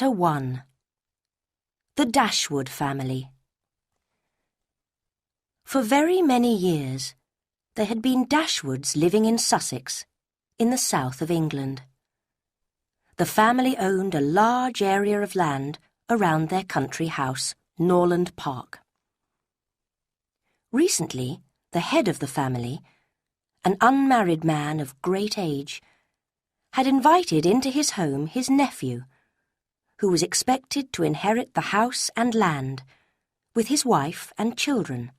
Chapter 1. The Dashwood Family. For very many years, there had been Dashwoods living in Sussex, in the south of England. The family owned a large area of land around their country house, Norland Park. Recently, the head of the family, an unmarried man of great age, had invited into his home his nephew, who was expected to inherit the house and land, with his wife and children.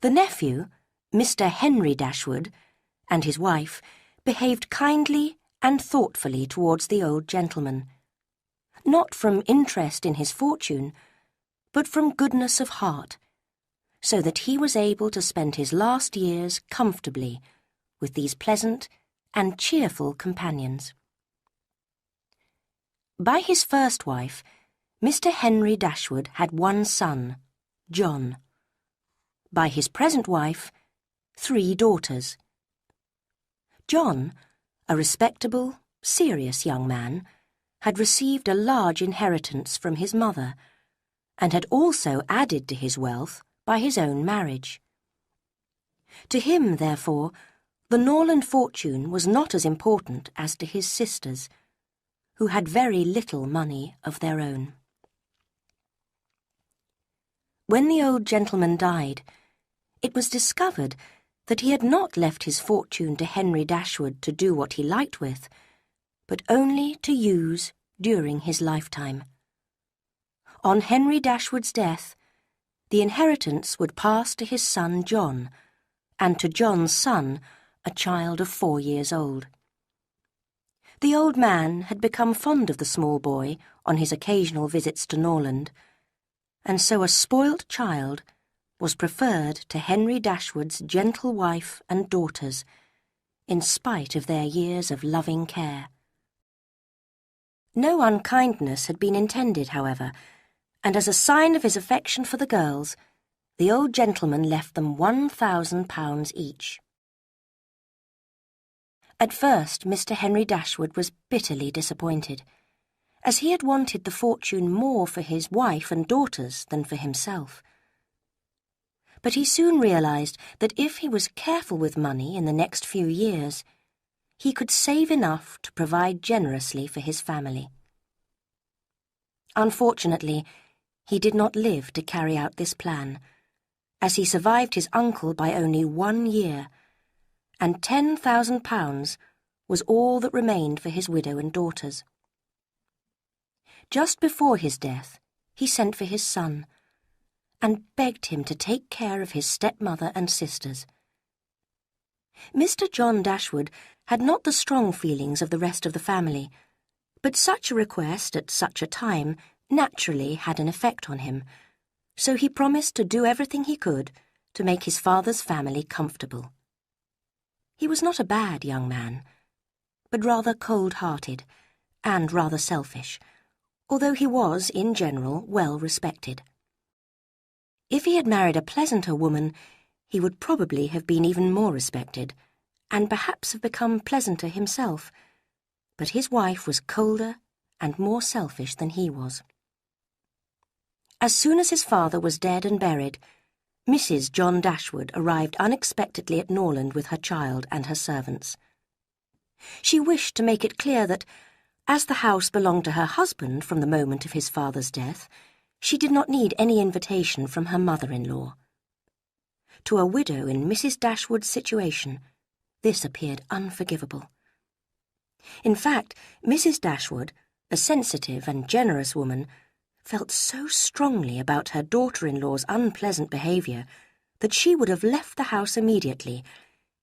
The nephew, Mr. Henry Dashwood, and his wife behaved kindly and thoughtfully towards the old gentleman, not from interest in his fortune, but from goodness of heart, so that he was able to spend his last years comfortably with these pleasant and cheerful companions. By his first wife, Mr. Henry Dashwood had one son, John. By his present wife, 3 daughters. John, a respectable, serious young man, had received a large inheritance from his mother, and had also added to his wealth by his own marriage. To him, therefore, the Norland fortune was not as important as to his sisters, who had very little money of their own. When the old gentleman died, it was discovered that he had not left his fortune to Henry Dashwood to do what he liked with, but only to use during his lifetime. On Henry Dashwood's death, the inheritance would pass to his son John, and to John's son, a child of 4 years old. The old man had become fond of the small boy on his occasional visits to Norland, and so a spoilt child was preferred to Henry Dashwood's gentle wife and daughters, in spite of their years of loving care. No unkindness had been intended, however, and as a sign of his affection for the girls, the old gentleman left them £1,000 each. At first, Mr. Henry Dashwood was bitterly disappointed, as he had wanted the fortune more for his wife and daughters than for himself. But he soon realised that if he was careful with money in the next few years, he could save enough to provide generously for his family. Unfortunately, he did not live to carry out this plan, as he survived his uncle by only 1 year, and £10,000 was all that remained for his widow and daughters. Just before his death, he sent for his son, and begged him to take care of his stepmother and sisters. Mr. John Dashwood had not the strong feelings of the rest of the family, but such a request at such a time naturally had an effect on him, so he promised to do everything he could to make his father's family comfortable. He was not a bad young man, but rather cold-hearted and rather selfish, although he was, in general, well respected. If he had married a pleasanter woman, he would probably have been even more respected, and perhaps have become pleasanter himself, but his wife was colder and more selfish than he was. As soon as his father was dead and buried, Mrs. John Dashwood arrived unexpectedly at Norland with her child and her servants. She wished to make it clear that, as the house belonged to her husband from the moment of his father's death, she did not need any invitation from her mother-in-law. To a widow in Mrs. Dashwood's situation, this appeared unforgivable. In fact, Mrs. Dashwood, a sensitive and generous woman, felt so strongly about her daughter-in-law's unpleasant behaviour that she would have left the house immediately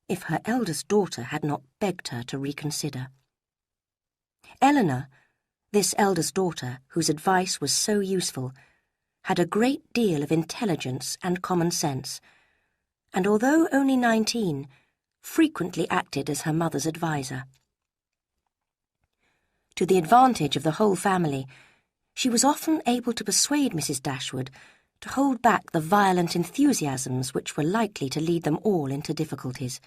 if her eldest daughter had not begged her to reconsider. Elinor, this eldest daughter, whose advice was so useful, had a great deal of intelligence and common sense, and although only 19, frequently acted as her mother's adviser. To the advantage of the whole family, she was often able to persuade Mrs. Dashwood to hold back the violent enthusiasms which were likely to lead them all into difficulties.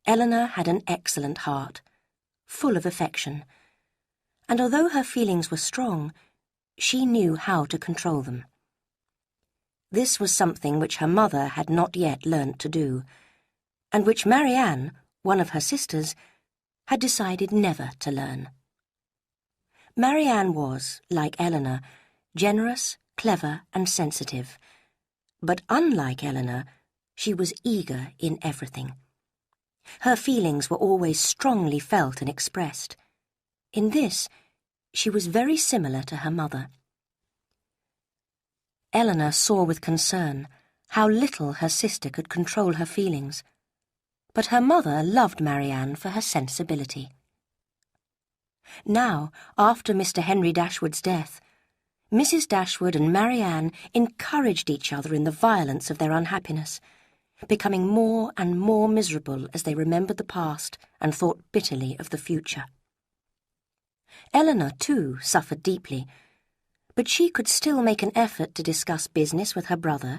Elinor had an excellent heart, full of affection, and although her feelings were strong, she knew how to control them. This was something which her mother had not yet learnt to do, and which Marianne, one of her sisters, had decided never to learn. Marianne was, like Elinor, generous, clever, and sensitive, but unlike Elinor, she was eager in everything. Her feelings were always strongly felt and expressed. In this, she was very similar to her mother. Elinor saw with concern how little her sister could control her feelings, but her mother loved Marianne for her sensibility. Now, after Mr. Henry Dashwood's death, Mrs. Dashwood and Marianne encouraged each other in the violence of their unhappiness, becoming more and more miserable as they remembered the past and thought bitterly of the future. Elinor, too, suffered deeply, but she could still make an effort to discuss business with her brother,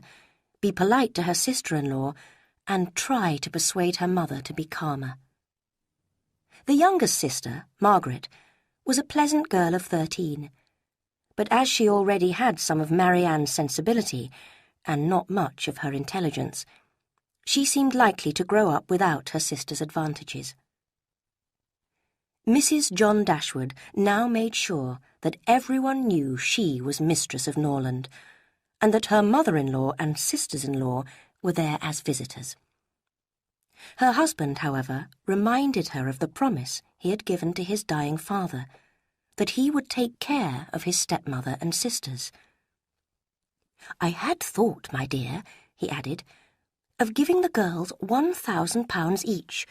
be polite to her sister-in-law, and try to persuade her mother to be calmer. The youngest sister, Margaret, was a pleasant girl of 13, but as she already had some of Marianne's sensibility, and not much of her intelligence, she seemed likely to grow up without her sister's advantages. Mrs. John Dashwood now made sure that everyone knew she was mistress of Norland, and that her mother-in-law and sisters-in-law were there as visitors. Her husband, however, reminded her of the promise he had given to his dying father, that he would take care of his stepmother and sisters. "I had thought, my dear," he added, "of giving the girls £1,000 each.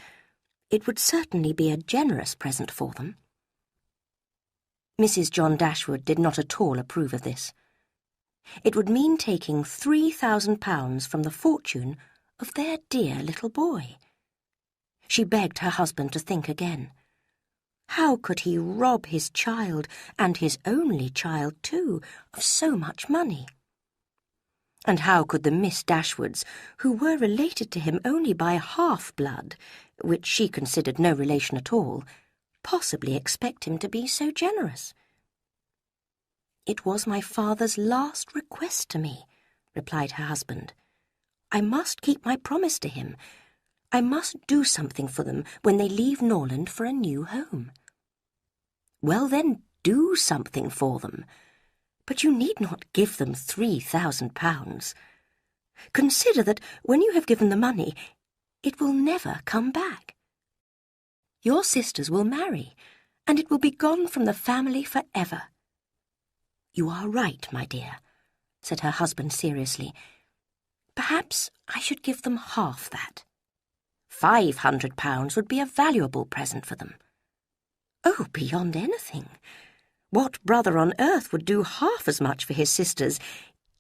It would certainly be a generous present for them." Mrs. John Dashwood did not at all approve of this. It would mean taking £3,000 from the fortune of their dear little boy. She begged her husband to think again. How could he rob his child, and his only child too, of so much money? And how could the Miss Dashwoods, who were related to him only by half-blood, which she considered no relation at all, possibly expect him to be so generous? "It was my father's last request to me," replied her husband. "I must keep my promise to him. I must do something for them when they leave Norland for a new home." "Well, then, do something for them. But you need not give them £3,000. Consider that when you have given the money, it will never come back. Your sisters will marry, and it will be gone from the family for ever." "You are right, my dear," said her husband seriously. "Perhaps I should give them half that. £500 would be a valuable present for them." "Oh, beyond anything. What brother on earth would do half as much for his sisters,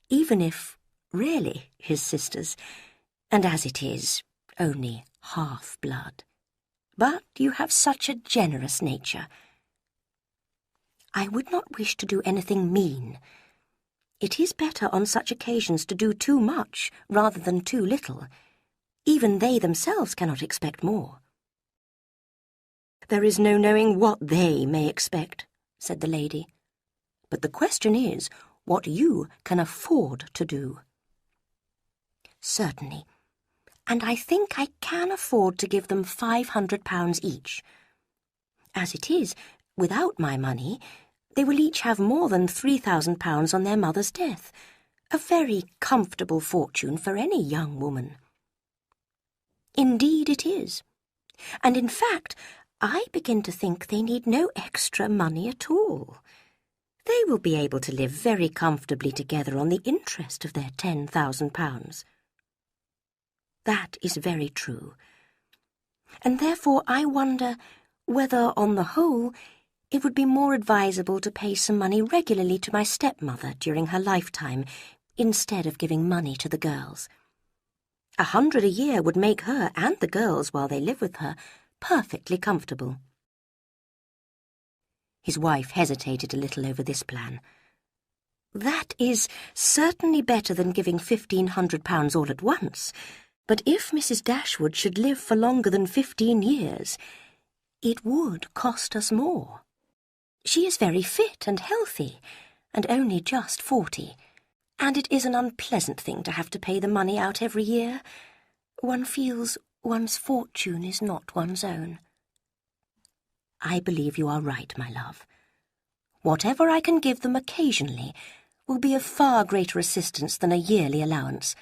even if really his sisters, and as it is, only half-blood? But you have such a generous nature." "I would not wish to do anything mean. It is better on such occasions to do too much rather than too little. Even they themselves cannot expect more." "There is no knowing what they may expect," said the lady. "But the question is what you can afford to do." "Certainly, and I think I can afford to give them £500 each. As it is, without my money, they will each have more than £3,000 on their mother's death, a very comfortable fortune for any young woman." "Indeed it is. And in fact, I begin to think they need no extra money at all. They will be able to live very comfortably together on the interest of their £10,000. "That is very true. And therefore I wonder whether, on the whole, it would be more advisable to pay some money regularly to my stepmother during her lifetime, instead of giving money to the girls. £100 a year would make her and the girls, while they live with her, perfectly comfortable." His wife hesitated a little over this plan. "That is certainly better than giving £1,500 all at once, but if Mrs. Dashwood should live for longer than 15 years, it would cost us more." She is very fit and healthy, and only just 40, and it is an unpleasant thing to have to pay the money out every year. One feels one's fortune is not one's own. I believe you are right, my love. Whatever I can give them occasionally will be of far greater assistance than a yearly allowance,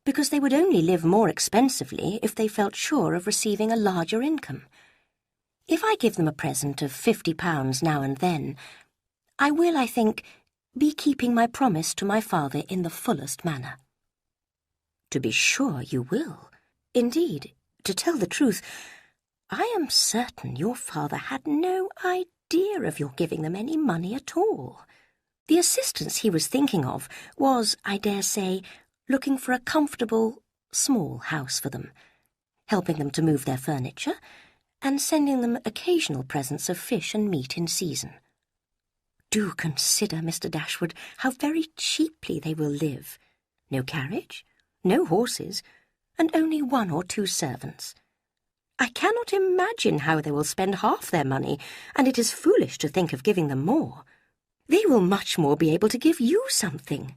because they would only live more expensively if they felt sure of receiving a larger income. If I give them a present of £50 now and then, I will, I think, be keeping my promise to my father in the fullest manner. To be sure you will. Indeed, to tell the truth, I am certain your father had no idea of your giving them any money at all. The assistance he was thinking of was, I dare say, looking for a comfortable, small house for them, helping them to move their furniture, and sending them occasional presents of fish and meat in season. Do consider, Mr. Dashwood, how very cheaply they will live. No carriage, no horses, and only 1 or 2 servants. I cannot imagine how they will spend half their money, and it is foolish to think of giving them more. They will much more be able to give you something.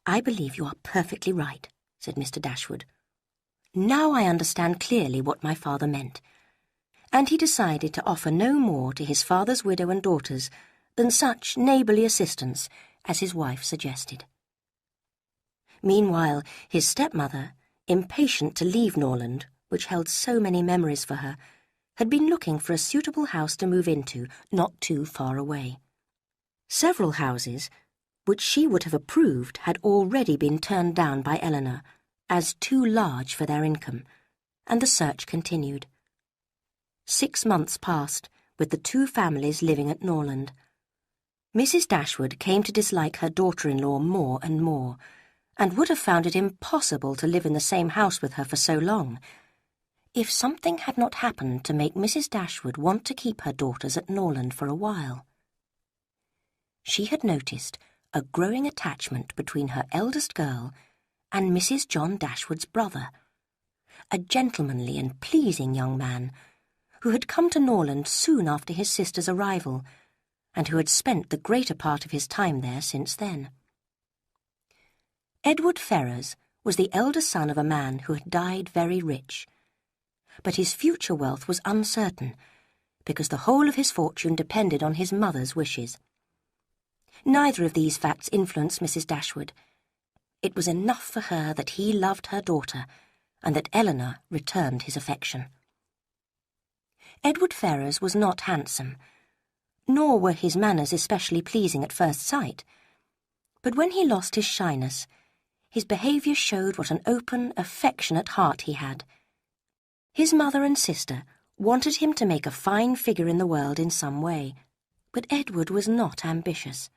I believe you are perfectly right, said Mr. Dashwood. Now I understand clearly what my father meant, and he decided to offer no more to his father's widow and daughters than such neighbourly assistance as his wife suggested. Meanwhile, his stepmother, impatient to leave Norland, which held so many memories for her, had been looking for a suitable house to move into not too far away. Several houses, which she would have approved, had already been turned down by Elinor as too large for their income, and the search continued. 6 months passed, with the 2 families living at Norland. Mrs. Dashwood came to dislike her daughter-in-law more and more, and would have found it impossible to live in the same house with her for so long, if something had not happened to make Mrs. Dashwood want to keep her daughters at Norland for a while. She had noticed a growing attachment between her eldest girl and Mrs. John Dashwood's brother, a gentlemanly and pleasing young man who had come to Norland soon after his sister's arrival, and who had spent the greater part of his time there since then. Edward Ferrars was the elder son of a man who had died very rich, but his future wealth was uncertain, because the whole of his fortune depended on his mother's wishes. Neither of these facts influenced Mrs. Dashwood. It was enough for her that he loved her daughter, and that Elinor returned his affection. Edward Ferrars was not handsome, nor were his manners especially pleasing at first sight, but when he lost his shyness, his behaviour showed what an open, affectionate heart he had. His mother and sister wanted him to make a fine figure in the world in some way, but Edward was not ambitious.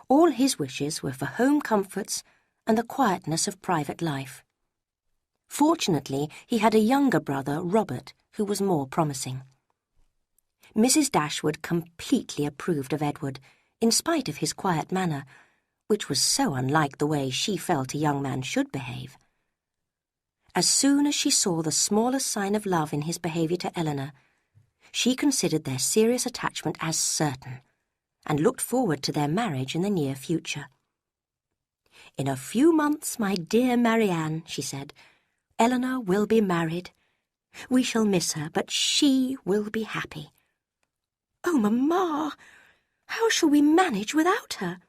All his wishes were for home comforts and the quietness of private life. Fortunately, he had a younger brother, Robert, who was more promising. Mrs. Dashwood completely approved of Edward, in spite of his quiet manner, which was so unlike the way she felt a young man should behave. As soon as she saw the smallest sign of love in his behaviour to Elinor, she considered their serious attachment as certain, and looked forward to their marriage in the near future. "In a few months, my dear Marianne," she said, "Elinor will be married. We shall miss her, but she will be happy." "Oh, Mamma, how shall we manage without her?"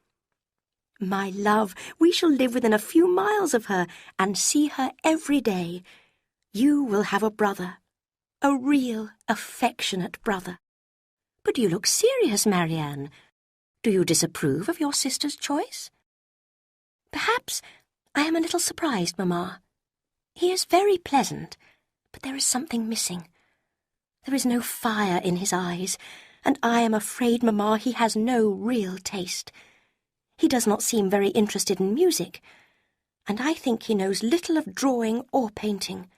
"My love, we shall live within a few miles of her and see her every day. You will have a brother, a real, affectionate brother." "But you look serious, Marianne. Do you disapprove of your sister's choice?" "Perhaps I am a little surprised, Mamma. He is very pleasant, but there is something missing. There is no fire in his eyes, and I am afraid, Mamma, he has no real taste. He does not seem very interested in music, and I think he knows little of drawing or painting.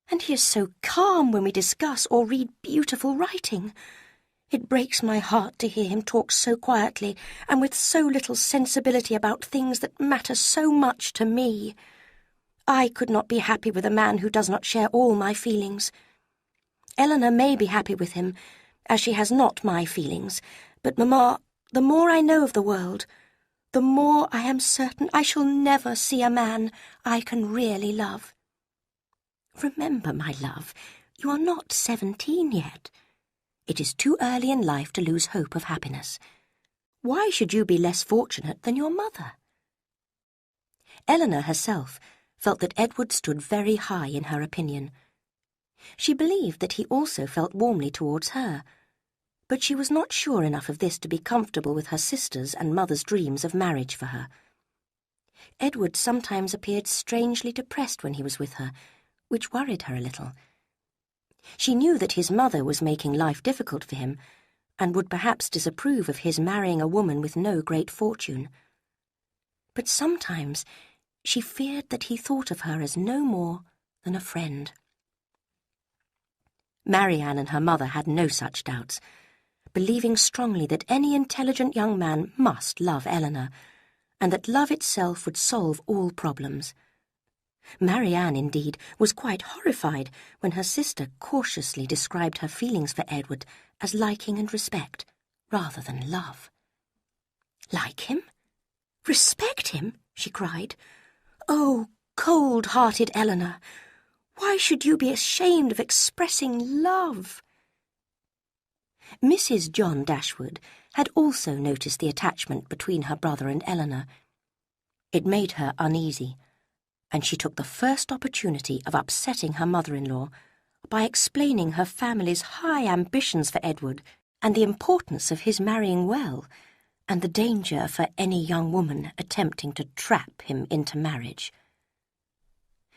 And he is so calm when we discuss or read beautiful writing. It breaks my heart to hear him talk so quietly and with so little sensibility about things that matter so much to me. I could not be happy with a man who does not share all my feelings. Elinor may be happy with him, as she has not my feelings. But, Mamma, the more I know of the world, the more I am certain I shall never see a man I can really love. Remember, my love, you are not 17 yet. It is too early in life to lose hope of happiness. Why should you be less fortunate than your mother? Elinor herself felt that Edward stood very high in her opinion. She believed that he also felt warmly towards her, but she was not sure enough of this to be comfortable with her sister's and mother's dreams of marriage for her. Edward sometimes appeared strangely depressed when he was with her, which worried her a little. She knew that his mother was making life difficult for him, and would perhaps disapprove of his marrying a woman with no great fortune. But sometimes she feared that he thought of her as no more than a friend. Marianne and her mother had no such doubts, believing strongly that any intelligent young man must love Elinor, and that love itself would solve all problems. Marianne, indeed, was quite horrified when her sister cautiously described her feelings for Edward as liking and respect, rather than love. "Like him? Respect him?" she cried. "Oh, cold-hearted Elinor! Why should you be ashamed of expressing love?" Mrs. John Dashwood had also noticed the attachment between her brother and Elinor. It made her uneasy, and she took the first opportunity of upsetting her mother-in-law by explaining her family's high ambitions for Edward and the importance of his marrying well, and the danger for any young woman attempting to trap him into marriage.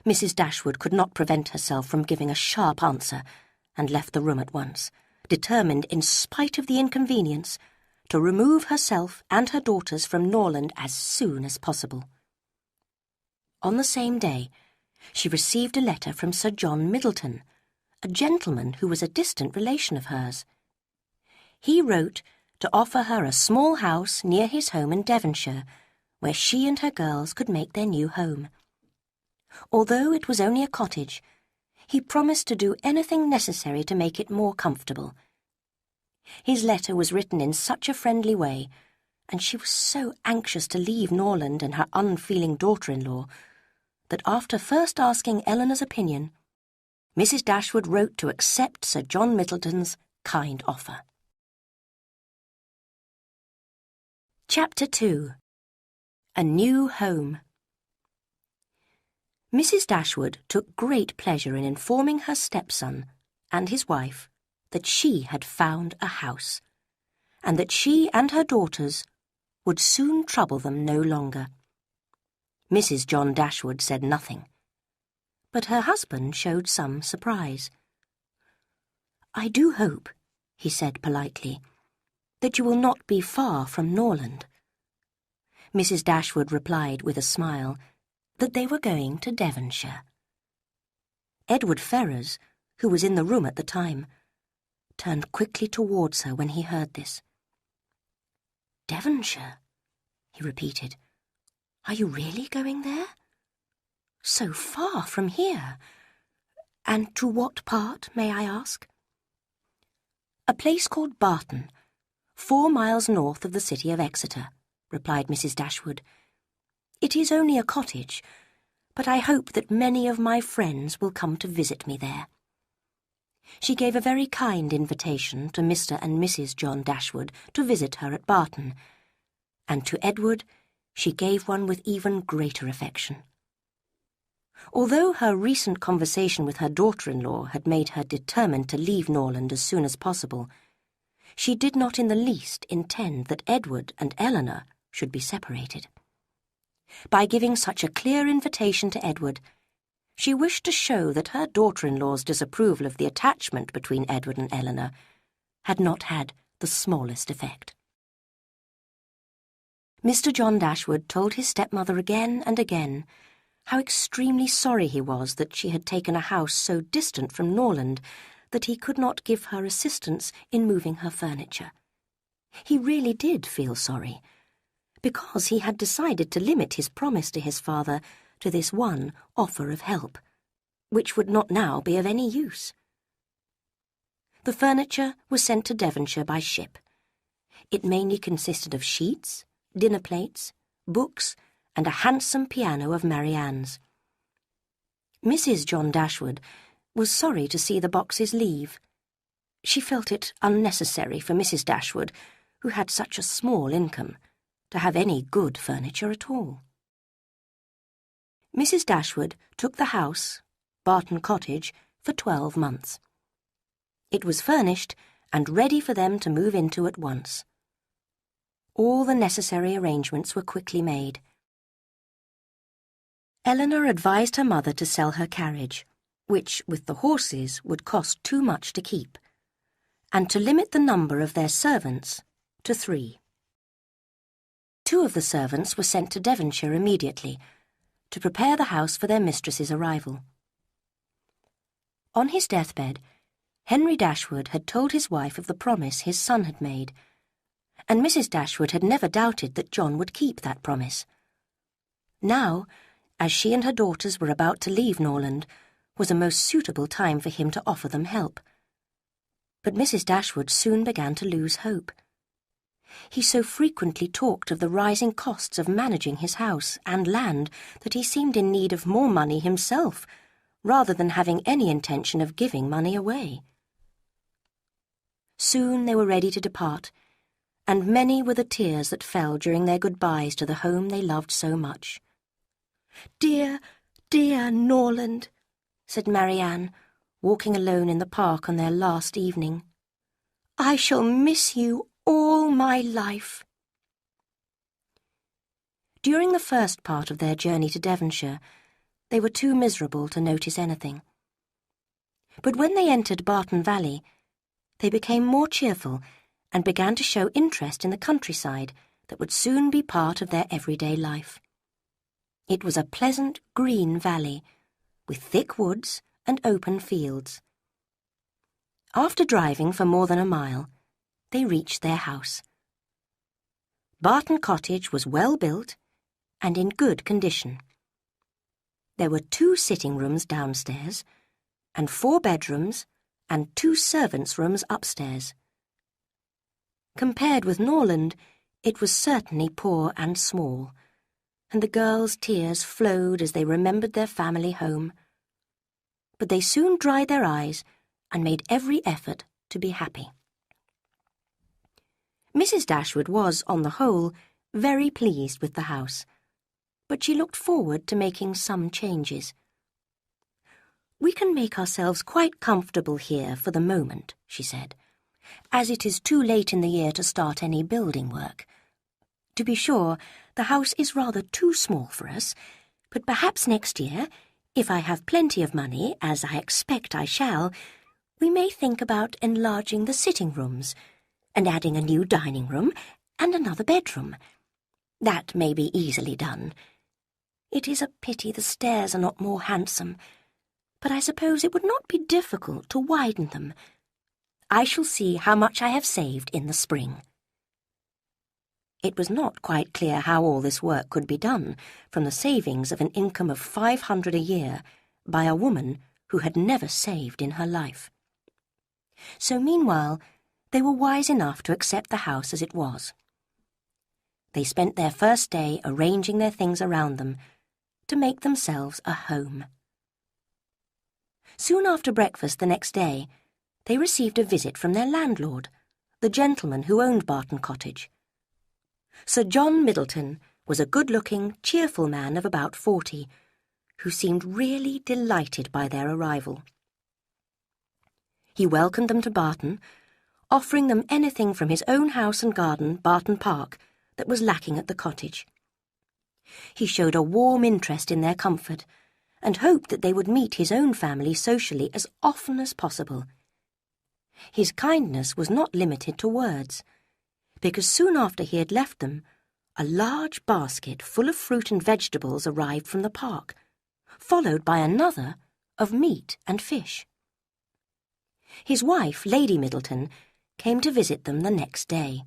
Mrs. Dashwood could not prevent herself from giving a sharp answer, and left the room at once, determined, in spite of the inconvenience, to remove herself and her daughters from Norland as soon as possible. On the same day, she received a letter from Sir John Middleton, a gentleman who was a distant relation of hers. He wrote to offer her a small house near his home in Devonshire, where she and her girls could make their new home. Although it was only a cottage, he promised to do anything necessary to make it more comfortable. His letter was written in such a friendly way, and she was so anxious to leave Norland and her unfeeling daughter-in-law, that after first asking Elinor's opinion, Mrs. Dashwood wrote to accept Sir John Middleton's kind offer. Chapter 2. A New Home. Mrs. Dashwood took great pleasure in informing her stepson and his wife that she had found a house, and that she and her daughters would soon trouble them no longer. Mrs. John Dashwood said nothing, but her husband showed some surprise. "I do hope," he said politely, "that you will not be far from Norland." Mrs. Dashwood replied with a smile that they were going to Devonshire. Edward Ferrars, who was in the room at the time, turned quickly towards her when he heard this. "Devonshire?" he repeated. "Are you really going there? So far from here. And to what part, may I ask?" "A place called Barton, 4 miles north of the city of Exeter," replied Mrs. Dashwood. "It is only a cottage, but I hope that many of my friends will come to visit me there." She gave a very kind invitation to Mr. and Mrs. John Dashwood to visit her at Barton, and to Edward she gave one with even greater affection. Although her recent conversation with her daughter-in-law had made her determined to leave Norland as soon as possible, she did not in the least intend that Edward and Elinor should be separated. By giving such a clear invitation to Edward, she wished to show that her daughter-in-law's disapproval of the attachment between Edward and Elinor had not had the smallest effect. Mr. John Dashwood told his stepmother again and again how extremely sorry he was that she had taken a house so distant from Norland that he could not give her assistance in moving her furniture. He really did feel sorry, because he had decided to limit his promise to his father to this one offer of help, which would not now be of any use. The furniture was sent to Devonshire by ship. It mainly consisted of sheets, dinner plates, books, and a handsome piano of Marianne's. Mrs. John Dashwood was sorry to see the boxes leave. She felt it unnecessary for Mrs. Dashwood, who had such a small income, to have any good furniture at all. Mrs. Dashwood took the house, Barton Cottage, for 12 months. It was furnished and ready for them to move into at once. All the necessary arrangements were quickly made. Elinor advised her mother to sell her carriage, which, with the horses, would cost too much to keep, and to limit the number of their servants to 3. 2 of the servants were sent to Devonshire immediately, to prepare the house for their mistress's arrival. On his deathbed, Henry Dashwood had told his wife of the promise his son had made, and Mrs. Dashwood had never doubted that John would keep that promise. Now, as she and her daughters were about to leave Norland, was a most suitable time for him to offer them help. But Mrs. Dashwood soon began to lose hope. He so frequently talked of the rising costs of managing his house and land that he seemed in need of more money himself, rather than having any intention of giving money away. Soon they were ready to depart, and many were the tears that fell during their goodbyes to the home they loved so much. "Dear, dear Norland," said Marianne, walking alone in the park on their last evening. "I shall miss you all my life." During the first part of their journey to Devonshire, they were too miserable to notice anything. But when they entered Barton Valley, they became more cheerful and began to show interest in the countryside that would soon be part of their everyday life. It was a pleasant green valley, with thick woods and open fields. After driving for more than a mile, they reached their house. Barton Cottage was well built and in good condition. There were 2 sitting rooms downstairs, and 4 bedrooms and 2 servants' rooms upstairs. Compared with Norland, it was certainly poor and small, and the girls' tears flowed as they remembered their family home. But they soon dried their eyes and made every effort to be happy. Mrs. Dashwood was, on the whole, very pleased with the house, but she looked forward to making some changes. "We can make ourselves quite comfortable here for the moment," she said, "as it is too late in the year to start any building work. To be sure, the house is rather too small for us, but perhaps next year, if I have plenty of money, as I expect I shall, we may think about enlarging the sitting rooms, and adding a new dining room and another bedroom. That may be easily done. It is a pity the stairs are not more handsome, but I suppose it would not be difficult to widen them. I shall see how much I have saved in the spring." It was not quite clear how all this work could be done from the savings of an income of 500 a year by a woman who had never saved in her life. So meanwhile, they were wise enough to accept the house as it was. They spent their first day arranging their things around them to make themselves a home. Soon after breakfast the next day, they received a visit from their landlord, the gentleman who owned Barton Cottage. Sir John Middleton was a good-looking, cheerful man of about 40, who seemed really delighted by their arrival. He welcomed them to Barton, offering them anything from his own house and garden, Barton Park, that was lacking at the cottage. He showed a warm interest in their comfort, and hoped that they would meet his own family socially as often as possible. His kindness was not limited to words, because soon after he had left them, a large basket full of fruit and vegetables arrived from the park, followed by another of meat and fish. His wife, Lady Middleton, came to visit them the next day.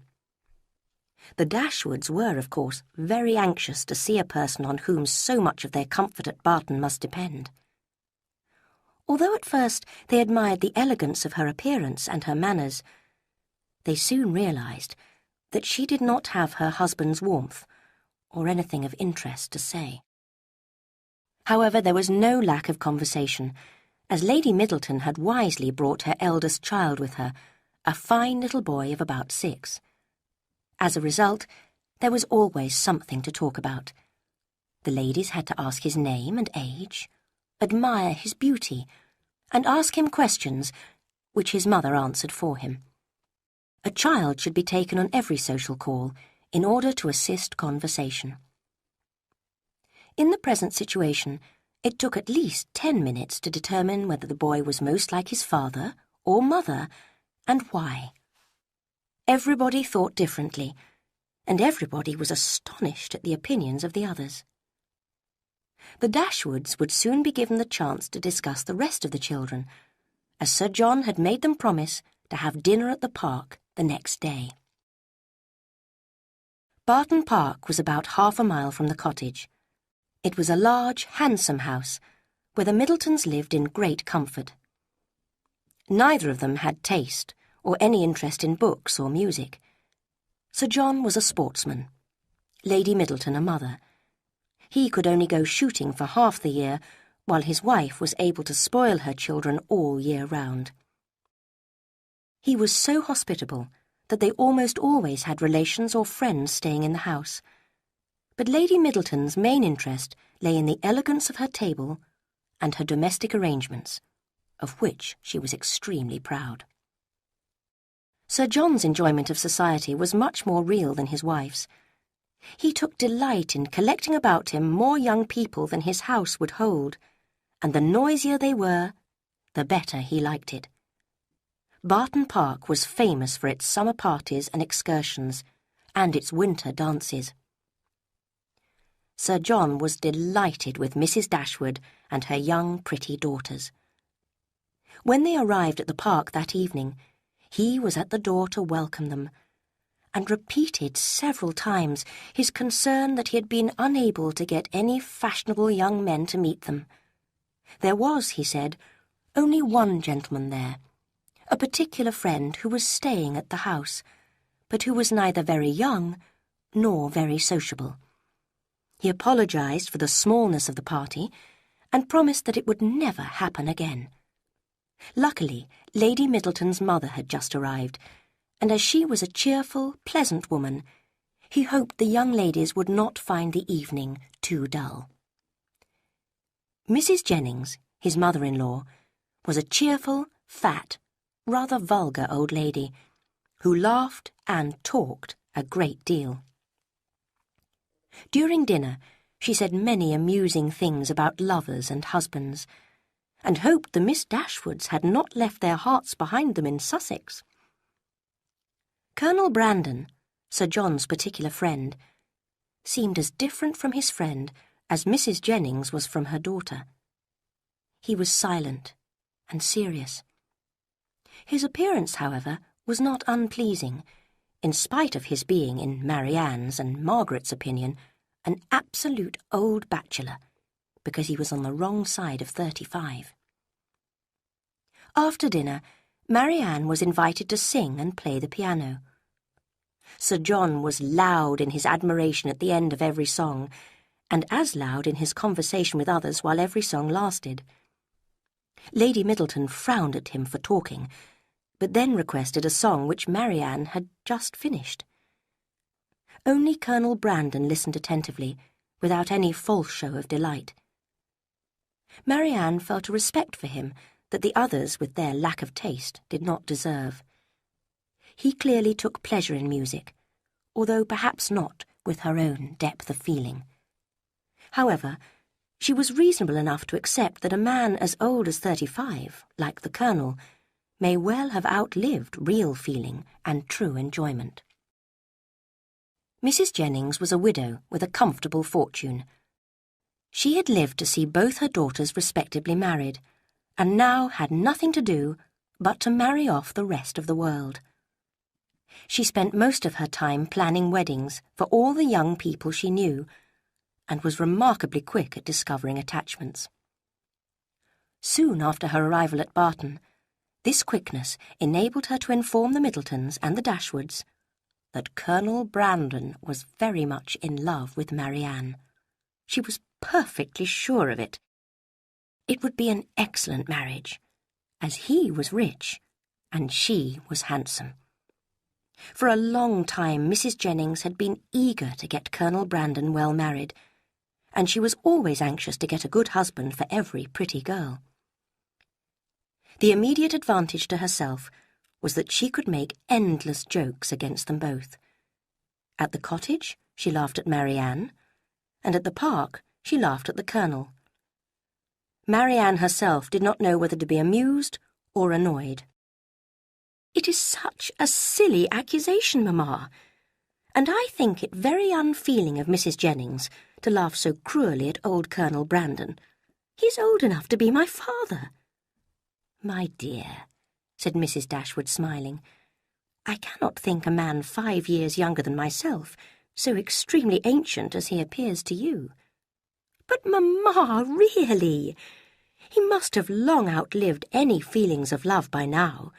The Dashwoods were, of course, very anxious to see a person on whom so much of their comfort at Barton must depend. Although at first they admired the elegance of her appearance and her manners, they soon realized that she did not have her husband's warmth or anything of interest to say. However, there was no lack of conversation, as Lady Middleton had wisely brought her eldest child with her, a fine little boy of about 6. As a result, there was always something to talk about. The ladies had to ask his name and age, admire his beauty, and ask him questions which his mother answered for him. A child should be taken on every social call in order to assist conversation. In the present situation, it took at least 10 minutes to determine whether the boy was most like his father or mother, and why. Everybody thought differently, and everybody was astonished at the opinions of the others. The Dashwoods would soon be given the chance to discuss the rest of the children, as Sir John had made them promise to have dinner at the park the next day. Barton Park was about half a mile from the cottage. It was a large, handsome house, where the Middletons lived in great comfort. Neither of them had taste or any interest in books or music. Sir John was a sportsman, Lady Middleton a mother. He could only go shooting for half the year, while his wife was able to spoil her children all year round. He was so hospitable that they almost always had relations or friends staying in the house. But Lady Middleton's main interest lay in the elegance of her table and her domestic arrangements, of which she was extremely proud. Sir John's enjoyment of society was much more real than his wife's. He took delight in collecting about him more young people than his house would hold, and the noisier they were, the better he liked it. Barton Park was famous for its summer parties and excursions, and its winter dances. Sir John was delighted with Mrs. Dashwood and her young, pretty daughters. When they arrived at the park that evening, he was at the door to welcome them, and repeated several times his concern that he had been unable to get any fashionable young men to meet them. There was, he said, only one gentleman there, a particular friend who was staying at the house, but who was neither very young nor very sociable. He apologized for the smallness of the party and promised that it would never happen again. Luckily, Lady Middleton's mother had just arrived, and as she was a cheerful, pleasant woman, he hoped the young ladies would not find the evening too dull. Mrs. Jennings, his mother-in-law, was a cheerful, fat, rather vulgar old lady, who laughed and talked a great deal. During dinner, she said many amusing things about lovers and husbands, and hoped the Miss Dashwoods had not left their hearts behind them in Sussex. Colonel Brandon, Sir John's particular friend, seemed as different from his friend as Mrs. Jennings was from her daughter. He was silent and serious. His appearance, however, was not unpleasing, in spite of his being, in Marianne's and Margaret's opinion, an absolute old bachelor, because he was on the wrong side of 35. After dinner, Marianne was invited to sing and play the piano. Sir John was loud in his admiration at the end of every song, and as loud in his conversation with others while every song lasted. Lady Middleton frowned at him for talking, but then requested a song which Marianne had just finished. Only Colonel Brandon listened attentively, without any false show of delight. Marianne felt a respect for him that the others, with their lack of taste, did not deserve. He clearly took pleasure in music, although perhaps not with her own depth of feeling. However, she was reasonable enough to accept that a man as old as 35, like the Colonel, may well have outlived real feeling and true enjoyment. Mrs. Jennings was a widow with a comfortable fortune. She had lived to see both her daughters respectably married, and now had nothing to do but to marry off the rest of the world. She spent most of her time planning weddings for all the young people she knew, and was remarkably quick at discovering attachments. Soon after her arrival at Barton, this quickness enabled her to inform the Middletons and the Dashwoods that Colonel Brandon was very much in love with Marianne. She was perfectly sure of it. It would be an excellent marriage, as he was rich and she was handsome. For a long time Mrs. Jennings had been eager to get Colonel Brandon well married, and she was always anxious to get a good husband for every pretty girl. The immediate advantage to herself was that she could make endless jokes against them both. At the cottage she laughed at Marianne, and at the park she laughed at the Colonel. Marianne herself did not know whether to be amused or annoyed. "It is such a silly accusation, Mamma, and I think it very unfeeling of Mrs. Jennings to laugh so cruelly at old Colonel Brandon. He is old enough to be my father." "My dear," said Mrs. Dashwood, smiling, "I cannot think a man 5 years younger than myself so extremely ancient as he appears to you." "But, Mamma, really, he must have long outlived any feelings of love by now,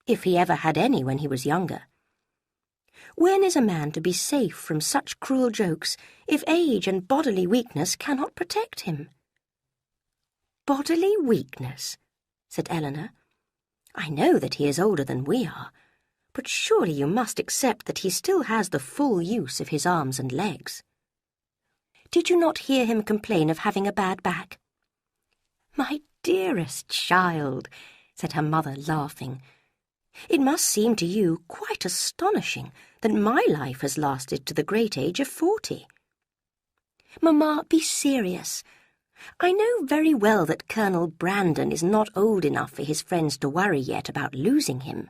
if he ever had any when he was younger. When is a man to be safe from such cruel jokes if age and bodily weakness cannot protect him?" "Bodily weakness?" said Elinor. "I know that he is older than we are, but surely you must accept that he still has the full use of his arms and legs. Did you not hear him complain of having a bad back?" "My dearest child," said her mother, laughing, "it must seem to you quite astonishing that my life has lasted to the great age of 40. Mamma, be serious. I know very well that Colonel Brandon is not old enough for his friends to worry yet about losing him.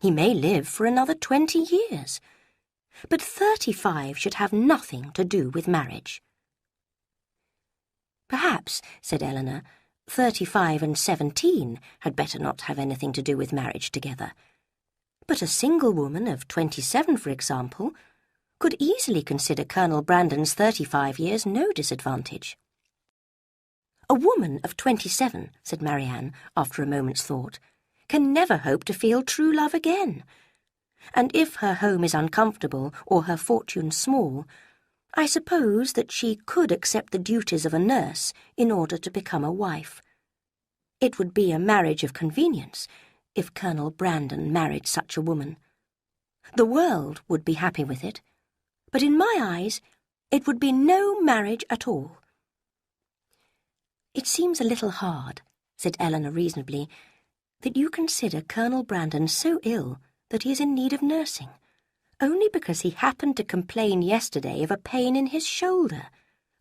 He may live for another 20 years. But 35 should have nothing to do with marriage." "Perhaps," said Elinor, 35 and 17 had better not have anything to do with marriage together. But a single woman of 27, for example, could easily consider Colonel Brandon's 35 years no disadvantage. "A woman of 27, said Marianne, after a moment's thought, can never hope to feel true love again. And if her home is uncomfortable or her fortune small, I suppose that she could accept the duties of a nurse in order to become a wife. It would be a marriage of convenience if Colonel Brandon married such a woman. The world would be happy with it, but in my eyes it would be no marriage at all." "It seems a little hard," said Elinor reasonably, "that you consider Colonel Brandon so ill that he is in need of nursing, only because he happened to complain yesterday of a pain in his shoulder.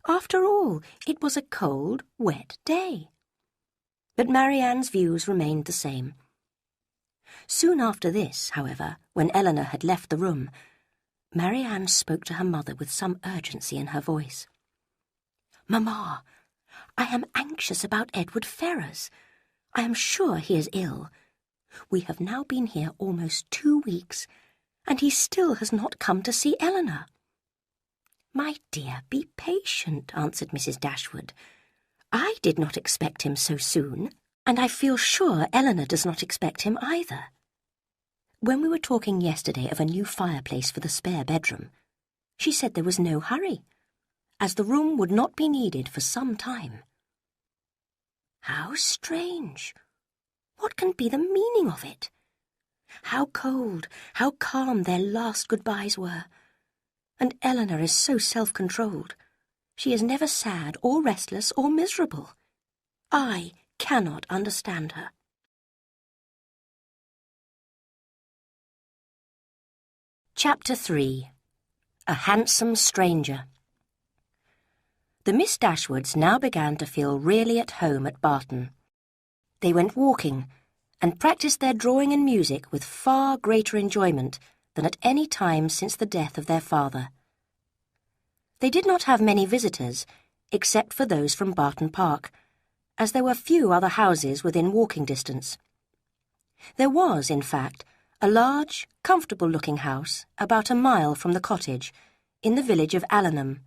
After all, it was a cold, wet day." But Marianne's views remained the same. Soon after this, however, when Elinor had left the room, Marianne spoke to her mother with some urgency in her voice. "Mamma, I am anxious about Edward Ferrars. I am sure he is ill. We have now been here almost 2 weeks, and he still has not come to see Elinor." "My dear, be patient," answered Mrs. Dashwood. "I did not expect him so soon, and I feel sure Elinor does not expect him either. When we were talking yesterday of a new fireplace for the spare bedroom, she said there was no hurry, as the room would not be needed for some time." "How strange! What can be the meaning of it? How cold, how calm their last goodbyes were. And Elinor is so self-controlled. She is never sad or restless or miserable. I cannot understand her." Chapter 3. A Handsome Stranger. The Miss Dashwoods now began to feel really at home at Barton. They went walking and practised their drawing and music with far greater enjoyment than at any time since the death of their father. They did not have many visitors, except for those from Barton Park, as there were few other houses within walking distance. There was, in fact, a large, comfortable-looking house about a mile from the cottage, in the village of Allenham,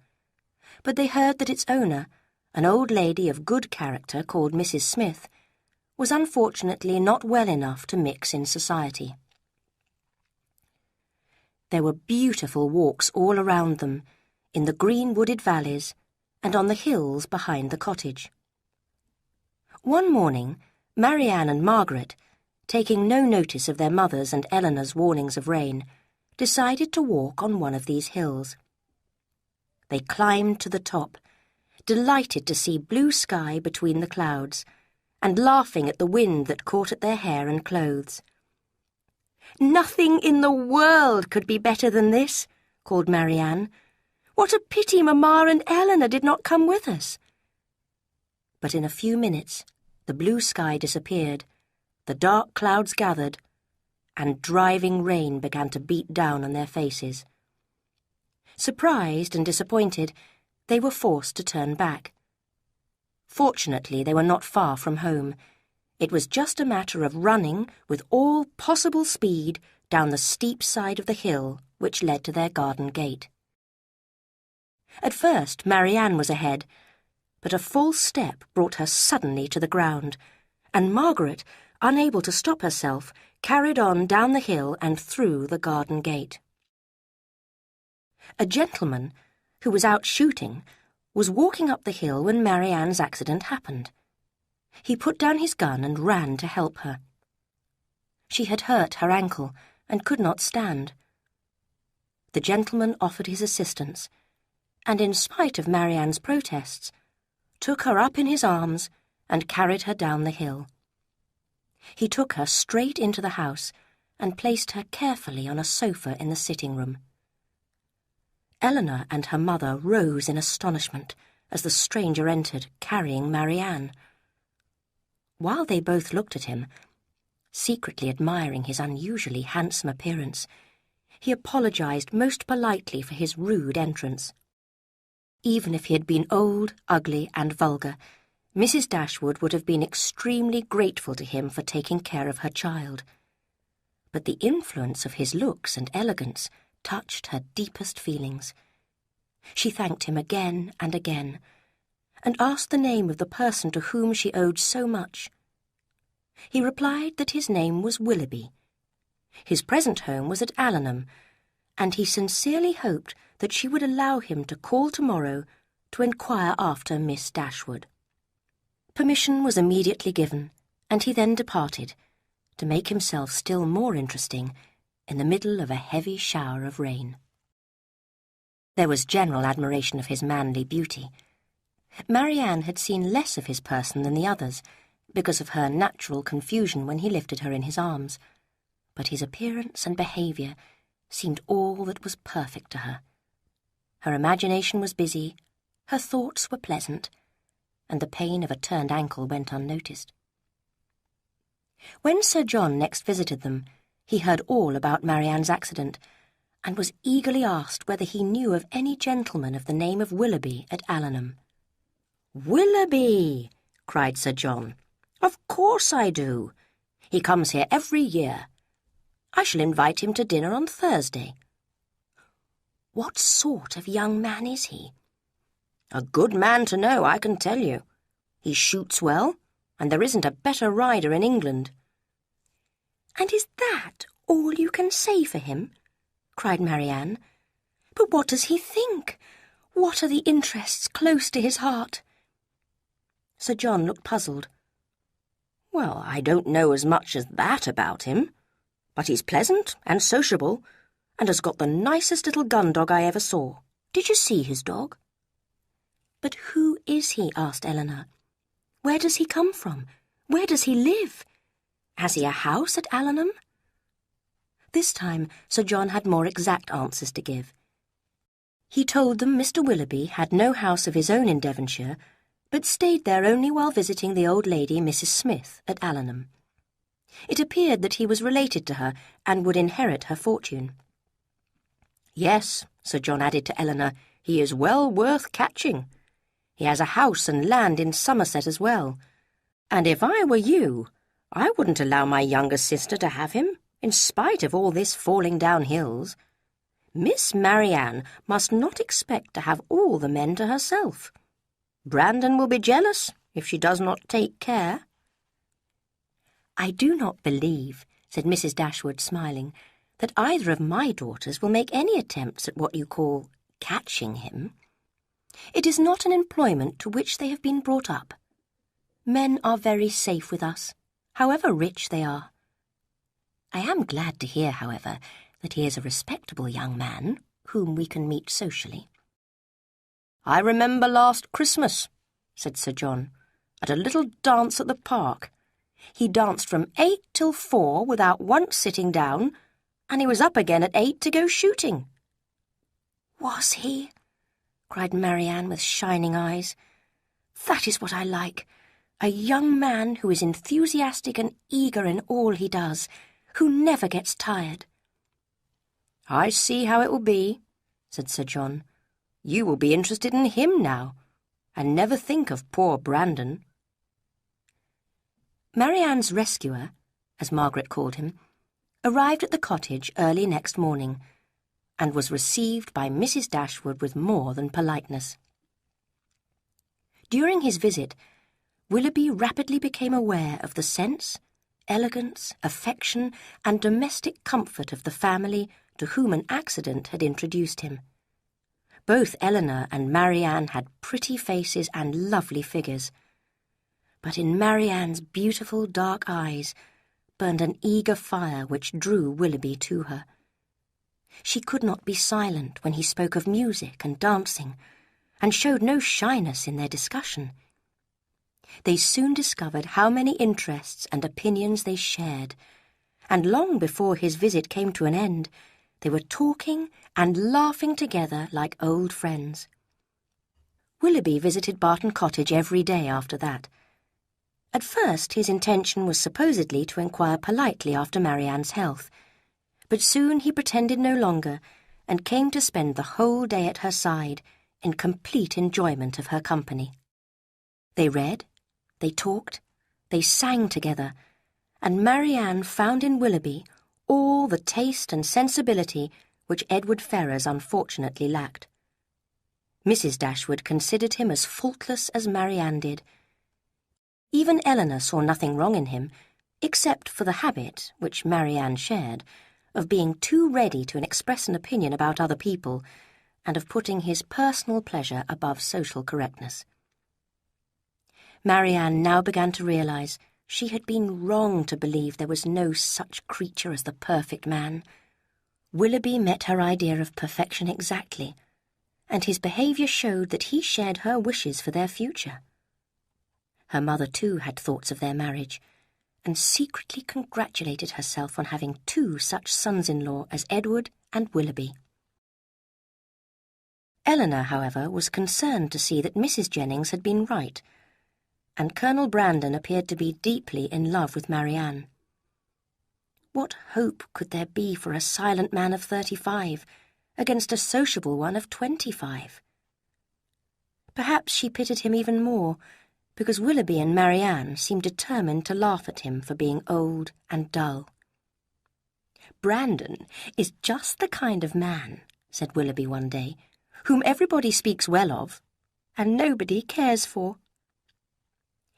but they heard that its owner, an old lady of good character called Mrs. Smith, was unfortunately not well enough to mix in society. There were beautiful walks all around them, in the green wooded valleys and on the hills behind the cottage. One morning, Marianne and Margaret, taking no notice of their mother's and Elinor's warnings of rain, decided to walk on one of these hills. They climbed to the top, delighted to see blue sky between the clouds, and laughing at the wind that caught at their hair and clothes. "Nothing in the world could be better than this," called Marianne. "What a pity Mamma and Elinor did not come with us." But in a few minutes, the blue sky disappeared, the dark clouds gathered, and driving rain began to beat down on their faces. Surprised and disappointed, they were forced to turn back. Fortunately, they were not far from home. It was just a matter of running with all possible speed down the steep side of the hill which led to their garden gate. At first, Marianne was ahead, but a false step brought her suddenly to the ground, and Margaret, unable to stop herself, carried on down the hill and through the garden gate. A gentleman, who was out shooting, was walking up the hill when Marianne's accident happened. He put down his gun and ran to help her. She had hurt her ankle and could not stand. The gentleman offered his assistance, and in spite of Marianne's protests, took her up in his arms and carried her down the hill. He took her straight into the house and placed her carefully on a sofa in the sitting room. Elinor and her mother rose in astonishment as the stranger entered, carrying Marianne. While they both looked at him, secretly admiring his unusually handsome appearance, he apologized most politely for his rude entrance. Even if he had been old, ugly, and vulgar, Mrs. Dashwood would have been extremely grateful to him for taking care of her child. But the influence of his looks and elegance touched her deepest feelings. She thanked him again and again, and asked the name of the person to whom she owed so much. He replied that his name was Willoughby. His present home was at Allenham, and he sincerely hoped that she would allow him to call tomorrow to inquire after Miss Dashwood. Permission was immediately given, and he then departed, to make himself still more interesting in the middle of a heavy shower of rain. There was general admiration of his manly beauty. Marianne had seen less of his person than the others, because of her natural confusion when he lifted her in his arms, but his appearance and behaviour seemed all that was perfect to her. Her imagination was busy, her thoughts were pleasant, and the pain of a turned ankle went unnoticed. When Sir John next visited them, he heard all about Marianne's accident, and was eagerly asked whether he knew of any gentleman of the name of Willoughby at Allenham. "Willoughby!" cried Sir John. "Of course I do. He comes here every year. I shall invite him to dinner on Thursday." "What sort of young man is he?" "A good man to know, I can tell you. He shoots well, and there isn't a better rider in England." "And is that all you can say for him?" cried Marianne. "But what does he think? What are the interests close to his heart?" Sir John looked puzzled. "Well, I don't know as much as that about him, but he's pleasant and sociable, and has got the nicest little gun dog I ever saw. Did you see his dog?" "But who is he?" asked Elinor. "Where does he come from? Where does he live? Has he a house at Allenham?" This time Sir John had more exact answers to give. He told them Mr. Willoughby had no house of his own in Devonshire, but stayed there only while visiting the old lady Mrs. Smith at Allenham. It appeared that he was related to her and would inherit her fortune. "Yes," Sir John added to Elinor, "he is well worth catching. He has a house and land in Somerset as well. And if I were you, I wouldn't allow my younger sister to have him, in spite of all this falling down hills. Miss Marianne must not expect to have all the men to herself. Brandon will be jealous if she does not take care." "I do not believe," said Mrs. Dashwood, smiling, "that either of my daughters will make any attempts at what you call catching him. It is not an employment to which they have been brought up. Men are very safe with us, however rich they are. I am glad to hear, however, that he is a respectable young man whom we can meet socially." "I remember last Christmas," said Sir John, "at a little dance at the park. He danced from 8 till 4 without once sitting down, and he was up again at 8 to go shooting." "Was he?" cried Marianne with shining eyes. "That is what I like. A young man who is enthusiastic and eager in all he does, who never gets tired." "I see how it will be," said Sir John. "You will be interested in him now, and never think of poor Brandon." Marianne's rescuer, as Margaret called him, arrived at the cottage early next morning, and was received by Mrs. Dashwood with more than politeness. During his visit, Willoughby rapidly became aware of the sense, elegance, affection, and domestic comfort of the family to whom an accident had introduced him. Both Elinor and Marianne had pretty faces and lovely figures, but in Marianne's beautiful dark eyes burned an eager fire which drew Willoughby to her. She could not be silent when he spoke of music and dancing, and showed no shyness in their discussion. They soon discovered how many interests and opinions they shared, and long before his visit came to an end, they were talking and laughing together like old friends. Willoughby visited Barton Cottage every day after that. At first his intention was supposedly to inquire politely after Marianne's health, but soon he pretended no longer, and came to spend the whole day at her side in complete enjoyment of her company. They read, they talked, they sang together, and Marianne found in Willoughby all the taste and sensibility which Edward Ferrars unfortunately lacked. Mrs. Dashwood considered him as faultless as Marianne did. Even Elinor saw nothing wrong in him, except for the habit, which Marianne shared, of being too ready to express an opinion about other people, and of putting his personal pleasure above social correctness. Marianne now began to realize she had been wrong to believe there was no such creature as the perfect man. Willoughby met her idea of perfection exactly, and his behaviour showed that he shared her wishes for their future. Her mother, too, had thoughts of their marriage, and secretly congratulated herself on having 2 such sons-in-law as Edward and Willoughby. Elinor, however, was concerned to see that Mrs. Jennings had been right, and Colonel Brandon appeared to be deeply in love with Marianne. What hope could there be for a silent man of 35 against a sociable one of 25? Perhaps she pitied him even more, because Willoughby and Marianne seemed determined to laugh at him for being old and dull. "Brandon is just the kind of man," said Willoughby one day, "whom everybody speaks well of, and nobody cares for."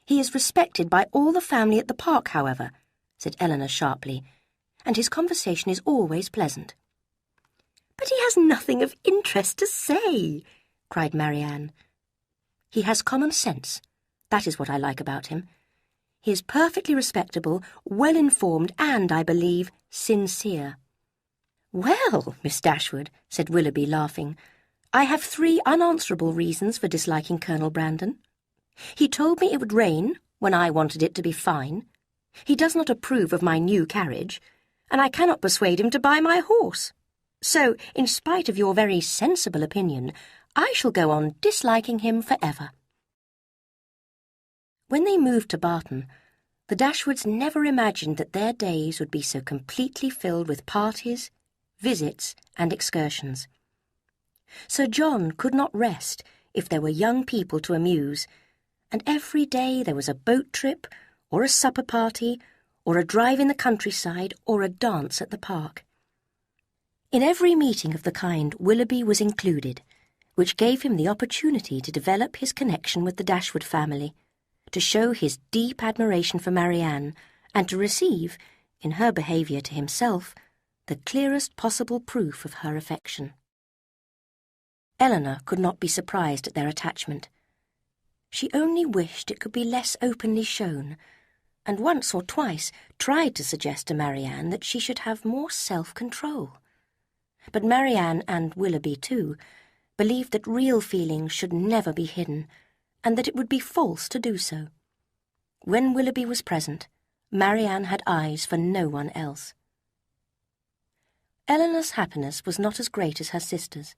"He is respected by all the family at the park, however," said Elinor sharply, "and his conversation is always pleasant." "But he has nothing of interest to say," cried Marianne. "He has common sense. That is what I like about him. He is perfectly respectable, well-informed, and, I believe, sincere." "Well, Miss Dashwood," said Willoughby, laughing, "I have 3 unanswerable reasons for disliking Colonel Brandon. He told me it would rain when I wanted it to be fine. He does not approve of my new carriage, and I cannot persuade him to buy my horse. So, in spite of your very sensible opinion, I shall go on disliking him forever." When they moved to Barton, the Dashwoods never imagined that their days would be so completely filled with parties, visits, and excursions. Sir John could not rest if there were young people to amuse, and every day there was a boat trip, or a supper party, or a drive in the countryside, or a dance at the park. In every meeting of the kind Willoughby was included, which gave him the opportunity to develop his connection with the Dashwood family, to show his deep admiration for Marianne, and to receive, in her behaviour to himself, the clearest possible proof of her affection. Elinor could not be surprised at their attachment. She only wished it could be less openly shown, and once or twice tried to suggest to Marianne that she should have more self-control. But Marianne, and Willoughby too, believed that real feelings should never be hidden, and that it would be false to do so. When Willoughby was present, Marianne had eyes for no one else. Elinor's happiness was not as great as her sister's.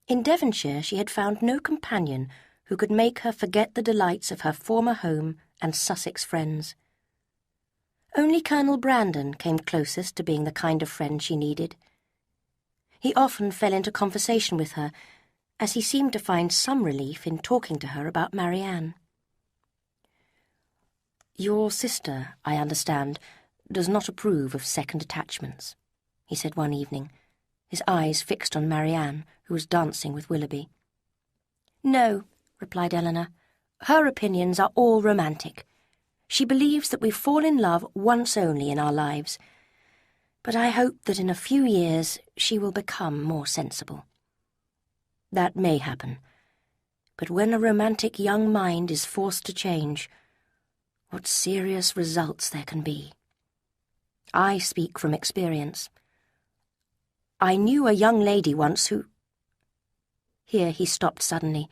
In Devonshire she had found no companion who could make her forget the delights of her former home and Sussex friends. Only Colonel Brandon came closest to being the kind of friend she needed. He often fell into conversation with her, as he seemed to find some relief in talking to her about Marianne. "Your sister, I understand, does not approve of second attachments," he said one evening, his eyes fixed on Marianne, who was dancing with Willoughby. "No," replied Elinor. "Her opinions are all romantic. She believes that we fall in love once only in our lives, but I hope that in a few years she will become more sensible. That may happen, but when a romantic young mind is forced to change, what serious results there can be. I speak from experience. I knew a young lady once who—" Here he stopped suddenly,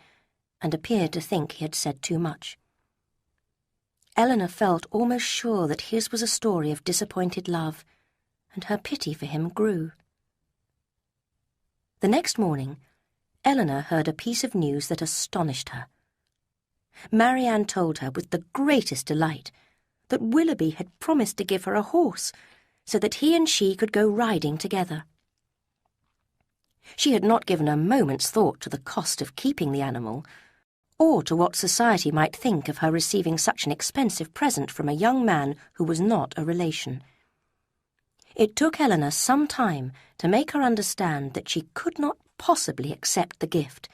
and appeared to think he had said too much. Elinor felt almost sure that his was a story of disappointed love, and her pity for him grew. The next morning, Elinor heard a piece of news that astonished her. Marianne told her with the greatest delight that Willoughby had promised to give her a horse, so that he and she could go riding together. She had not given a moment's thought to the cost of keeping the animal, or to what society might think of her receiving such an expensive present from a young man who was not a relation. It took Elinor some time to make her understand that she could not possibly accept the gift,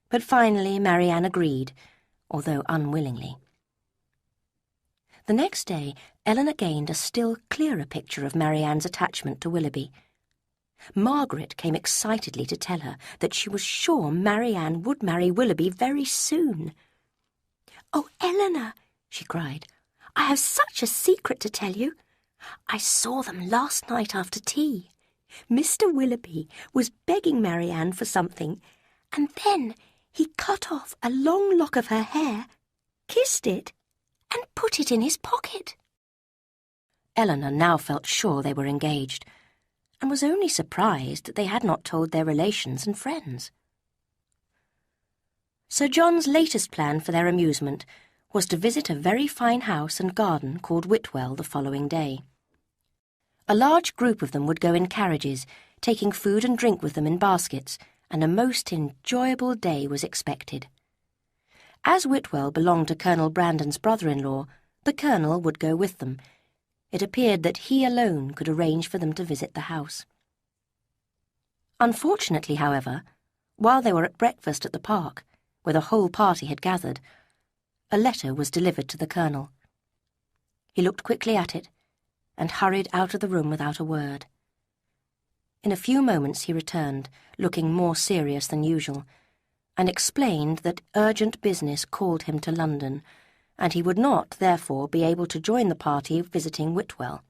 but finally Marianne agreed, although unwillingly. The next day Elinor gained a still clearer picture of Marianne's attachment to Willoughby. Margaret came excitedly to tell her that she was sure Marianne would marry Willoughby very soon. "Oh, Elinor," she cried, "I have such a secret to tell you. I saw them last night after tea. Mr. Willoughby was begging Marianne for something, and then he cut off a long lock of her hair, kissed it, and put it in his pocket." Elinor now felt sure they were engaged, and was only surprised that they had not told their relations and friends. Sir John's latest plan for their amusement was to visit a very fine house and garden called Whitwell the following day. A large group of them would go in carriages, taking food and drink with them in baskets, and a most enjoyable day was expected. As Whitwell belonged to Colonel Brandon's brother-in-law, the Colonel would go with them. It appeared that he alone could arrange for them to visit the house. Unfortunately, however, while they were at breakfast at the park, where the whole party had gathered, a letter was delivered to the Colonel. He looked quickly at it, and hurried out of the room without a word. In a few moments he returned, looking more serious than usual, and explained that urgent business called him to London, and he would not, therefore, be able to join the party visiting Whitwell.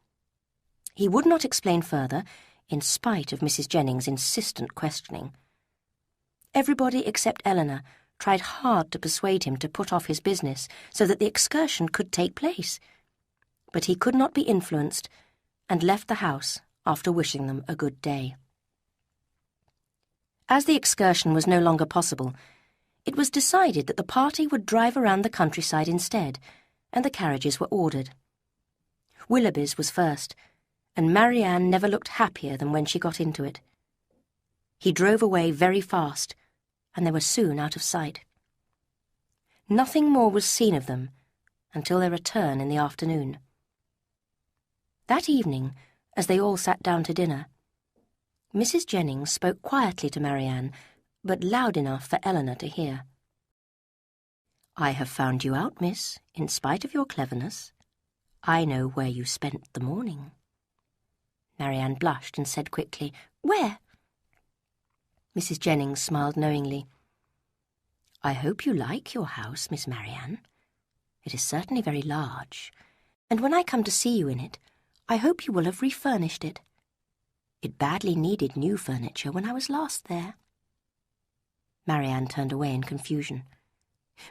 He would not explain further, in spite of Mrs. Jennings' insistent questioning. Everybody except Elinor tried hard to persuade him to put off his business so that the excursion could take place, but he could not be influenced, and left the house after wishing them a good day. As the excursion was no longer possible, it was decided that the party would drive around the countryside instead, and the carriages were ordered. Willoughby's was first, and Marianne never looked happier than when she got into it. He drove away very fast, and they were soon out of sight. Nothing more was seen of them until their return in the afternoon. That evening, as they all sat down to dinner, Mrs. Jennings spoke quietly to Marianne, but loud enough for Elinor to hear. "I have found you out, miss, in spite of your cleverness. I know where you spent the morning." Marianne blushed and said quickly, "Where?" Mrs. Jennings smiled knowingly. "I hope you like your house, Miss Marianne. It is certainly very large, and when I come to see you in it, I hope you will have refurnished it. It badly needed new furniture when I was last there." Marianne turned away in confusion.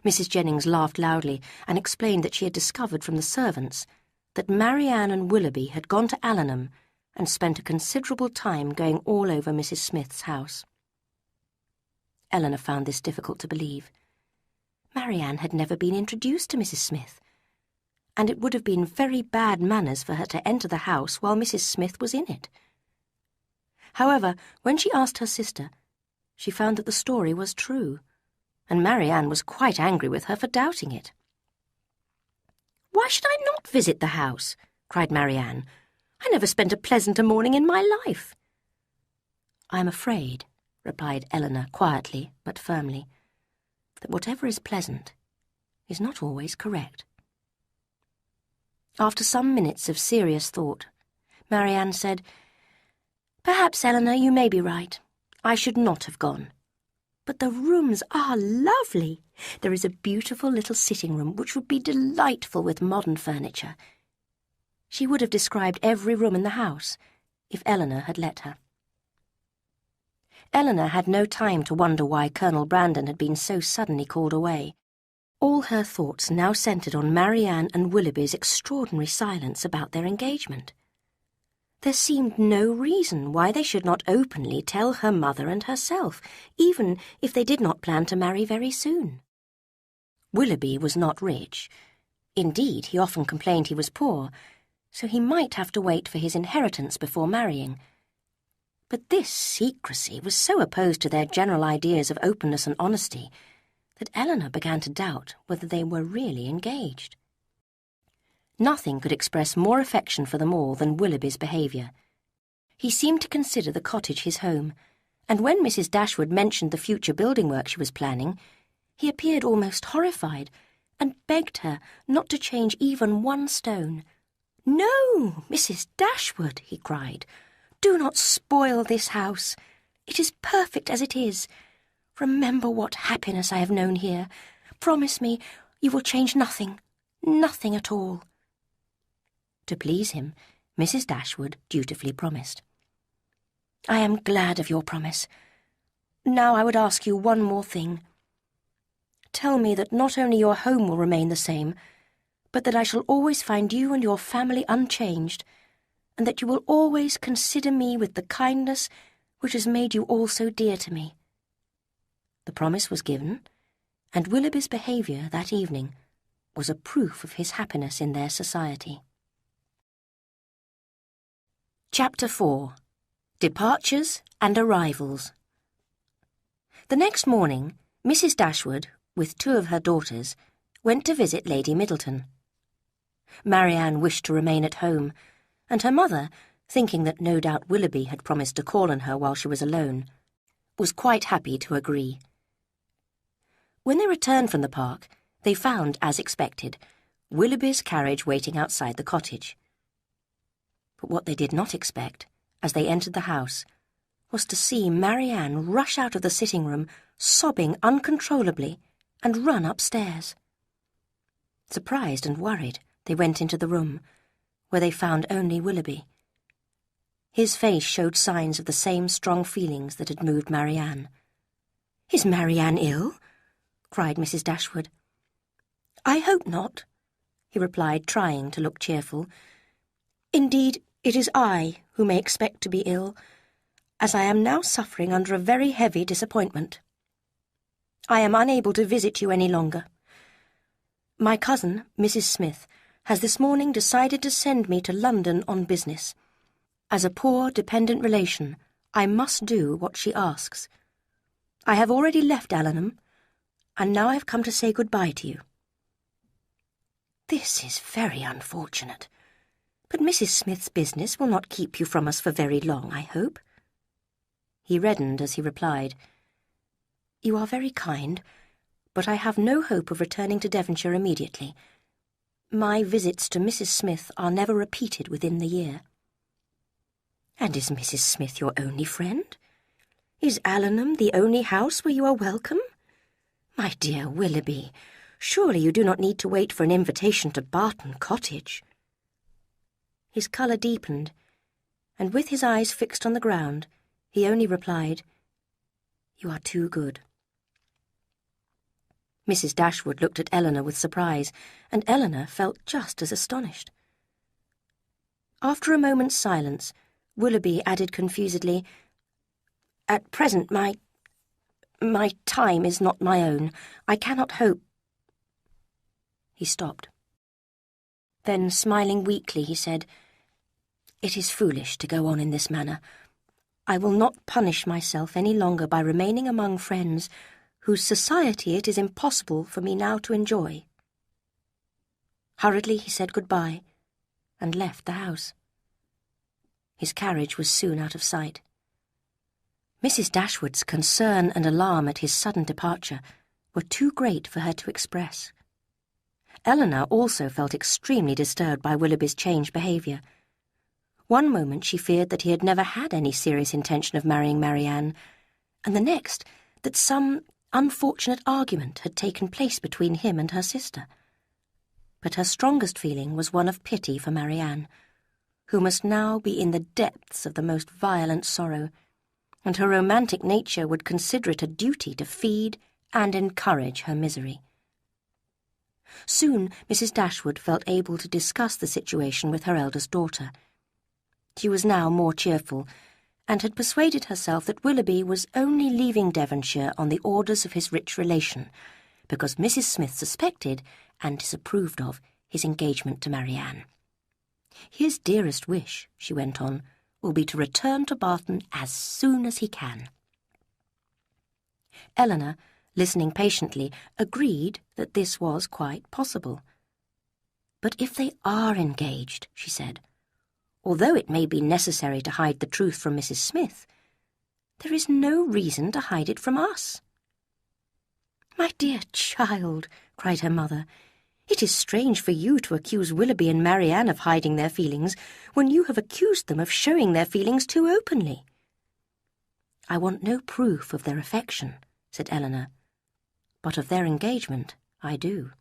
Mrs. Jennings laughed loudly and explained that she had discovered from the servants that Marianne and Willoughby had gone to Allenham and spent a considerable time going all over Mrs. Smith's house. Elinor found this difficult to believe. Marianne had never been introduced to Mrs. Smith, and it would have been very bad manners for her to enter the house while Mrs. Smith was in it. However, when she asked her sister, she found that the story was true, and Marianne was quite angry with her for doubting it. "Why should I not visit the house?" cried Marianne. "I never spent a pleasanter morning in my life." "I am afraid," replied Elinor quietly but firmly, "that whatever is pleasant is not always correct." After some minutes of serious thought, Marianne said, "Perhaps, Elinor, you may be right. I should not have gone. But the rooms are lovely. There is a beautiful little sitting-room which would be delightful with modern furniture." She would have described every room in the house if Elinor had let her. Elinor had no time to wonder why Colonel Brandon had been so suddenly called away. All her thoughts now centred on Marianne and Willoughby's extraordinary silence about their engagement. There seemed no reason why they should not openly tell her mother and herself, even if they did not plan to marry very soon. Willoughby was not rich. Indeed, he often complained he was poor, so he might have to wait for his inheritance before marrying. But this secrecy was so opposed to their general ideas of openness and honesty that Elinor began to doubt whether they were really engaged. Nothing could express more affection for them all than Willoughby's behaviour. He seemed to consider the cottage his home, and when Mrs. Dashwood mentioned the future building work she was planning, he appeared almost horrified and begged her not to change even one stone. "No, Mrs. Dashwood," he cried, "do not spoil this house. It is perfect as it is. Remember what happiness I have known here. Promise me you will change nothing, nothing at all." To please him, Mrs. Dashwood dutifully promised. "I am glad of your promise. Now I would ask you one more thing. Tell me that not only your home will remain the same, but that I shall always find you and your family unchanged, and that you will always consider me with the kindness which has made you all so dear to me." The promise was given, and Willoughby's behaviour that evening was a proof of his happiness in their society. Chapter 4. Departures and Arrivals. The next morning, Mrs. Dashwood, with 2 of her daughters, went to visit Lady Middleton. Marianne wished to remain at home, and her mother, thinking that no doubt Willoughby had promised to call on her while she was alone, was quite happy to agree. When they returned from the park, they found, as expected, Willoughby's carriage waiting outside the cottage. But what they did not expect, as they entered the house, was to see Marianne rush out of the sitting-room, sobbing uncontrollably, and run upstairs. Surprised and worried, they went into the room, where they found only Willoughby. His face showed signs of the same strong feelings that had moved Marianne. "Is Marianne ill?" cried Mrs. Dashwood. "I hope not," he replied, trying to look cheerful. "Indeed, it is I who may expect to be ill, as I am now suffering under a very heavy disappointment. I am unable to visit you any longer. My cousin, Mrs. Smith, has this morning decided to send me to London on business. As a poor, dependent relation, I must do what she asks. I have already left Allenham, and now I have come to say good-bye to you." "This is very unfortunate, but Mrs. Smith's business will not keep you from us for very long, I hope." He reddened as he replied, "You are very kind, but I have no hope of returning to Devonshire immediately. My visits to Mrs. Smith are never repeated within the year." "And is Mrs. Smith your only friend? Is Allenham the only house where you are welcome? My dear Willoughby, surely you do not need to wait for an invitation to Barton Cottage." His colour deepened, and with his eyes fixed on the ground, he only replied, "You are too good." Mrs. Dashwood looked at Elinor with surprise, and Elinor felt just as astonished. After a moment's silence, Willoughby added confusedly, "At present my time is not my own. I cannot hope—" He stopped. Then, smiling weakly, he said, "It is foolish to go on in this manner. I will not punish myself any longer by remaining among friends whose society it is impossible for me now to enjoy." Hurriedly he said good-bye and left the house. His carriage was soon out of sight. Mrs. Dashwood's concern and alarm at his sudden departure were too great for her to express. Elinor also felt extremely disturbed by Willoughby's changed behaviour. One moment she feared that he had never had any serious intention of marrying Marianne, and the next that some unfortunate argument had taken place between him and her sister. But her strongest feeling was one of pity for Marianne, who must now be in the depths of the most violent sorrow, and her romantic nature would consider it a duty to feed and encourage her misery. Soon Mrs. Dashwood felt able to discuss the situation with her eldest daughter. She was now more cheerful, and had persuaded herself that Willoughby was only leaving Devonshire on the orders of his rich relation, because Mrs. Smith suspected and disapproved of his engagement to Marianne. "His dearest wish," she went on, "will be to return to Barton as soon as he can." Elinor, listening patiently, agreed that this was quite possible. "But if they are engaged," she said, "although it may be necessary to hide the truth from Mrs. Smith, there is no reason to hide it from us." "My dear child," cried her mother, "it is strange for you to accuse Willoughby and Marianne of hiding their feelings when you have accused them of showing their feelings too openly." "I want no proof of their affection," said Elinor, "but of their engagement I do.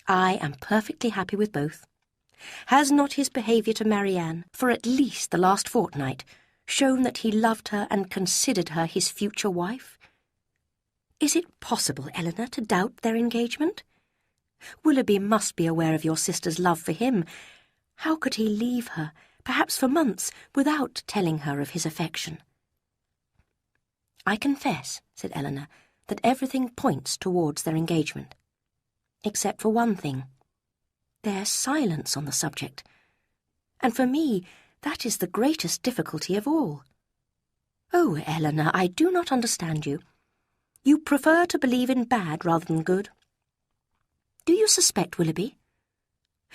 I am perfectly happy with both. Has not his behaviour to Marianne, for at least the last fortnight, shown that he loved her and considered her his future wife? Is it possible, Elinor, to doubt their engagement? Willoughby must be aware of your sister's love for him. How could he leave her, perhaps for months, without telling her of his affection?" "I confess," said Elinor, "that everything points towards their engagement, except for one thing. Their silence on the subject, and for me that is the greatest difficulty of all. Oh, Elinor, I do not understand you. You prefer to believe in bad rather than good. Do you suspect Willoughby?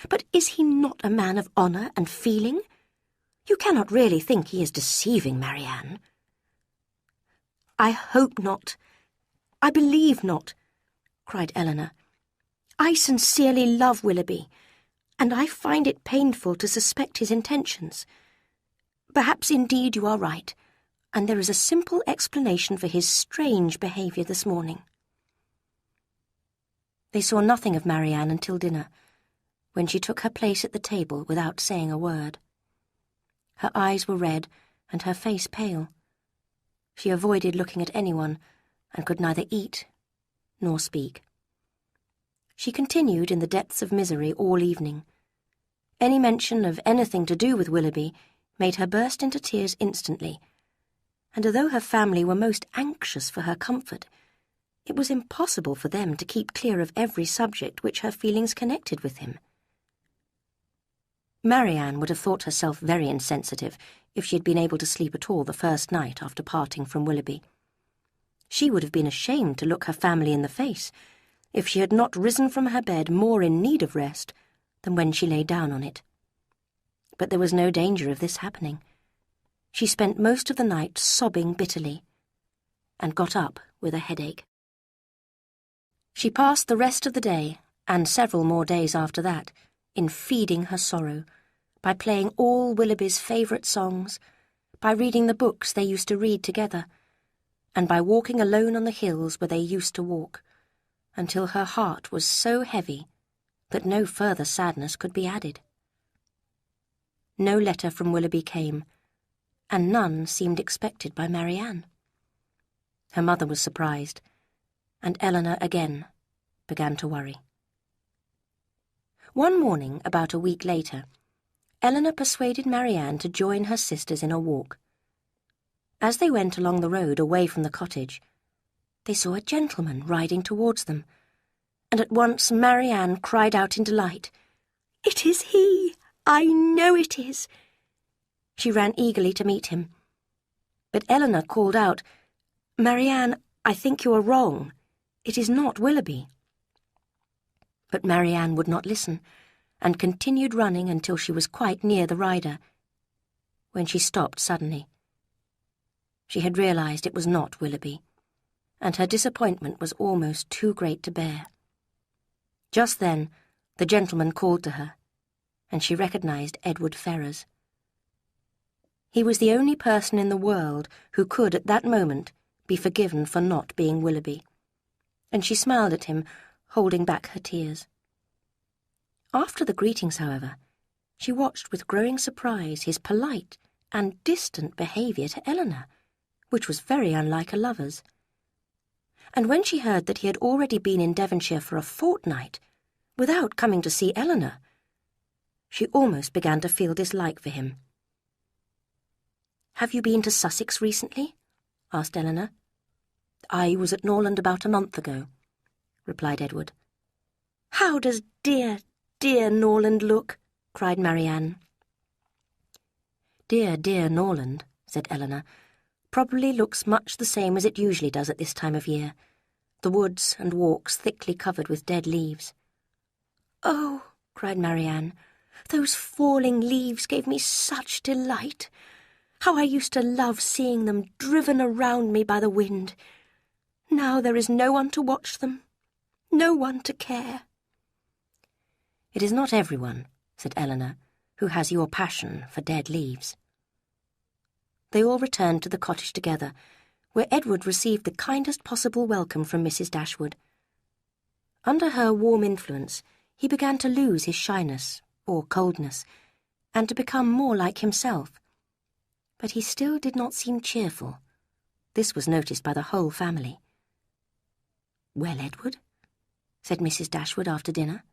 But is he not a man of honour and feeling? You cannot really think he is deceiving Marianne?" "I hope not. I believe not," cried Elinor. "I sincerely love Willoughby, and I find it painful to suspect his intentions. Perhaps indeed you are right, and there is a simple explanation for his strange behaviour this morning." They saw nothing of Marianne until dinner, when she took her place at the table without saying a word. Her eyes were red and her face pale. She avoided looking at anyone, and could neither eat nor speak. She continued in the depths of misery all evening. Any mention of anything to do with Willoughby made her burst into tears instantly, and although her family were most anxious for her comfort, it was impossible for them to keep clear of every subject which her feelings connected with him. Marianne would have thought herself very insensitive if she had been able to sleep at all the first night after parting from Willoughby. She would have been ashamed to look her family in the face if she had not risen from her bed more in need of rest than when she lay down on it. But there was no danger of this happening. She spent most of the night sobbing bitterly, and got up with a headache. She passed the rest of the day, and several more days after that, in feeding her sorrow, by playing all Willoughby's favourite songs, by reading the books they used to read together, and by walking alone on the hills where they used to walk, until her heart was so heavy that no further sadness could be added. No letter from Willoughby came, and none seemed expected by Marianne. Her mother was surprised, and Elinor again began to worry. One morning, about a week later, Elinor persuaded Marianne to join her sisters in a walk. As they went along the road away from the cottage, they saw a gentleman riding towards them, and at once Marianne cried out in delight, "It is he! I know it is!" She ran eagerly to meet him. But Elinor called out, "Marianne, I think you are wrong. It is not Willoughby." But Marianne would not listen, and continued running until she was quite near the rider, when she stopped suddenly. She had realized it was not Willoughby, and her disappointment was almost too great to bear. Just then the gentleman called to her, and she recognized Edward Ferrars. He was the only person in the world who could at that moment be forgiven for not being Willoughby, and she smiled at him, holding back her tears. After the greetings, however, she watched with growing surprise his polite and distant behaviour to Elinor, which was very unlike a lover's. And when she heard that he had already been in Devonshire for a fortnight, without coming to see Elinor, she almost began to feel dislike for him. "Have you been to Sussex recently?" asked Elinor. "I was at Norland about a month ago," replied Edward. "How does dear, dear Norland look?" cried Marianne. "Dear, dear Norland," said Elinor, "probably looks much the same as it usually does at this time of year, the woods and walks thickly covered with dead leaves." "Oh," cried Marianne, "those falling leaves gave me such delight. How I used to love seeing them driven around me by the wind. Now there is no one to watch them, no one to care." "It is not everyone," said Elinor, "who has your passion for dead leaves." They all returned to the cottage together, where Edward received the kindest possible welcome from Mrs. Dashwood. Under her warm influence, he began to lose his shyness, or coldness, and to become more like himself. But he still did not seem cheerful. This was noticed by the whole family. "Well, Edward," said Mrs. Dashwood after dinner,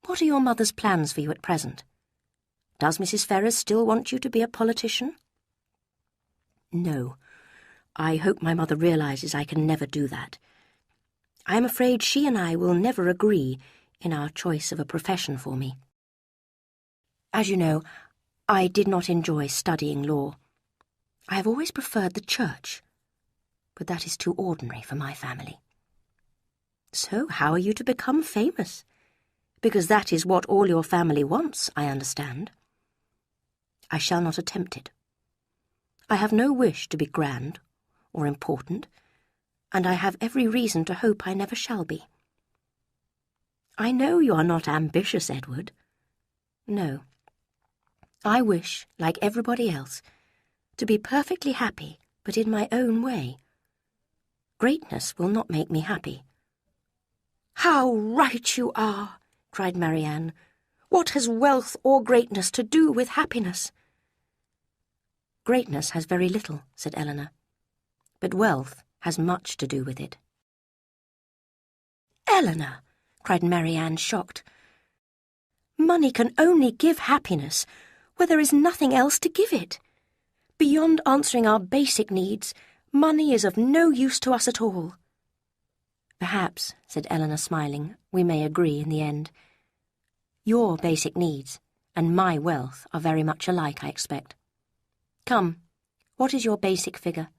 "what are your mother's plans for you at present? Does Mrs. Ferrars still want you to be a politician?" "No. I hope my mother realizes I can never do that. I am afraid she and I will never agree in our choice of a profession for me. As you know, I did not enjoy studying law. I have always preferred the church, but that is too ordinary for my family." "So how are you to become famous? Because that is what all your family wants, I understand." "I shall not attempt it. I have no wish to be grand or important, and I have every reason to hope I never shall be." "I know you are not ambitious, Edward." "No. I wish, like everybody else, to be perfectly happy, but in my own way. Greatness will not make me happy." "How right you are!" cried Marianne. "What has wealth or greatness to do with happiness?" "Greatness has very little," said Elinor, "but wealth has much to do with it." "Elinor," cried Marianne, shocked, "money can only give happiness where there is nothing else to give it. Beyond answering our basic needs, money is of no use to us at all." "Perhaps," said Elinor, smiling, "we may agree in the end. Your basic needs and my wealth are very much alike, I expect. Come, what is your basic figure?"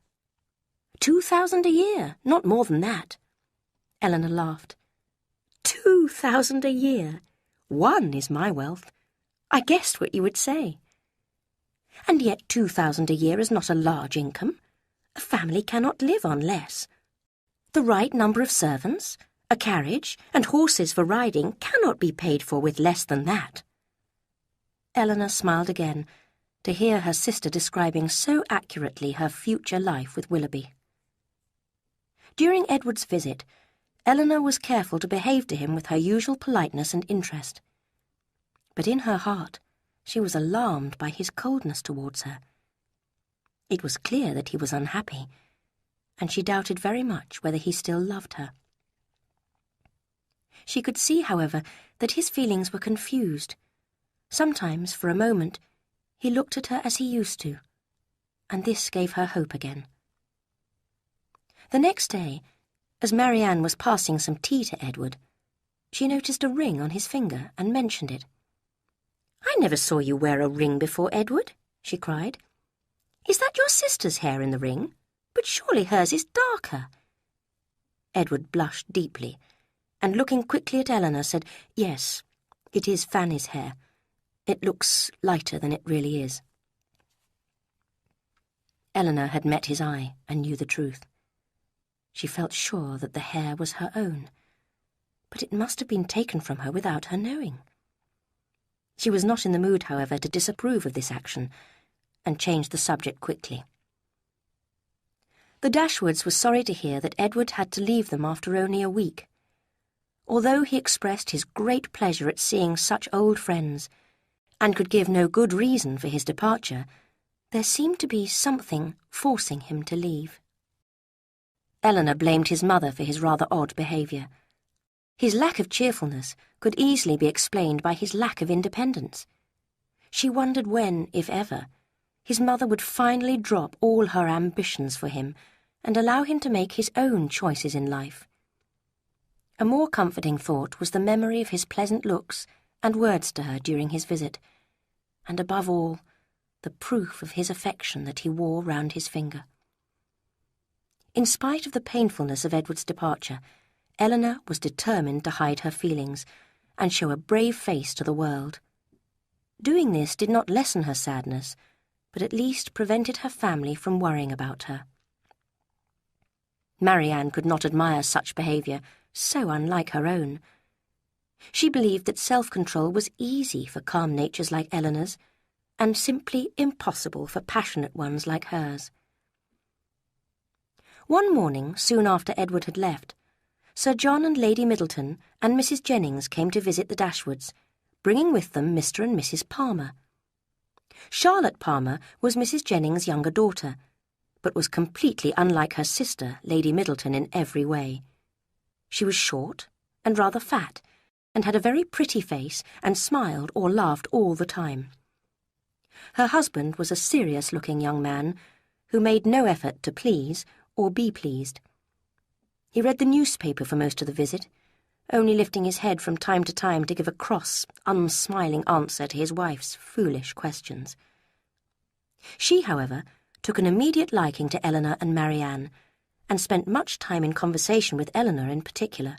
2,000 a year, not more than that." Elinor laughed. 2,000 a year? 1 is my wealth. I guessed what you would say. And yet 2,000 a year is not a large income. A family cannot live on less. The right number of servants, a carriage, and horses for riding cannot be paid for with less than that." Elinor smiled again, to hear her sister describing so accurately her future life with Willoughby. During Edward's visit, Elinor was careful to behave to him with her usual politeness and interest. But in her heart, she was alarmed by his coldness towards her. It was clear that he was unhappy, and she doubted very much whether he still loved her. She could see, however, that his feelings were confused. Sometimes, for a moment, he looked at her as he used to, and this gave her hope again. The next day, as Marianne was passing some tea to Edward, she noticed a ring on his finger and mentioned it. "I never saw you wear a ring before, Edward," she cried. "Is that your sister's hair in the ring? But surely hers is darker." Edward blushed deeply, and looking quickly at Elinor said, "Yes, it is Fanny's hair. It looks lighter than it really is." Elinor had met his eye and knew the truth. She felt sure that the hair was her own, but it must have been taken from her without her knowing. She was not in the mood, however, to disapprove of this action, and changed the subject quickly. The Dashwoods were sorry to hear that Edward had to leave them after only a week. Although he expressed his great pleasure at seeing such old friends, and could give no good reason for his departure, there seemed to be something forcing him to leave. Elinor blamed his mother for his rather odd behaviour. His lack of cheerfulness could easily be explained by his lack of independence. She wondered when, if ever, his mother would finally drop all her ambitions for him and allow him to make his own choices in life. A more comforting thought was the memory of his pleasant looks and words to her during his visit, and above all, the proof of his affection that he wore round his finger. In spite of the painfulness of Edward's departure, Elinor was determined to hide her feelings and show a brave face to the world. Doing this did not lessen her sadness, but at least prevented her family from worrying about her. Marianne could not admire such behaviour, so unlike her own. She believed that self-control was easy for calm natures like Elinor's, and simply impossible for passionate ones like hers. One morning, soon after Edward had left, Sir John and Lady Middleton and Mrs. Jennings came to visit the Dashwoods, bringing with them Mr. and Mrs. Palmer. Charlotte Palmer was Mrs. Jennings' younger daughter, but was completely unlike her sister, Lady Middleton, in every way. She was short and rather fat, and had a very pretty face and smiled or laughed all the time. Her husband was a serious-looking young man who made no effort to please or be pleased. He read the newspaper for most of the visit, only lifting his head from time to time to give a cross, unsmiling answer to his wife's foolish questions. She, however, took an immediate liking to Elinor and Marianne, and spent much time in conversation with Elinor in particular.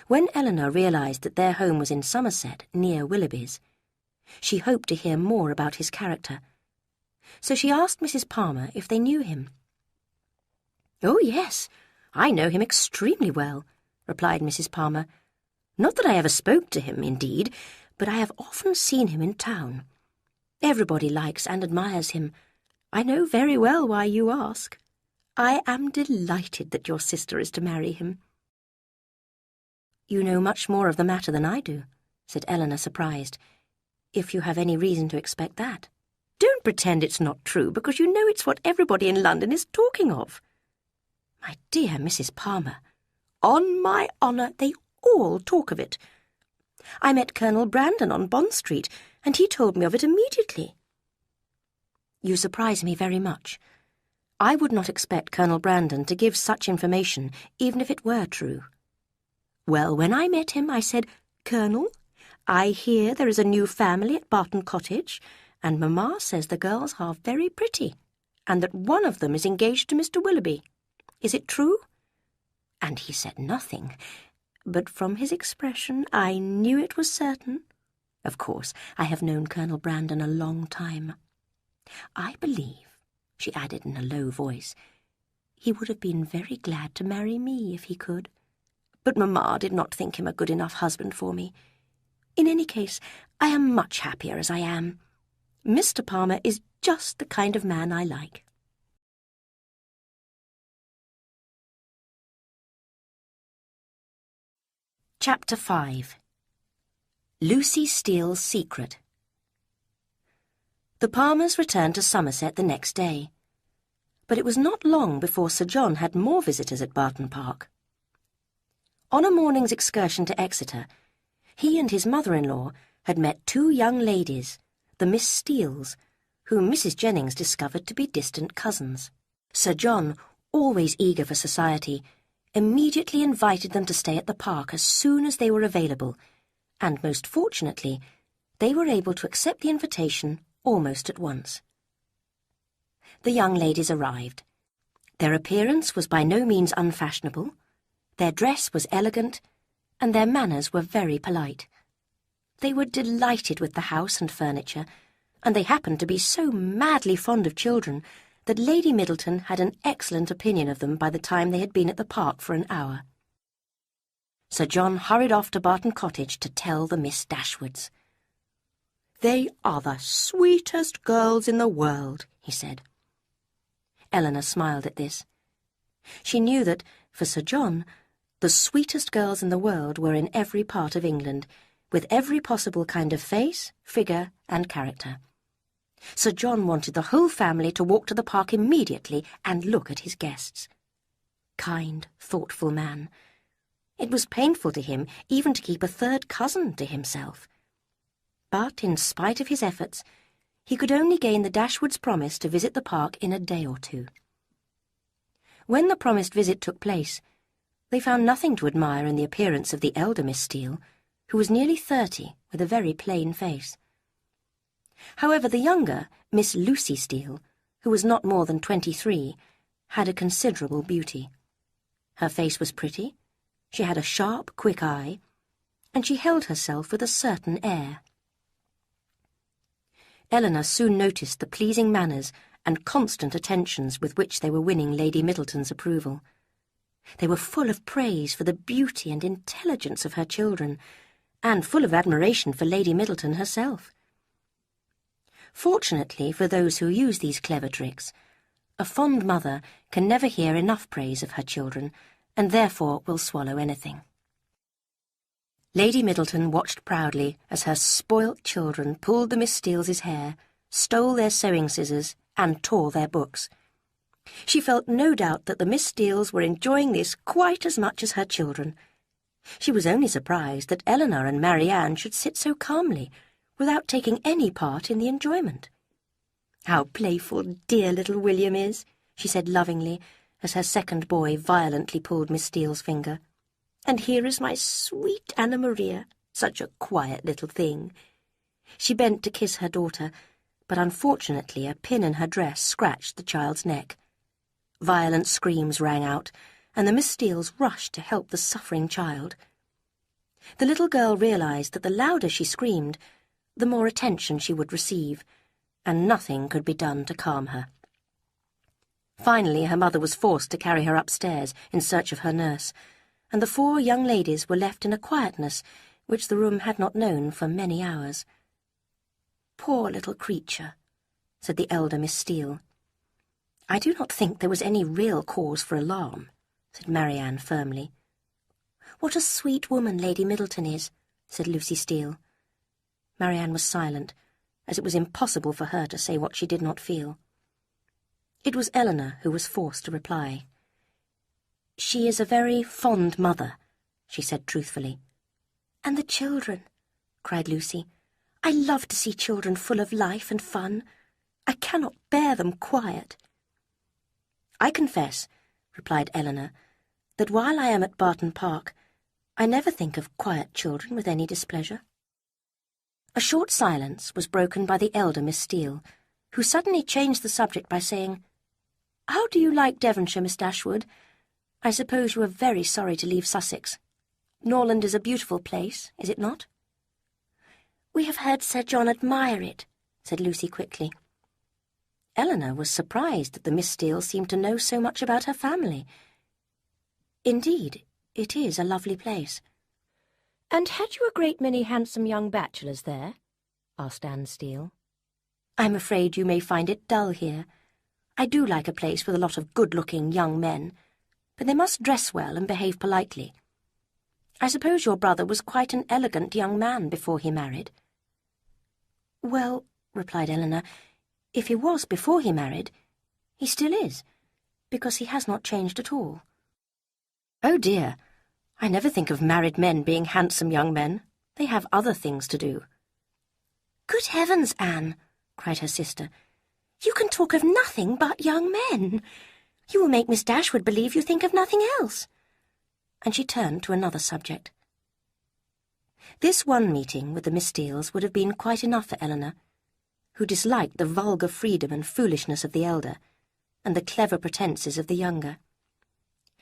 When Elinor realised that their home was in Somerset, near Willoughby's, she hoped to hear more about his character, so she asked Mrs. Palmer if they knew him. "Oh, yes, I know him extremely well," replied Mrs. Palmer. "Not that I ever spoke to him, indeed, but I have often seen him in town. Everybody likes and admires him. I know very well why you ask. I am delighted that your sister is to marry him." "You know much more of the matter than I do," said Elinor, surprised, "if you have any reason to expect that." "Don't pretend it's not true, because you know it's what everybody in London is talking of." "My dear Mrs. Palmer, on my honour, they all talk of it. I met Colonel Brandon on Bond Street, and he told me of it immediately." "You surprise me very much. I would not expect Colonel Brandon to give such information, even if it were true." "Well, when I met him, I said, 'Colonel, I hear there is a new family at Barton Cottage, and Mamma says the girls are very pretty, and that one of them is engaged to Mr. Willoughby. Is it true?' And he said nothing, but from his expression I knew it was certain. Of course, I have known Colonel Brandon a long time. I believe," she added in a low voice, he would have been very glad to marry me if he could. But Mamma did not think him a good enough husband for me. In any case, I am much happier as I am. Mr. Palmer is just the kind of man I like. Chapter 5. Lucy Steele's Secret. The Palmers returned to Somerset the next day, but it was not long before Sir John had more visitors at Barton Park. On a morning's excursion to Exeter, he and his mother-in-law had met two young ladies, the Miss Steeles, whom Mrs. Jennings discovered to be distant cousins. Sir John, always eager for society, immediately invited them to stay at the park as soon as they were available, and most fortunately, they were able to accept the invitation almost at once. The young ladies arrived. Their appearance was by no means unfashionable, their dress was elegant, and their manners were very polite. They were delighted with the house and furniture, and they happened to be so madly fond of children that Lady Middleton had an excellent opinion of them by the time they had been at the park for an hour. Sir John hurried off to Barton Cottage to tell the Miss Dashwoods. "They are the sweetest girls in the world," he said. Elinor smiled at this. She knew that, for Sir John, the sweetest girls in the world were in every part of England, with every possible kind of face, figure, and character. Sir John wanted the whole family to walk to the park immediately and look at his guests. Kind, thoughtful man. It was painful to him even to keep a third cousin to himself. But, in spite of his efforts, he could only gain the Dashwoods' promise to visit the park in a day or two. When the promised visit took place, they found nothing to admire in the appearance of the elder Miss Steele, who was nearly 30, with a very plain face. However, the younger, Miss Lucy Steele, who was not more than 23, had a considerable beauty. Her face was pretty, she had a sharp, quick eye, and she held herself with a certain air. Elinor soon noticed the pleasing manners and constant attentions with which they were winning Lady Middleton's approval. They were full of praise for the beauty and intelligence of her children, and full of admiration for Lady Middleton herself. Fortunately for those who use these clever tricks, a fond mother can never hear enough praise of her children, and therefore will swallow anything. Lady Middleton watched proudly as her spoilt children pulled the Miss Steeles' hair, stole their sewing scissors, and tore their books. She felt no doubt that the Miss Steeles were enjoying this quite as much as her children. She was only surprised that Elinor and Marianne should sit so calmly, without taking any part in the enjoyment. "How playful dear little William is," she said lovingly, as her second boy violently pulled Miss Steele's finger. "And here is my sweet Anna Maria, such a quiet little thing." She bent to kiss her daughter, but unfortunately a pin in her dress scratched the child's neck. Violent screams rang out, and the Miss Steeles rushed to help the suffering child. The little girl realized that the louder she screamed, the more attention she would receive, and nothing could be done to calm her. Finally, her mother was forced to carry her upstairs in search of her nurse, and the four young ladies were left in a quietness which the room had not known for many hours. "Poor little creature," said the elder Miss Steele. "I do not think there was any real cause for alarm," said Marianne firmly. "What a sweet woman Lady Middleton is," said Lucy Steele. Marianne was silent, as it was impossible for her to say what she did not feel. It was Elinor who was forced to reply. "She is a very fond mother," she said truthfully. "And the children," cried Lucy. "I love to see children full of life and fun. I cannot bear them quiet." "I confess," replied Elinor, "that while I am at Barton Park, I never think of quiet children with any displeasure." A short silence was broken by the elder Miss Steele, who suddenly changed the subject by saying, "How do you like Devonshire, Miss Dashwood? I suppose you are very sorry to leave Sussex. Norland is a beautiful place, is it not?" "We have heard Sir John admire it," said Lucy quickly. Elinor was surprised that the Miss Steeles seemed to know so much about her family. Indeed, it is a lovely place. "And had you a great many handsome young bachelors there?" asked Anne Steele. "I'm afraid you may find it dull here. I do like a place with a lot of good-looking young men, but they must dress well and behave politely. I suppose your brother was quite an elegant young man before he married." "Well," replied Elinor, "if he was before he married, he still is, because he has not changed at all." "Oh dear, I never think of married men being handsome young men. They have other things to do." "Good heavens, Anne," cried her sister, "you can talk of nothing but young men. You will make Miss Dashwood believe you think of nothing else." And she turned to another subject. This one meeting with the Miss Steeles would have been quite enough for Elinor, who disliked the vulgar freedom and foolishness of the elder, and the clever pretences of the younger.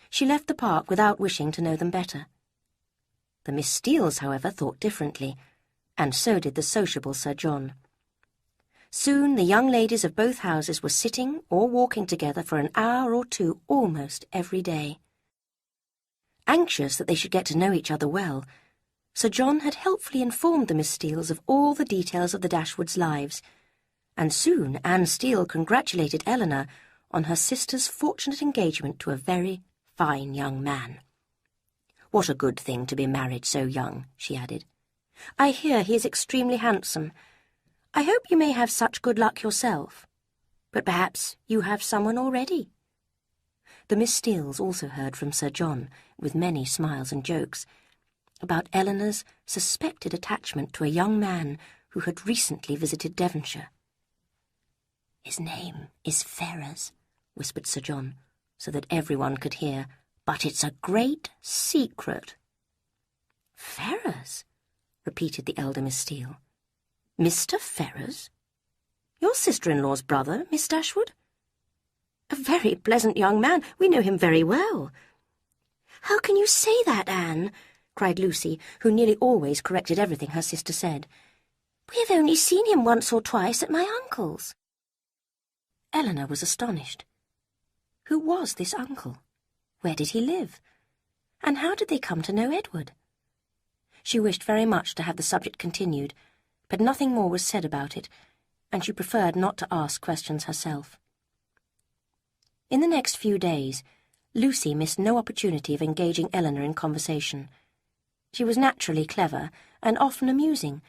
She left the park without wishing to know them better. The Miss Steeles, however, thought differently, and so did the sociable Sir John. Soon the young ladies of both houses were sitting or walking together for an hour or two almost every day. Anxious that they should get to know each other well, Sir John had helpfully informed the Miss Steeles of all the details of the Dashwoods' lives, and soon Anne Steele congratulated Elinor on her sister's fortunate engagement to a very fine young man. "What a good thing to be married so young," she added. "I hear he is extremely handsome. I hope you may have such good luck yourself. But perhaps you have someone already." The Miss Steeles also heard from Sir John, with many smiles and jokes, about Elinor's suspected attachment to a young man who had recently visited Devonshire. "His name is Ferrers," whispered Sir John, so that everyone could hear, "but it's a great secret." "Ferrers?" repeated the elder Miss Steele. "Mr. Ferrers? Your sister-in-law's brother, Miss Dashwood? A very pleasant young man. We know him very well." "How can you say that, Anne?" cried Lucy, who nearly always corrected everything her sister said. "We have only seen him once or twice at my uncle's." Elinor was astonished. Who was this uncle? Where did he live? And how did they come to know Edward? She wished very much to have the subject continued, but nothing more was said about it, and she preferred not to ask questions herself. In the next few days, Lucy missed no opportunity of engaging Elinor in conversation. She was naturally clever and often amusing,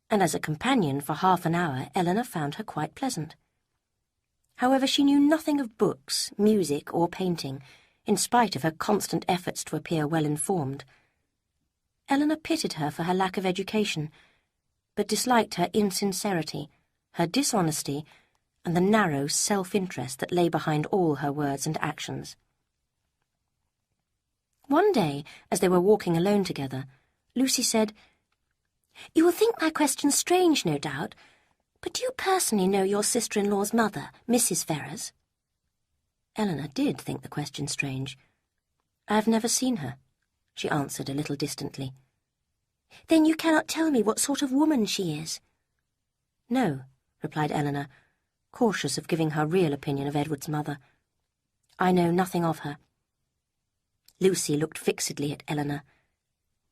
and as a companion for half an hour Elinor found her quite pleasant. However, she knew nothing of books, music, or painting, in spite of her constant efforts to appear well-informed. Elinor pitied her for her lack of education, but disliked her insincerity, her dishonesty, and the narrow self-interest that lay behind all her words and actions. One day, as they were walking alone together, Lucy said, "You will think my question strange, no doubt, but do you personally know your sister-in-law's mother, Mrs. Ferrers?" Elinor did think the question strange. "I have never seen her," she answered a little distantly. "Then you cannot tell me what sort of woman she is?" "No," replied Elinor, cautious of giving her real opinion of Edward's mother. "I know nothing of her." Lucy looked fixedly at Elinor.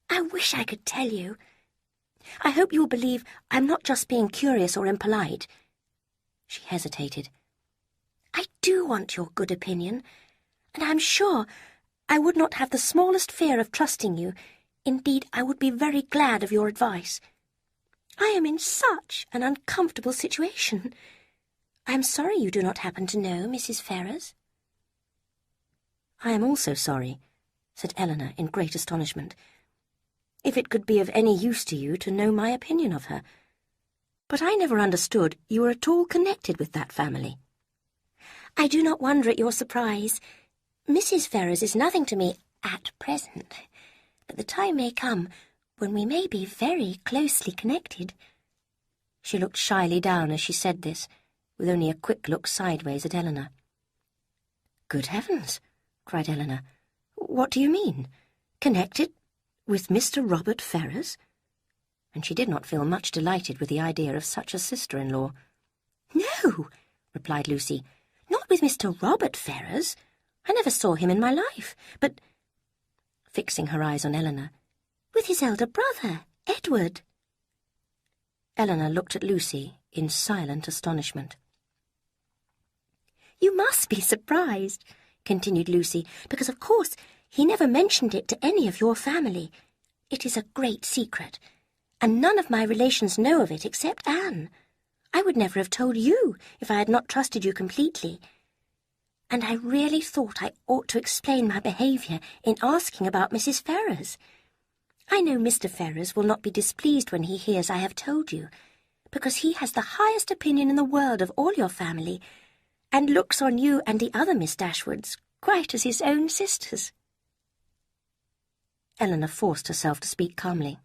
"I wish I could tell you. I hope you will believe I'm not just being curious or impolite." She hesitated. "I do want your good opinion, and I'm sure I would not have the smallest fear of trusting you. Indeed, I would be very glad of your advice. I am in such an uncomfortable situation. I am sorry you do not happen to know Mrs. Ferrers." "I am also sorry," said Elinor in great astonishment, "if it could be of any use to you to know my opinion of her. But I never understood you were at all connected with that family." "I do not wonder at your surprise. Mrs. Ferrers is nothing to me at present, but the time may come when we may be very closely connected." She looked shyly down as she said this, with only a quick look sideways at Elinor. "Good heavens!" cried Elinor. "What do you mean? Connected with Mr. Robert Ferrers?" And she did not feel much delighted with the idea of such a sister-in-law. "No," replied Lucy. "Not with Mr. Robert Ferrars. I never saw him in my life, but," fixing her eyes on Elinor, "with his elder brother, Edward." Elinor looked at Lucy in silent astonishment. "You must be surprised," continued Lucy, "because, of course, he never mentioned it to any of your family. It is a great secret, and none of my relations know of it except Anne. I would never have told you if I had not trusted you completely. And I really thought I ought to explain my behaviour in asking about Mrs. Ferrars. I know Mr. Ferrars will not be displeased when he hears I have told you, because he has the highest opinion in the world of all your family, and looks on you and the other Miss Dashwoods quite as his own sisters." Elinor forced herself to speak calmly.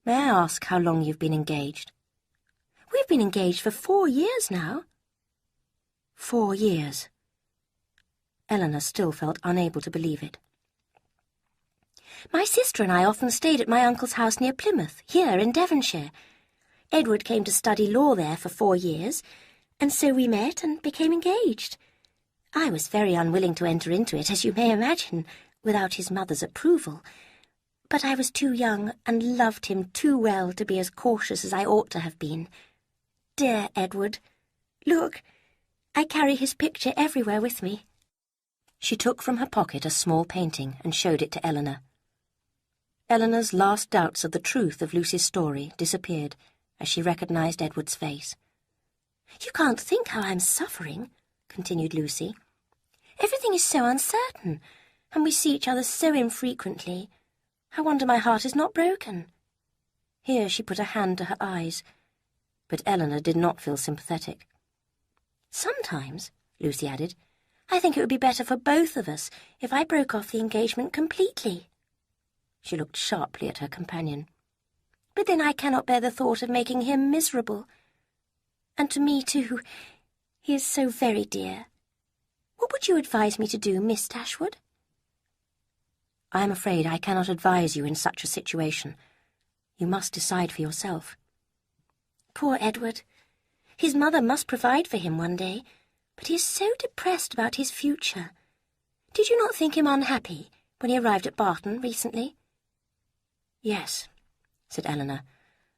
"May I ask how long you've been engaged?" "We've been engaged for 4 years now." 4 years. Elinor still felt unable to believe it. "My sister and I often stayed at my uncle's house near Plymouth, here in Devonshire. Edward came to study law there for 4 years, and so we met and became engaged. I was very unwilling to enter into it, as you may imagine, without his mother's approval, but I was too young and loved him too well to be as cautious as I ought to have been. Dear Edward! Look, I carry his picture everywhere with me." She took from her pocket a small painting and showed it to Elinor. Elinor's last doubts of the truth of Lucy's story disappeared as she recognised Edward's face. "You can't think how I'm suffering," continued Lucy. "Everything is so uncertain, and we see each other so infrequently. I wonder my heart is not broken." Here she put a hand to her eyes, but Elinor did not feel sympathetic. "Sometimes," Lucy added, "I think it would be better for both of us if I broke off the engagement completely." She looked sharply at her companion. "But then I cannot bear the thought of making him miserable. And to me, too, he is so very dear. What would you advise me to do, Miss Dashwood?" "I am afraid I cannot advise you in such a situation. You must decide for yourself." "Poor Edward! His mother must provide for him one day, but he is so depressed about his future. Did you not think him unhappy when he arrived at Barton recently?" "Yes," said Elinor,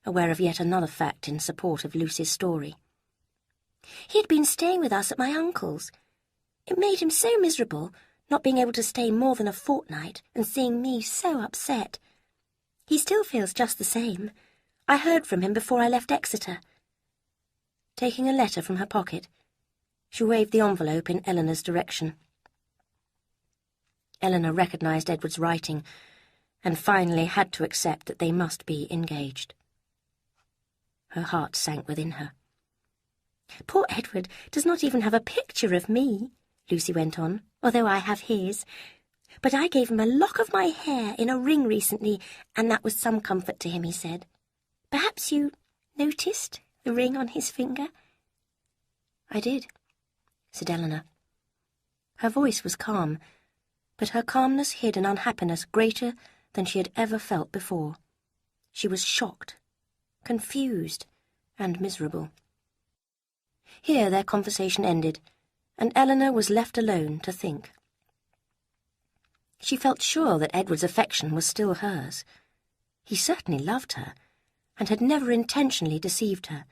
aware of yet another fact in support of Lucy's story. "He had been staying with us at my uncle's. It made him so miserable, not being able to stay more than a fortnight and seeing me so upset. He still feels just the same. I heard from him before I left Exeter." Taking a letter from her pocket, she waved the envelope in Elinor's direction. Elinor recognised Edward's writing, and finally had to accept that they must be engaged. Her heart sank within her. "Poor Edward does not even have a picture of me," Lucy went on, "although I have his. But I gave him a lock of my hair in a ring recently, and that was some comfort to him, he said. Perhaps you noticed the ring on his finger?" "I did," said Elinor. Her voice was calm, but her calmness hid an unhappiness greater than she had ever felt before. She was shocked, confused, and miserable. Here their conversation ended, and Elinor was left alone to think. She felt sure that Edward's affection was still hers. He certainly loved her, and had never intentionally deceived her.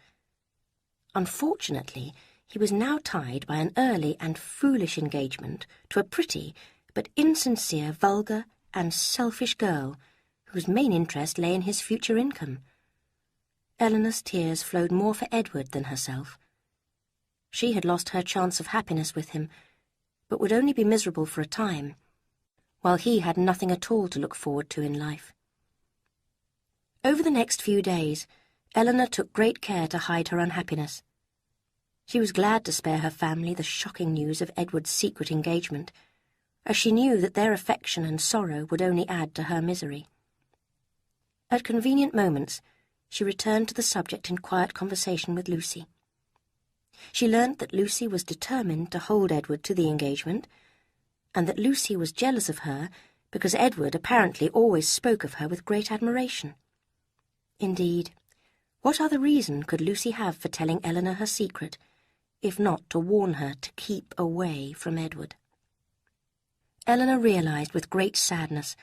Unfortunately, he was now tied by an early and foolish engagement to a pretty but insincere, vulgar, and selfish girl whose main interest lay in his future income. Elinor's tears flowed more for Edward than herself. She had lost her chance of happiness with him, but would only be miserable for a time, while he had nothing at all to look forward to in life. Over the next few days, Elinor took great care to hide her unhappiness. She was glad to spare her family the shocking news of Edward's secret engagement, as she knew that their affection and sorrow would only add to her misery. At convenient moments, she returned to the subject in quiet conversation with Lucy. She learnt that Lucy was determined to hold Edward to the engagement, and that Lucy was jealous of her because Edward apparently always spoke of her with great admiration. Indeed, what other reason could Lucy have for telling Elinor her secret, if not to warn her to keep away from Edward. Elinor realised with great sadness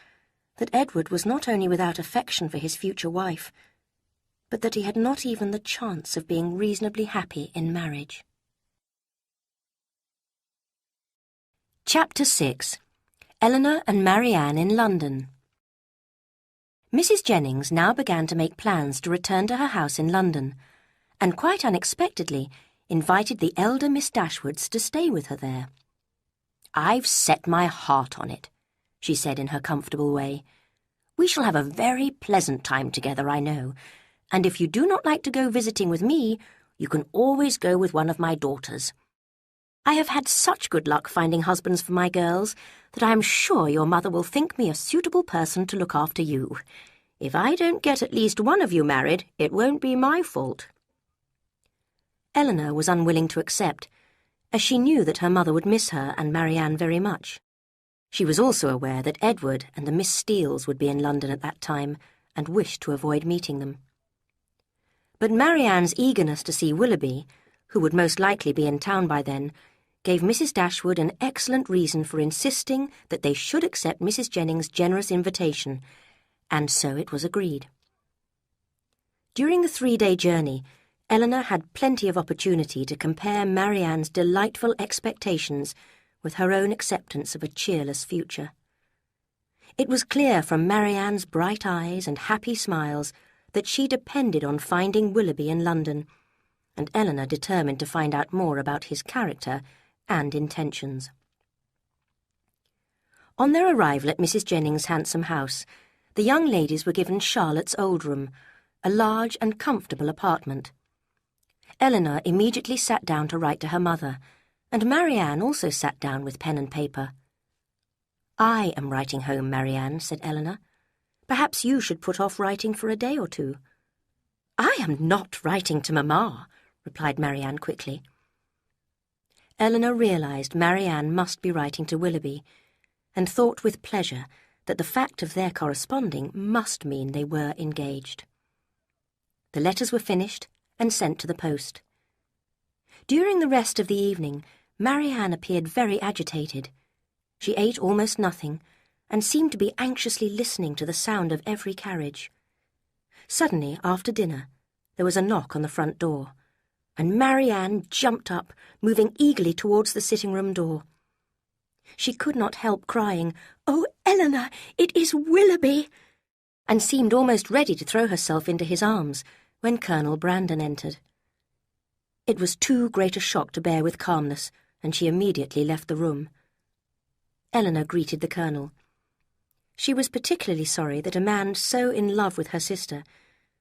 that Edward was not only without affection for his future wife, but that he had not even the chance of being reasonably happy in marriage. Chapter 6. Elinor and Marianne in London. Mrs. Jennings now began to make plans to return to her house in London, and quite unexpectedly invited the elder Miss Dashwoods to stay with her there. "I've set my heart on it," she said in her comfortable way. "We shall have a very pleasant time together, I know, and if you do not like to go visiting with me, you can always go with one of my daughters. I have had such good luck finding husbands for my girls that I am sure your mother will think me a suitable person to look after you. If I don't get at least one of you married, it won't be my fault." Elinor was unwilling to accept, as she knew that her mother would miss her and Marianne very much. She was also aware that Edward and the Miss Steeles would be in London at that time, and wished to avoid meeting them. But Marianne's eagerness to see Willoughby, who would most likely be in town by then, gave Mrs. Dashwood an excellent reason for insisting that they should accept Mrs. Jennings' generous invitation, and so it was agreed. During the 3-day journey, Elinor had plenty of opportunity to compare Marianne's delightful expectations with her own acceptance of a cheerless future. It was clear from Marianne's bright eyes and happy smiles that she depended on finding Willoughby in London, and Elinor determined to find out more about his character and intentions. On their arrival at Mrs. Jennings' handsome house, the young ladies were given Charlotte's old room, a large and comfortable apartment. Elinor immediately sat down to write to her mother, and Marianne also sat down with pen and paper. "I am writing home, Marianne," said Elinor. "Perhaps you should put off writing for a day or two." "I am not writing to Mamma," replied Marianne quickly. Elinor realised Marianne must be writing to Willoughby, and thought with pleasure that the fact of their corresponding must mean they were engaged. The letters were finished and sent to the post. During the rest of the evening, Marianne appeared very agitated. She ate almost nothing, and seemed to be anxiously listening to the sound of every carriage. Suddenly, after dinner, there was a knock on the front door, and Marianne jumped up, moving eagerly towards the sitting-room door. She could not help crying, "Oh, Elinor, it is Willoughby!" and seemed almost ready to throw herself into his arms when Colonel Brandon entered. It was too great a shock to bear with calmness, and she immediately left the room. Elinor greeted the Colonel. She was particularly sorry that a man so in love with her sister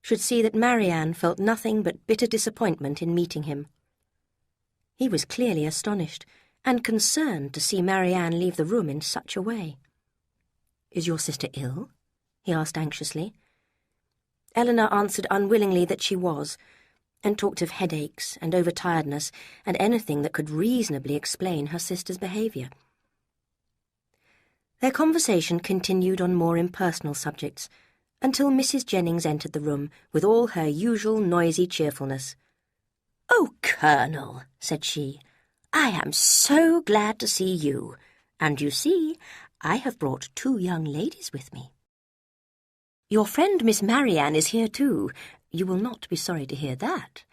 should see that Marianne felt nothing but bitter disappointment in meeting him. He was clearly astonished and concerned to see Marianne leave the room in such a way. "Is your sister ill?" he asked anxiously. Elinor answered unwillingly that she was, and talked of headaches and overtiredness and anything that could reasonably explain her sister's behaviour. Their conversation continued on more impersonal subjects, until Mrs. Jennings entered the room with all her usual noisy cheerfulness. "Oh, Colonel," said she, "I am so glad to see you, and you see, I have brought 2 young ladies with me. Your friend Miss Marianne is here too. You will not be sorry to hear that.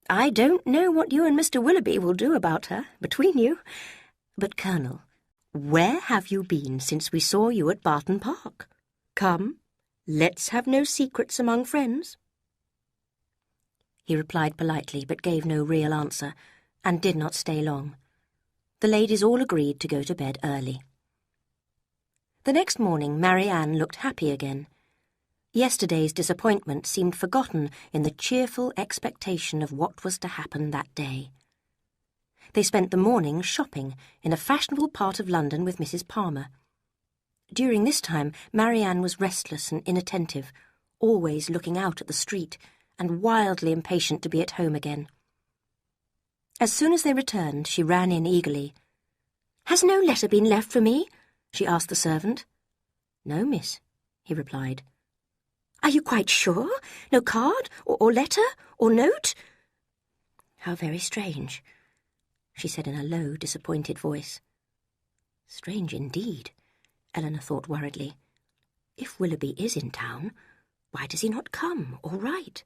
I don't know what you and Mr. Willoughby will do about her, between you. But, Colonel, where have you been since we saw you at Barton Park? Come, let's have no secrets among friends." He replied politely, but gave no real answer, and did not stay long. The ladies all agreed to go to bed early. The next morning Marianne looked happy again. Yesterday's disappointment seemed forgotten in the cheerful expectation of what was to happen that day. They spent the morning shopping in a fashionable part of London with Mrs. Palmer. During this time Marianne was restless and inattentive, always looking out at the street, and wildly impatient to be at home again. As soon as they returned, she ran in eagerly. "Has no letter been left for me?" she asked the servant. "No, miss," he replied. "Are you quite sure? No card, or letter, or note?" "How very strange. she said in a low, disappointed voice. Strange indeed, Elinor thought worriedly. If Willoughby is in town, why does he not come or write?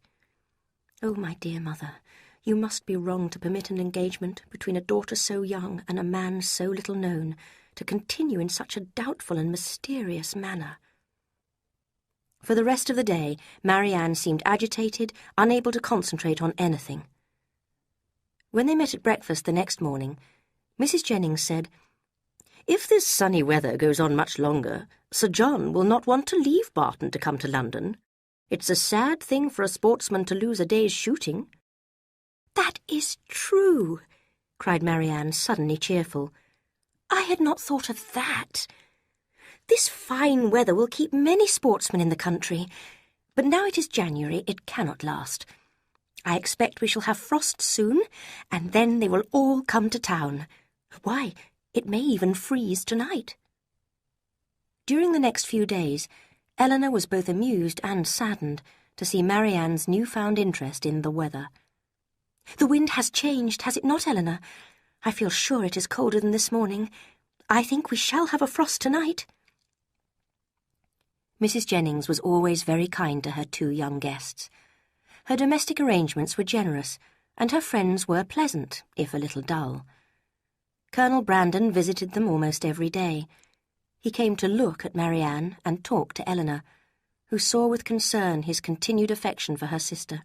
Oh, my dear mother, you must be wrong to permit an engagement between a daughter so young and a man so little known to continue in such a doubtful and mysterious manner. For the rest of the day, Marianne seemed agitated, unable to concentrate on anything. When they met at breakfast the next morning, Mrs. Jennings said, "If this sunny weather goes on much longer, Sir John will not want to leave Barton to come to London. It's a sad thing for a sportsman to lose a day's shooting." "That is true," cried Marianne, suddenly cheerful. "I had not thought of that. This fine weather will keep many sportsmen in the country, but now it is January, it cannot last. I expect we shall have frost soon, and then they will all come to town. Why, it may even freeze tonight." During the next few days, Elinor was both amused and saddened to see Marianne's newfound interest in the weather. "The wind has changed, has it not, Elinor? I feel sure it is colder than this morning. I think we shall have a frost tonight." Mrs. Jennings was always very kind to her two young guests. Her domestic arrangements were generous, and her friends were pleasant, if a little dull. Colonel Brandon visited them almost every day. He came to look at Marianne and talk to Elinor, who saw with concern his continued affection for her sister.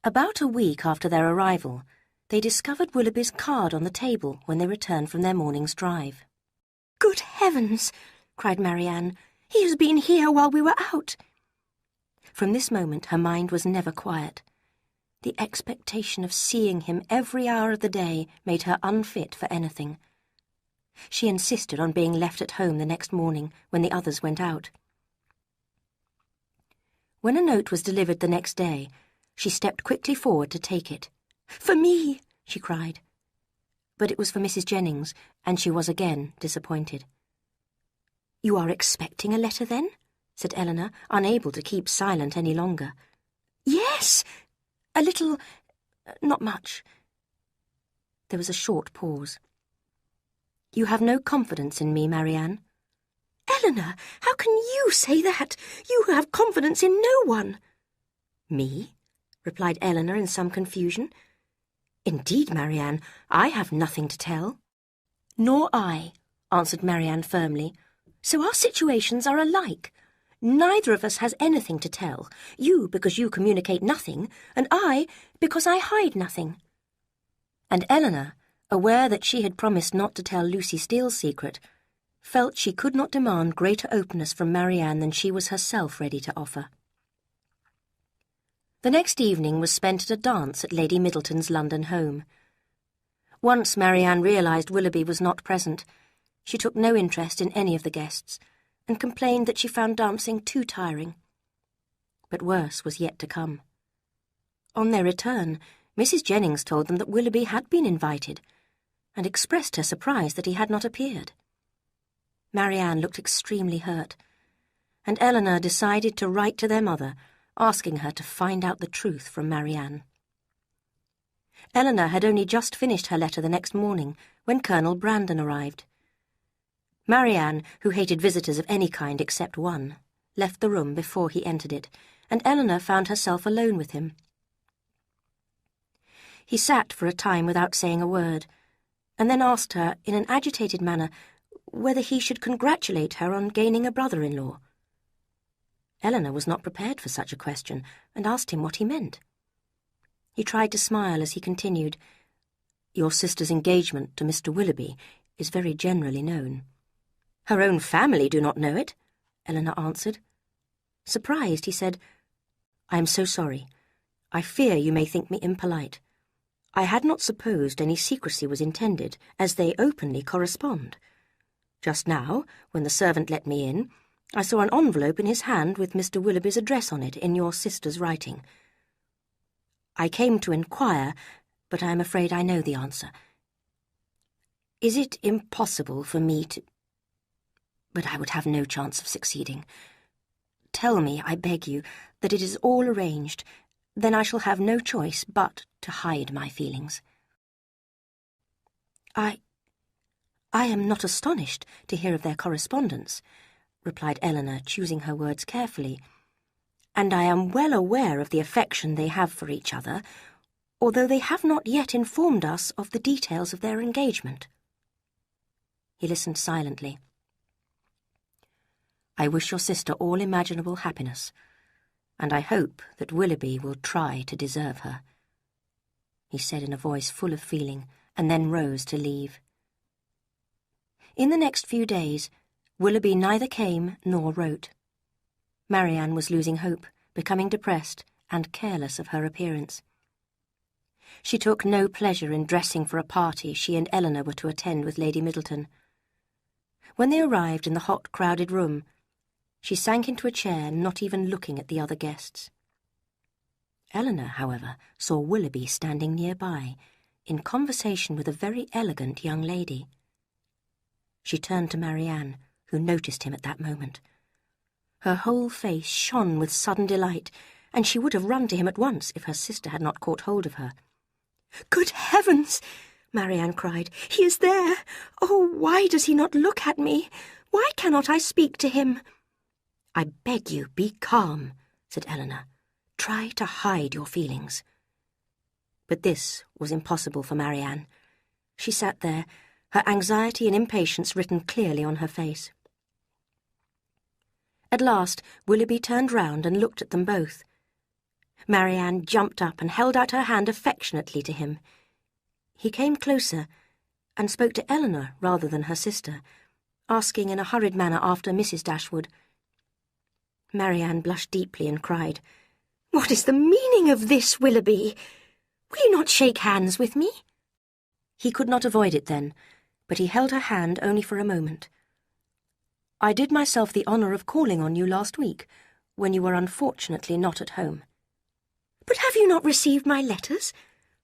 About a week after their arrival, they discovered Willoughby's card on the table when they returned from their morning's drive. "Good heavens!" cried Marianne. "He has been here while we were out." From this moment her mind was never quiet. The expectation of seeing him every hour of the day made her unfit for anything. She insisted on being left at home the next morning when the others went out. When a note was delivered the next day, she stepped quickly forward to take it. "For me!" she cried. But it was for Mrs. Jennings, and she was again disappointed. "You are expecting a letter, then?" said Elinor, unable to keep silent any longer. "Yes! A little... not much." There was a short pause. "You have no confidence in me, Marianne?" "Elinor, how can you say that? You have confidence in no one." "Me?" replied Elinor in some confusion. "Indeed, Marianne, I have nothing to tell." "Nor I," answered Marianne firmly. "So our situations are alike. Neither of us has anything to tell, you because you communicate nothing, and I because I hide nothing." And Elinor, aware that she had promised not to tell Lucy Steele's secret, felt she could not demand greater openness from Marianne than she was herself ready to offer. The next evening was spent at a dance at Lady Middleton's London home. Once Marianne realised Willoughby was not present, she took no interest in any of the guests, and complained that she found dancing too tiring. But worse was yet to come. On their return, Mrs. Jennings told them that Willoughby had been invited, and expressed her surprise that he had not appeared. Marianne looked extremely hurt, and Elinor decided to write to their mother, asking her to find out the truth from Marianne. Elinor had only just finished her letter the next morning when Colonel Brandon arrived. Marianne, who hated visitors of any kind except one, left the room before he entered it, and Elinor found herself alone with him. He sat for a time without saying a word, and then asked her, in an agitated manner, whether he should congratulate her on gaining a brother-in-law. Elinor was not prepared for such a question, and asked him what he meant. He tried to smile as he continued, "Your sister's engagement to Mr. Willoughby is very generally known." "Her own family do not know it," Elinor answered. Surprised, he said, "I am so sorry. I fear you may think me impolite. I had not supposed any secrecy was intended, as they openly correspond. Just now, when the servant let me in, I saw an envelope in his hand with Mr. Willoughby's address on it in your sister's writing. I came to inquire, but I am afraid I know the answer. Is it impossible for me to... But I would have no chance of succeeding. Tell me, I beg you, that it is all arranged. Then I shall have no choice but to hide my feelings." I am not astonished to hear of their correspondence," replied Elinor, choosing her words carefully, "and I am well aware of the affection they have for each other, although they have not yet informed us of the details of their engagement." He listened silently. "I wish your sister all imaginable happiness, and I hope that Willoughby will try to deserve her," he said in a voice full of feeling, and then rose to leave. In the next few days, Willoughby neither came nor wrote. Marianne was losing hope, becoming depressed, and careless of her appearance. She took no pleasure in dressing for a party she and Elinor were to attend with Lady Middleton. When they arrived in the hot, crowded room, she sank into a chair, not even looking at the other guests. Elinor, however, saw Willoughby standing nearby, in conversation with a very elegant young lady. She turned to Marianne, who noticed him at that moment. Her whole face shone with sudden delight, and she would have run to him at once if her sister had not caught hold of her. "Good heavens!" Marianne cried. "He is there! Oh, why does he not look at me? Why cannot I speak to him?" "I beg you, be calm," said Elinor. "Try to hide your feelings." But this was impossible for Marianne. She sat there, her anxiety and impatience written clearly on her face. At last, Willoughby turned round and looked at them both. Marianne jumped up and held out her hand affectionately to him. He came closer and spoke to Elinor rather than her sister, asking in a hurried manner after Mrs. Dashwood. Marianne blushed deeply and cried, "What is the meaning of this, Willoughby? Will you not shake hands with me?" He could not avoid it then, but he held her hand only for a moment. "I did myself the honour of calling on you last week, when you were unfortunately not at home." "But have you not received my letters?"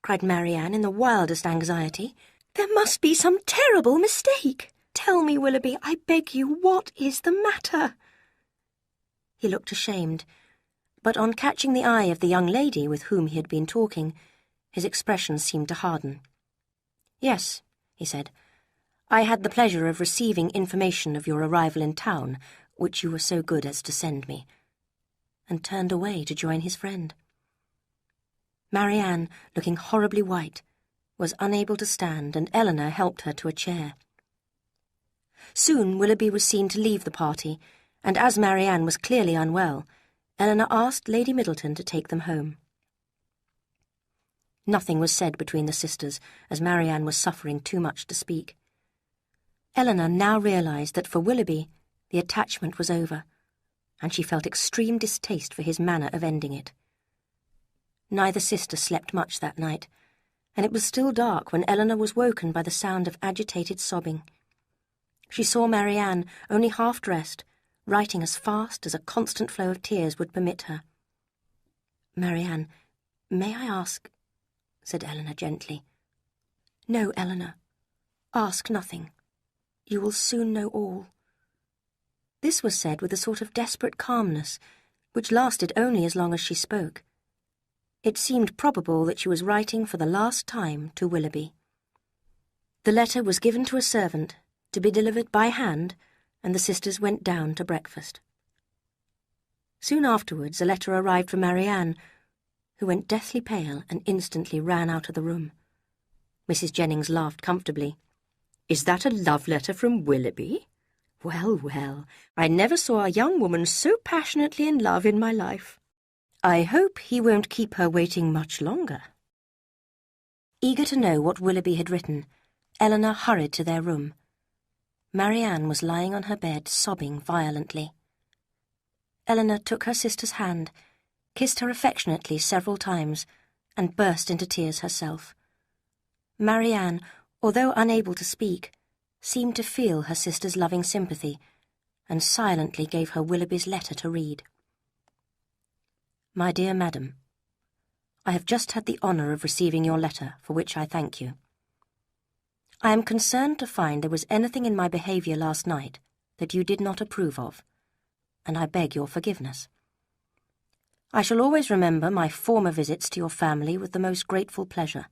cried Marianne in the wildest anxiety. "There must be some terrible mistake. Tell me, Willoughby, I beg you, what is the matter?" He looked ashamed, but on catching the eye of the young lady with whom he had been talking, his expression seemed to harden. "Yes," he said, "I had the pleasure of receiving information of your arrival in town, which you were so good as to send me," and turned away to join his friend. Marianne, looking horribly white, was unable to stand, and Elinor helped her to a chair. Soon Willoughby was seen to leave the party, and as Marianne was clearly unwell, Elinor asked Lady Middleton to take them home. Nothing was said between the sisters, as Marianne was suffering too much to speak. Elinor now realised that for Willoughby the attachment was over, and she felt extreme distaste for his manner of ending it. Neither sister slept much that night, and it was still dark when Elinor was woken by the sound of agitated sobbing. She saw Marianne, only half-dressed, writing as fast as a constant flow of tears would permit her. "Marianne, may I ask—" said Elinor gently. "No, Elinor. Ask nothing. You will soon know all." This was said with a sort of desperate calmness, which lasted only as long as she spoke. It seemed probable that she was writing for the last time to Willoughby. The letter was given to a servant, to be delivered by hand, and the sisters went down to breakfast. Soon afterwards a letter arrived from Marianne, who went deathly pale and instantly ran out of the room. Mrs. Jennings laughed comfortably. "Is that a love letter from Willoughby? Well, well, I never saw a young woman so passionately in love in my life. I hope he won't keep her waiting much longer." Eager to know what Willoughby had written, Elinor hurried to their room. Marianne was lying on her bed, sobbing violently. Elinor took her sister's hand, kissed her affectionately several times, and burst into tears herself. Marianne, although unable to speak, seemed to feel her sister's loving sympathy, and silently gave her Willoughby's letter to read. "My dear Madam, I have just had the honour of receiving your letter, for which I thank you. I am concerned to find there was anything in my behaviour last night that you did not approve of, and I beg your forgiveness. I shall always remember my former visits to your family with the most grateful pleasure.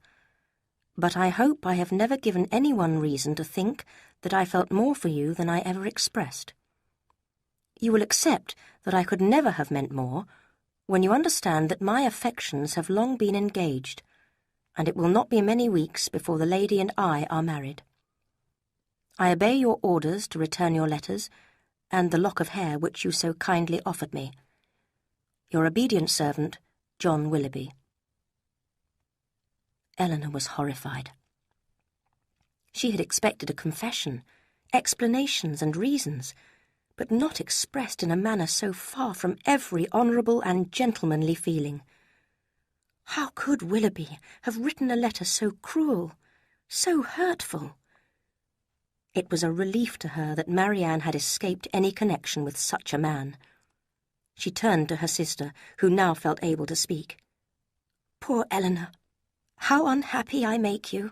but I hope I have never given anyone reason to think that I felt more for you than I ever expressed. You will accept that I could never have meant more when you understand that my affections have long been engaged, and it will not be many weeks before the lady and I are married. I obey your orders to return your letters and the lock of hair which you so kindly offered me. Your obedient servant, John Willoughby. Elinor was horrified. She had expected a confession, explanations and reasons, but not expressed in a manner so far from every honourable and gentlemanly feeling. How could Willoughby have written a letter so cruel, so hurtful? It was a relief to her that Marianne had escaped any connection with such a man. She turned to her sister, who now felt able to speak. "Poor Elinor, how unhappy I make you.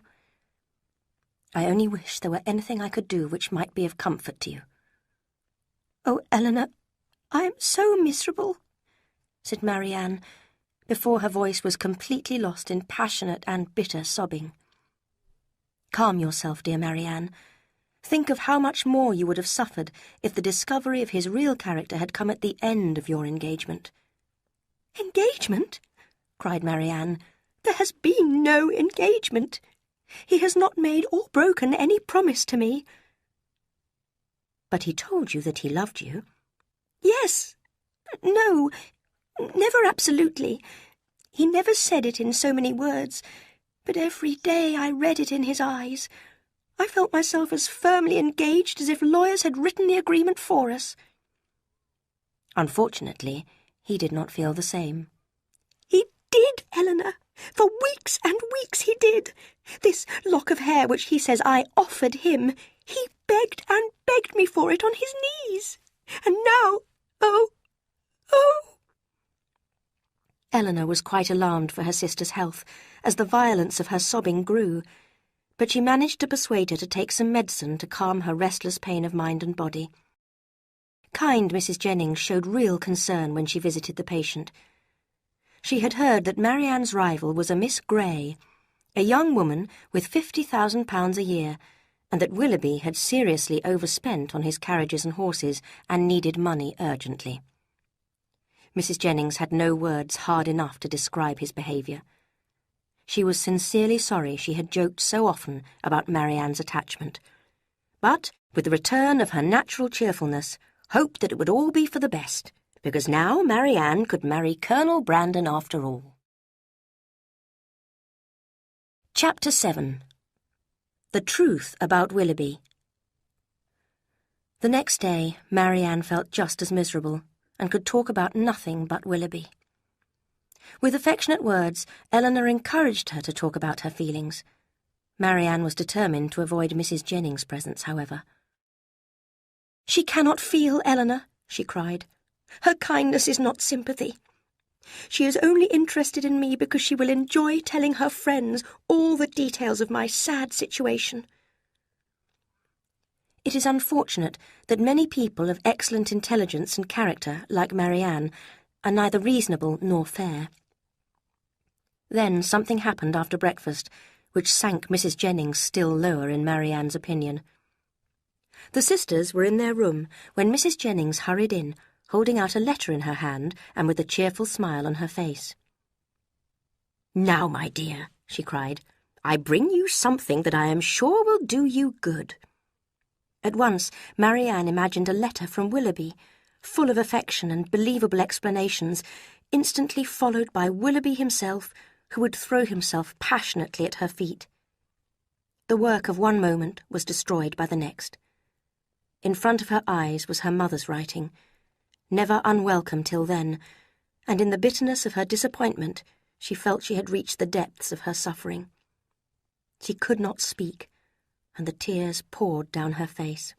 I only wish there were anything I could do which might be of comfort to you." "Oh, Elinor, I am so miserable," said Marianne, before her voice was completely lost in passionate and bitter sobbing. "Calm yourself, dear Marianne. Think of how much more you would have suffered if the discovery of his real character had come at the end of your engagement." "Engagement?" cried Marianne. "There has been no engagement. He has not made or broken any promise to me." "But he told you that he loved you?" "Yes. No, never absolutely. He never said it in so many words, but every day I read it in his eyes. I felt myself as firmly engaged as if lawyers had written the agreement for us." Unfortunately, he did not feel the same. "He did, Elinor. For weeks and weeks he did. This lock of hair which he says I offered him, he begged and begged me for it on his knees. And now, oh! Elinor was quite alarmed for her sister's health, as the violence of her sobbing grew, but she managed to persuade her to take some medicine to calm her restless pain of mind and body. Kind Mrs. Jennings showed real concern when she visited the patient. She had heard that Marianne's rival was a Miss Grey, a young woman with £50,000 a year, and that Willoughby had seriously overspent on his carriages and horses and needed money urgently. Mrs. Jennings had no words hard enough to describe his behaviour. She was sincerely sorry she had joked so often about Marianne's attachment, but, with the return of her natural cheerfulness, hoped that it would all be for the best, because now Marianne could marry Colonel Brandon after all. Chapter 7. The Truth About Willoughby. The next day, Marianne felt just as miserable, and could talk about nothing but Willoughby. With affectionate words, Elinor encouraged her to talk about her feelings. Marianne was determined to avoid Mrs. Jennings' presence, however. "She cannot feel, Elinor," she cried. "Her kindness is not sympathy. She is only interested in me because she will enjoy telling her friends all the details of my sad situation." It is unfortunate that many people of excellent intelligence and character, like Marianne, are neither reasonable nor fair. Then something happened after breakfast, which sank Mrs. Jennings still lower in Marianne's opinion. The sisters were in their room when Mrs. Jennings hurried in, holding out a letter in her hand and with a cheerful smile on her face. "Now, my dear," she cried, "I bring you something that I am sure will do you good." At once, Marianne imagined a letter from Willoughby, full of affection and believable explanations, instantly followed by Willoughby himself, who would throw himself passionately at her feet. The work of one moment was destroyed by the next. In front of her eyes was her mother's writing, never unwelcome till then, and in the bitterness of her disappointment she felt she had reached the depths of her suffering. She could not speak, and the tears poured down her face.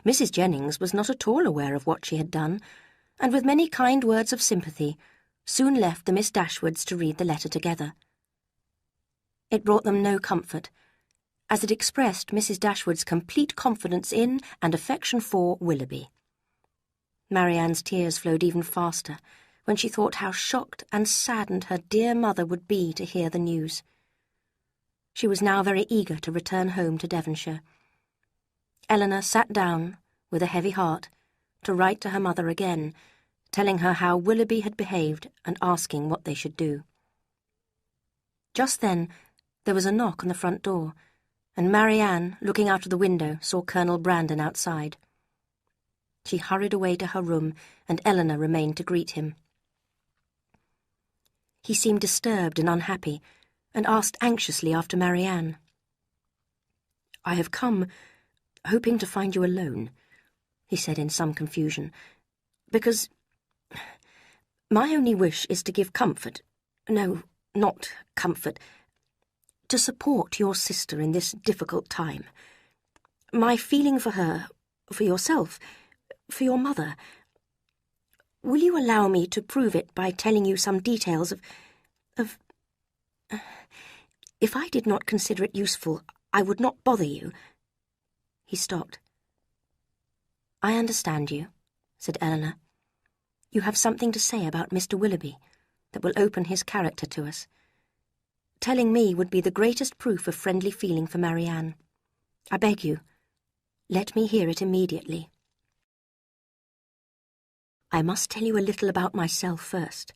Mrs. Jennings was not at all aware of what she had done, and with many kind words of sympathy, soon left the Miss Dashwoods to read the letter together. It brought them no comfort, as it expressed Mrs. Dashwood's complete confidence in and affection for Willoughby. Marianne's tears flowed even faster when she thought how shocked and saddened her dear mother would be to hear the news. She was now very eager to return home to Devonshire. Elinor sat down, with a heavy heart, to write to her mother again, telling her how Willoughby had behaved and asking what they should do. Just then there was a knock on the front door, and Marianne, looking out of the window, saw Colonel Brandon outside. She hurried away to her room, and Elinor remained to greet him. He seemed disturbed and unhappy, and asked anxiously after Marianne. "I have come, hoping to find you alone," he said in some confusion, "because my only wish is to give comfort, no, not comfort, to support your sister in this difficult time. My feeling for her, for yourself, for your mother. Will you allow me to prove it by telling you some details of... If I did not consider it useful, I would not bother you." He stopped. "I understand you," said Elinor. "You have something to say about Mr. Willoughby that will open his character to us. Telling me would be the greatest proof of friendly feeling for Marianne. I beg you, let me hear it immediately." "I must tell you a little about myself first.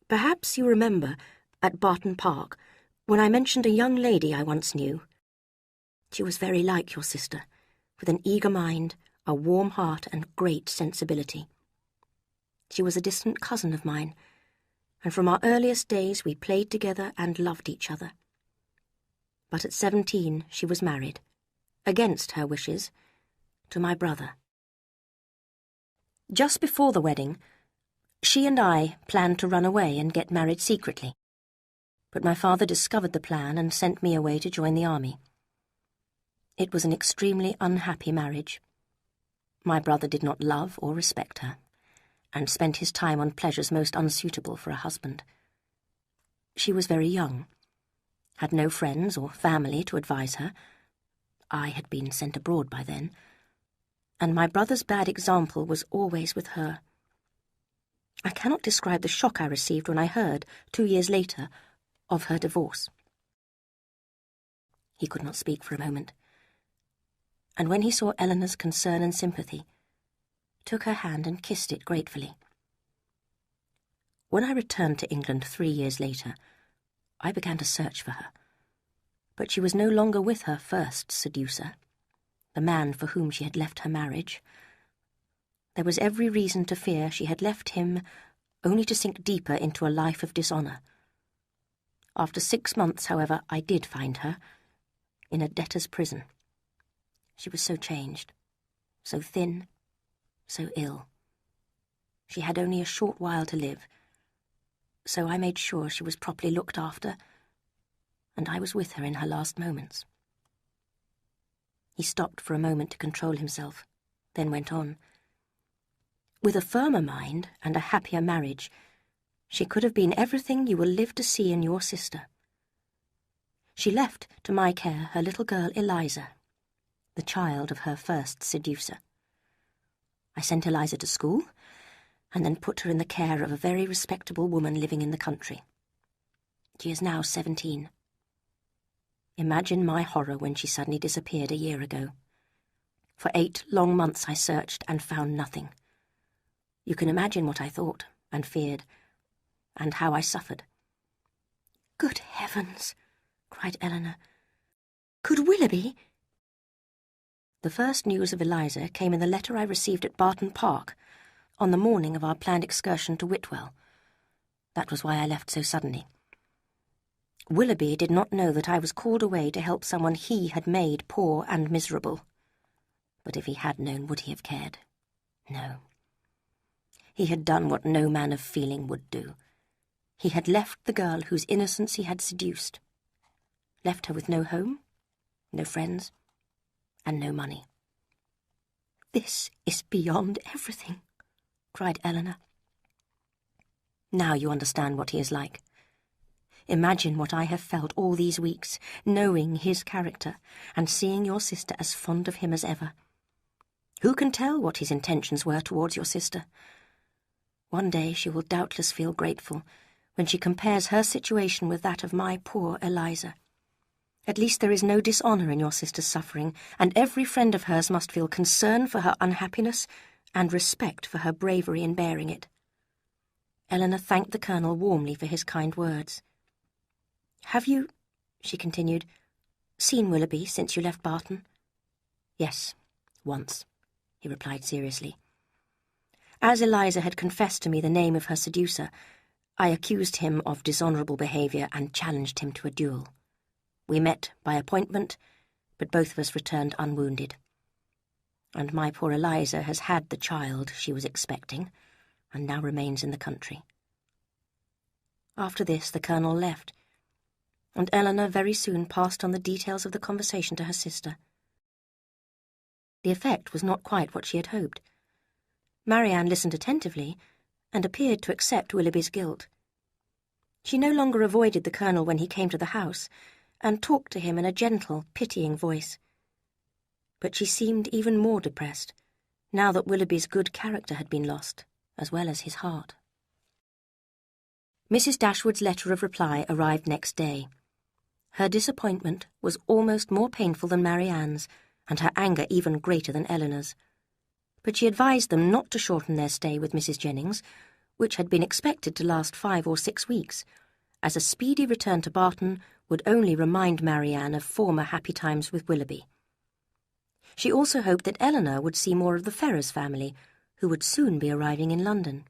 Perhaps you remember, at Barton Park, when I mentioned a young lady I once knew. She was very like your sister, with an eager mind, a warm heart, and great sensibility. She was a distant cousin of mine, and from our earliest days we played together and loved each other. But at 17 she was married, against her wishes, to my brother. Just before the wedding, she and I planned to run away and get married secretly. But my father discovered the plan and sent me away to join the army. It was an extremely unhappy marriage. My brother did not love or respect her, and spent his time on pleasures most unsuitable for a husband. She was very young, had no friends or family to advise her. I had been sent abroad by then, and my brother's bad example was always with her. I cannot describe the shock I received when I heard, 2 years later, of her divorce. He could not speak for a moment, and when he saw Elinor's concern and sympathy, took her hand and kissed it gratefully. When I returned to England 3 years later, I began to search for her, but she was no longer with her first seducer, the man for whom she had left her marriage. There was every reason to fear she had left him only to sink deeper into a life of dishonour. After 6 months, however, I did find her, in a debtor's prison. She was so changed, so thin, so ill. She had only a short while to live, so I made sure she was properly looked after, and I was with her in her last moments. He stopped for a moment to control himself, then went on. With a firmer mind and a happier marriage, she could have been everything you will live to see in your sister. She left to my care her little girl Eliza, the child of her first seducer. I sent Eliza to school, and then put her in the care of a very respectable woman living in the country. She is now 17. Imagine my horror when she suddenly disappeared a year ago. For 8 long months I searched and found nothing. You can imagine what I thought and feared, and how I suffered. "Good heavens!" cried Elinor. "Could Willoughby—" The first news of Eliza came in the letter I received at Barton Park, on the morning of our planned excursion to Whitwell. That was why I left so suddenly. Willoughby did not know that I was called away to help someone he had made poor and miserable. But if he had known, would he have cared? No. He had done what no man of feeling would do. He had left the girl whose innocence he had seduced. Left her with no home, no friends, and no money. "This is beyond everything," cried Elinor. "Now you understand what he is like. Imagine what I have felt all these weeks, knowing his character, and seeing your sister as fond of him as ever. Who can tell what his intentions were towards your sister? One day she will doubtless feel grateful when she compares her situation with that of my poor Eliza. At least there is no dishonour in your sister's suffering, and every friend of hers must feel concern for her unhappiness and respect for her bravery in bearing it." Elinor thanked the Colonel warmly for his kind words. "Have you," she continued, "seen Willoughby since you left Barton?" "Yes, once," he replied seriously. "As Eliza had confessed to me the name of her seducer, I accused him of dishonourable behaviour and challenged him to a duel. We met by appointment, but both of us returned unwounded. And my poor Eliza has had the child she was expecting, and now remains in the country." After this the Colonel left, and Elinor very soon passed on the details of the conversation to her sister. The effect was not quite what she had hoped. Marianne listened attentively, and appeared to accept Willoughby's guilt. She no longer avoided the Colonel when he came to the house, and talked to him in a gentle, pitying voice. But she seemed even more depressed, now that Willoughby's good character had been lost, as well as his heart. Mrs. Dashwood's letter of reply arrived next day. Her disappointment was almost more painful than Marianne's, and her anger even greater than Elinor's. But she advised them not to shorten their stay with Mrs. Jennings, which had been expected to last 5 or 6 weeks, as a speedy return to Barton would only remind Marianne of former happy times with Willoughby. She also hoped that Elinor would see more of the Ferrars family, who would soon be arriving in London.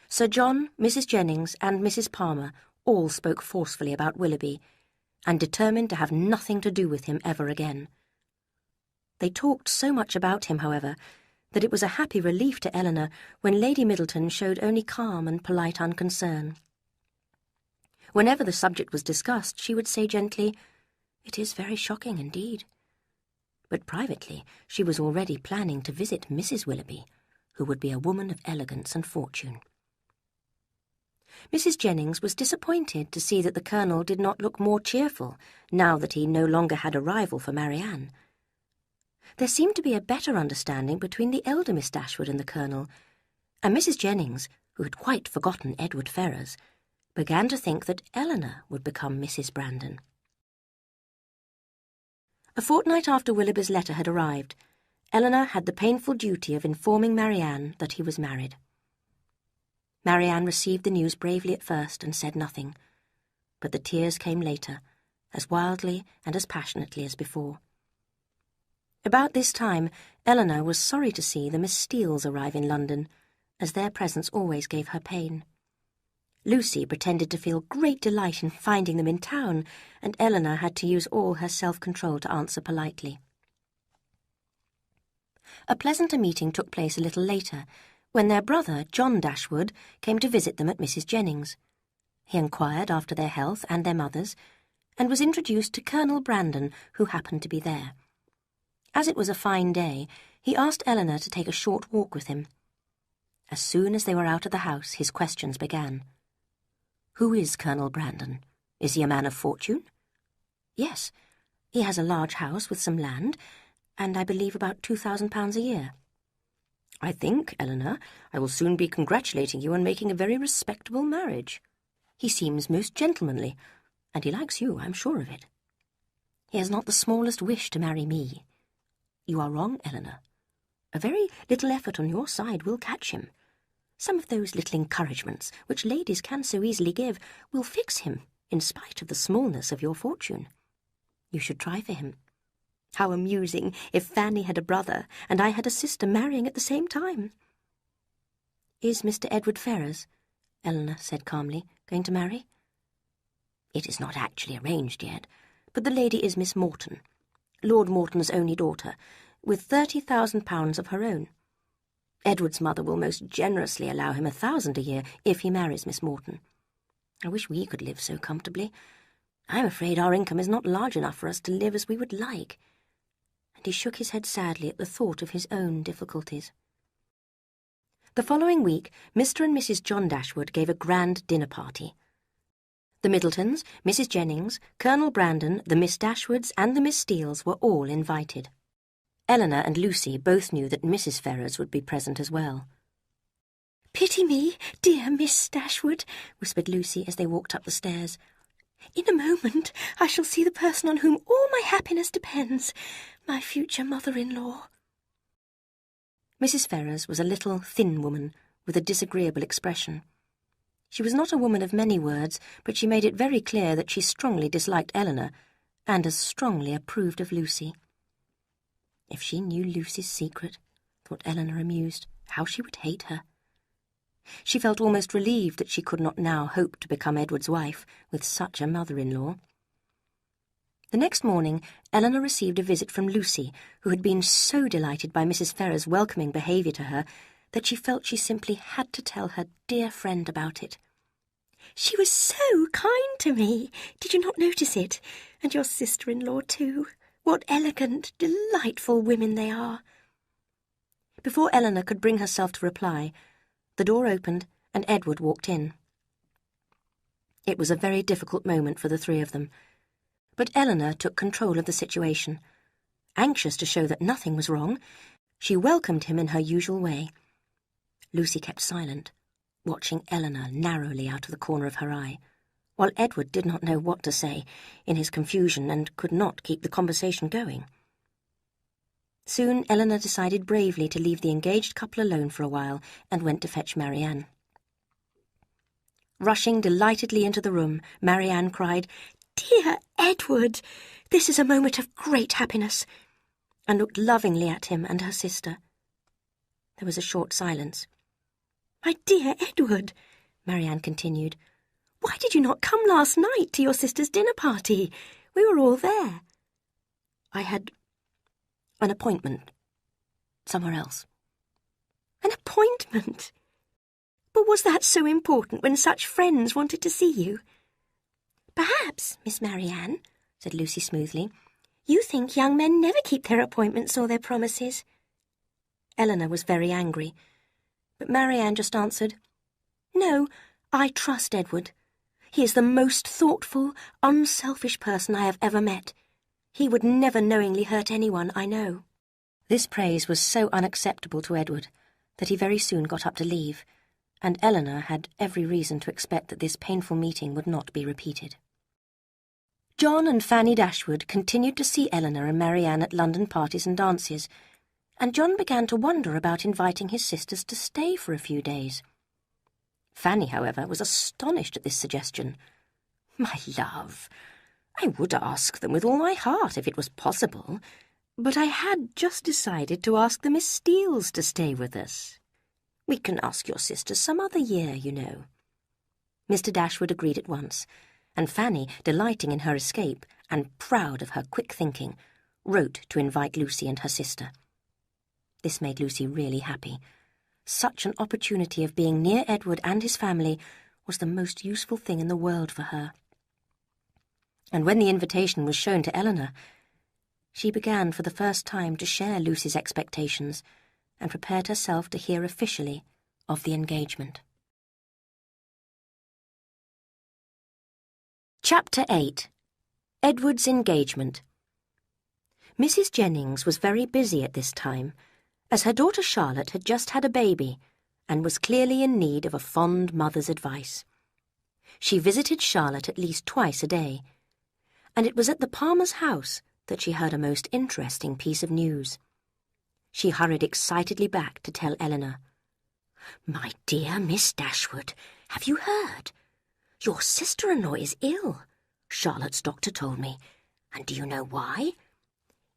Sir John, Mrs. Jennings, and Mrs. Palmer all spoke forcefully about Willoughby, and determined to have nothing to do with him ever again. They talked so much about him, however, that it was a happy relief to Elinor when Lady Middleton showed only calm and polite unconcern. Whenever the subject was discussed, she would say gently, "It is very shocking indeed." But privately she was already planning to visit Mrs. Willoughby, who would be a woman of elegance and fortune. Mrs. Jennings was disappointed to see that the Colonel did not look more cheerful now that he no longer had a rival for Marianne. There seemed to be a better understanding between the elder Miss Dashwood and the Colonel, and Mrs. Jennings, who had quite forgotten Edward Ferrars, began to think that Elinor would become Mrs. Brandon. A fortnight after Willoughby's letter had arrived, Elinor had the painful duty of informing Marianne that he was married. Marianne received the news bravely at first and said nothing, but the tears came later, as wildly and as passionately as before. About this time, Elinor was sorry to see the Miss Steeles arrive in London, as their presence always gave her pain. Lucy pretended to feel great delight in finding them in town, and Elinor had to use all her self-control to answer politely. A pleasanter meeting took place a little later, when their brother, John Dashwood, came to visit them at Mrs. Jennings. He inquired after their health and their mother's, and was introduced to Colonel Brandon, who happened to be there. As it was a fine day, he asked Elinor to take a short walk with him. As soon as they were out of the house, his questions began. "Who is Colonel Brandon? Is he a man of fortune?" "Yes, he has a large house with some land, and I believe about £2,000 a year." "I think, Elinor, I will soon be congratulating you on making a very respectable marriage. He seems most gentlemanly, and he likes you, I'm sure of it." "He has not the smallest wish to marry me." "You are wrong, Elinor. A very little effort on your side will catch him. Some of those little encouragements, which ladies can so easily give, will fix him, in spite of the smallness of your fortune. You should try for him. How amusing if Fanny had a brother and I had a sister marrying at the same time." "Is Mr. Edward Ferrars," Elinor said calmly, "going to marry?" "It is not actually arranged yet, but the lady is Miss Morton, Lord Morton's only daughter, with £30,000 of her own. Edward's mother will most generously allow him £1,000 a year if he marries Miss Morton. I wish we could live so comfortably. I'm afraid our income is not large enough for us to live as we would like." And he shook his head sadly at the thought of his own difficulties. The following week, Mr. and Mrs. John Dashwood gave a grand dinner party. The Middletons, Mrs. Jennings, Colonel Brandon, the Miss Dashwoods, and the Miss Steeles were all invited. Elinor and Lucy both knew that Mrs. Ferrars would be present as well. "Pity me, dear Miss Dashwood," whispered Lucy as they walked up the stairs. In a moment I shall see the person on whom all my happiness depends, my future mother-in-law. Mrs. Ferrars was a little, thin woman with a disagreeable expression. She was not a woman of many words, but she made it very clear that she strongly disliked Elinor, and as strongly approved of Lucy. If she knew Lucy's secret, thought Elinor amused, how she would hate her. She felt almost relieved that she could not now hope to become Edward's wife with such a mother-in-law. The next morning, Elinor received a visit from Lucy, who had been so delighted by Mrs. Ferrars' welcoming behaviour to her that she felt she simply had to tell her dear friend about it. "She was so kind to me. Did you not notice it? And your sister-in-law too. What elegant, delightful women they are." Before Elinor could bring herself to reply, the door opened and Edward walked in. It was a very difficult moment for the three of them, but Elinor took control of the situation. Anxious to show that nothing was wrong, she welcomed him in her usual way. Lucy kept silent, watching Elinor narrowly out of the corner of her eye, while Edward did not know what to say in his confusion and could not keep the conversation going. Soon Elinor decided bravely to leave the engaged couple alone for a while and went to fetch Marianne. Rushing delightedly into the room, Marianne cried, "Dear Edward, this is a moment of great happiness," and looked lovingly at him and her sister. There was a short silence. "My dear Edward," Marianne continued, "why did you not come last night to your sister's dinner party? We were all there." "I had an appointment somewhere else." "An appointment? But was that so important when such friends wanted to see you?" "Perhaps, Miss Marianne," said Lucy smoothly, "you think young men never keep their appointments or their promises." Elinor was very angry, but Marianne just answered, "No, I trust Edward. He is the most thoughtful, unselfish person I have ever met. He would never knowingly hurt anyone, I know." This praise was so unacceptable to Edward that he very soon got up to leave, and Elinor had every reason to expect that this painful meeting would not be repeated. John and Fanny Dashwood continued to see Elinor and Marianne at London parties and dances, and John began to wonder about inviting his sisters to stay for a few days. Fanny, however, was astonished at this suggestion. "My love, I would ask them with all my heart if it was possible, but I had just decided to ask the Miss Steeles to stay with us. We can ask your sisters some other year, you know." Mr. Dashwood agreed at once, and Fanny, delighting in her escape and proud of her quick thinking, wrote to invite Lucy and her sister. This made Lucy really happy. Such an opportunity of being near Edward and his family was the most useful thing in the world for her. And when the invitation was shown to Elinor, she began for the first time to share Lucy's expectations and prepared herself to hear officially of the engagement. Chapter 8. Edward's Engagement. Mrs. Jennings was very busy at this time, as her daughter Charlotte had just had a baby and was clearly in need of a fond mother's advice. She visited Charlotte at least twice a day, and it was at the Palmer's house that she heard a most interesting piece of news. She hurried excitedly back to tell Elinor. "My dear Miss Dashwood, have you heard? Your sister-in-law is ill, Charlotte's doctor told me, and do you know why?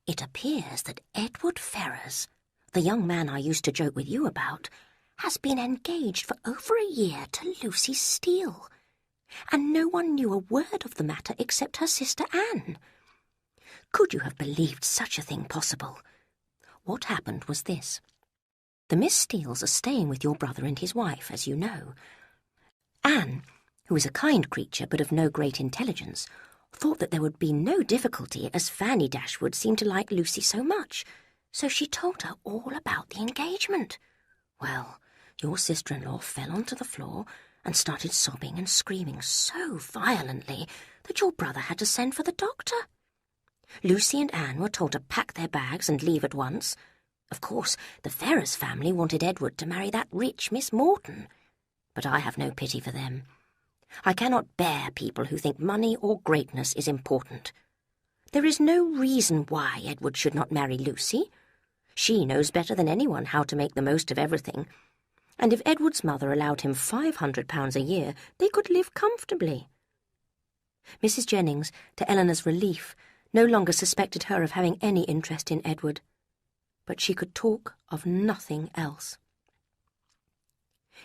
It appears that Edward Ferrars, the young man I used to joke with you about, has been engaged for over a year to Lucy Steele, and no one knew a word of the matter except her sister Anne. Could you have believed such a thing possible? What happened was this. The Miss Steeles are staying with your brother and his wife, as you know. Anne, who is a kind creature but of no great intelligence, thought that there would be no difficulty, as Fanny Dashwood seemed to like Lucy so much, so she told her all about the engagement. Well, your sister-in-law fell onto the floor and started sobbing and screaming so violently that your brother had to send for the doctor. Lucy and Anne were told to pack their bags and leave at once. Of course, the Ferrars family wanted Edward to marry that rich Miss Morton, but I have no pity for them. I cannot bear people who think money or greatness is important. There is no reason why Edward should not marry Lucy. She knows better than anyone how to make the most of everything, and if Edward's mother allowed him £500 a year, they could live comfortably. Mrs. Jennings, to Elinor's relief, no longer suspected her of having any interest in Edward, but she could talk of nothing else.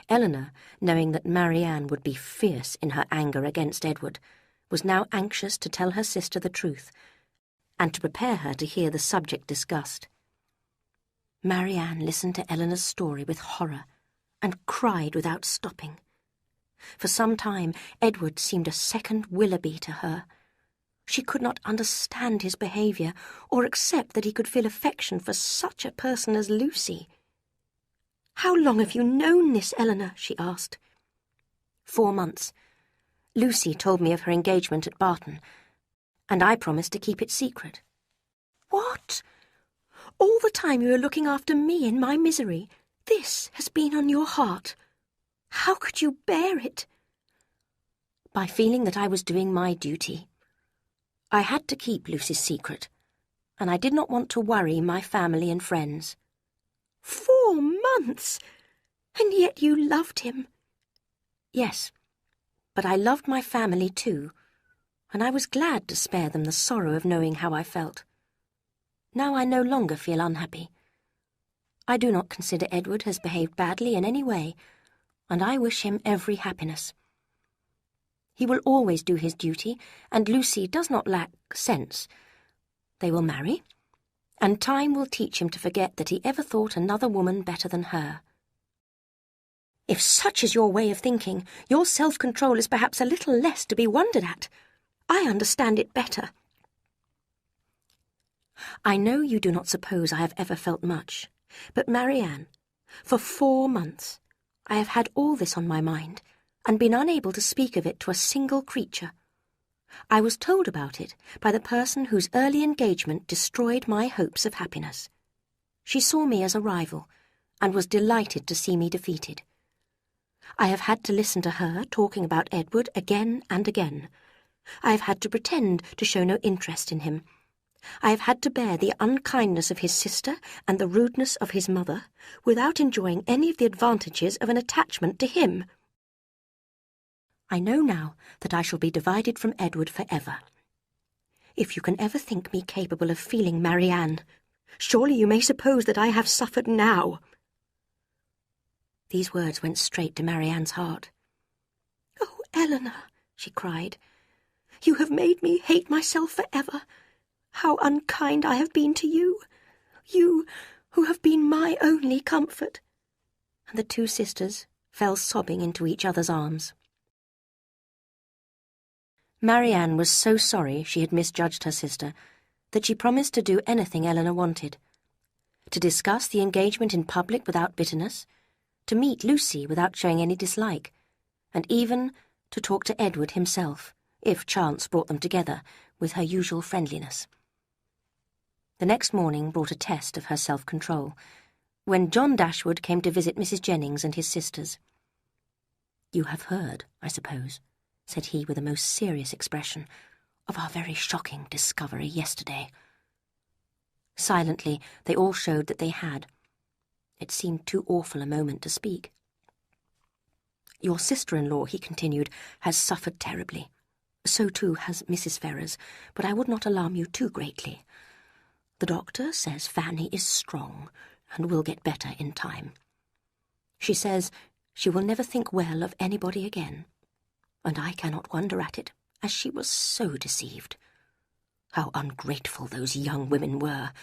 Elinor, knowing that Marianne would be fierce in her anger against Edward, was now anxious to tell her sister the truth, and to prepare her to hear the subject discussed. Marianne listened to Elinor's story with horror, and cried without stopping. For some time, Edward seemed a second Willoughby to her. She could not understand his behaviour, or accept that he could feel affection for such a person as Lucy. "How long have you known this, Elinor?" she asked. 4 months. Lucy told me of her engagement at Barton, and I promised to keep it secret. "What? All the time you were looking after me in my misery, this has been on your heart. How could you bear it?" "By feeling that I was doing my duty. I had to keep Lucy's secret, and I did not want to worry my family and friends." 4 months! And yet you loved him. "Yes, but I loved my family too, and I was glad to spare them the sorrow of knowing how I felt. Now I no longer feel unhappy. I do not consider Edward has behaved badly in any way, and I wish him every happiness. He will always do his duty, and Lucy does not lack sense. They will marry, and time will teach him to forget that he ever thought another woman better than her." "If such is your way of thinking, your self-control is perhaps a little less to be wondered at. I understand it better." "I know you do not suppose I have ever felt much, but Marianne, for 4 months I have had all this on my mind, and been unable to speak of it to a single creature. I was told about it by the person whose early engagement destroyed my hopes of happiness. She saw me as a rival, and was delighted to see me defeated. I have had to listen to her talking about Edward again and again. I have had to pretend to show no interest in him. I have had to bear the unkindness of his sister and the rudeness of his mother, without enjoying any of the advantages of an attachment to him. I know now that I shall be divided from Edward forever. If you can ever think me capable of feeling Marianne, surely you may suppose that I have suffered now." These words went straight to Marianne's heart. "Oh, Elinor," she cried, "you have made me hate myself forever. How unkind I have been to you, you who have been my only comfort." And the two sisters fell sobbing into each other's arms. Marianne was so sorry she had misjudged her sister that she promised to do anything Elinor wanted: to discuss the engagement in public without bitterness, to meet Lucy without showing any dislike, and even to talk to Edward himself, if chance brought them together, with her usual friendliness. The next morning brought a test of her self-control, when John Dashwood came to visit Mrs. Jennings and his sisters. "You have heard, I suppose," said he with a most serious expression, "of our very shocking discovery yesterday." Silently they all showed that they had. It seemed too awful a moment to speak. "Your sister-in-law," he continued, "has suffered terribly. So too has Mrs. Ferrars, but I would not alarm you too greatly. The doctor says Fanny is strong, and will get better in time. She says she will never think well of anybody again, and I cannot wonder at it, as she was so deceived. How ungrateful those young women were,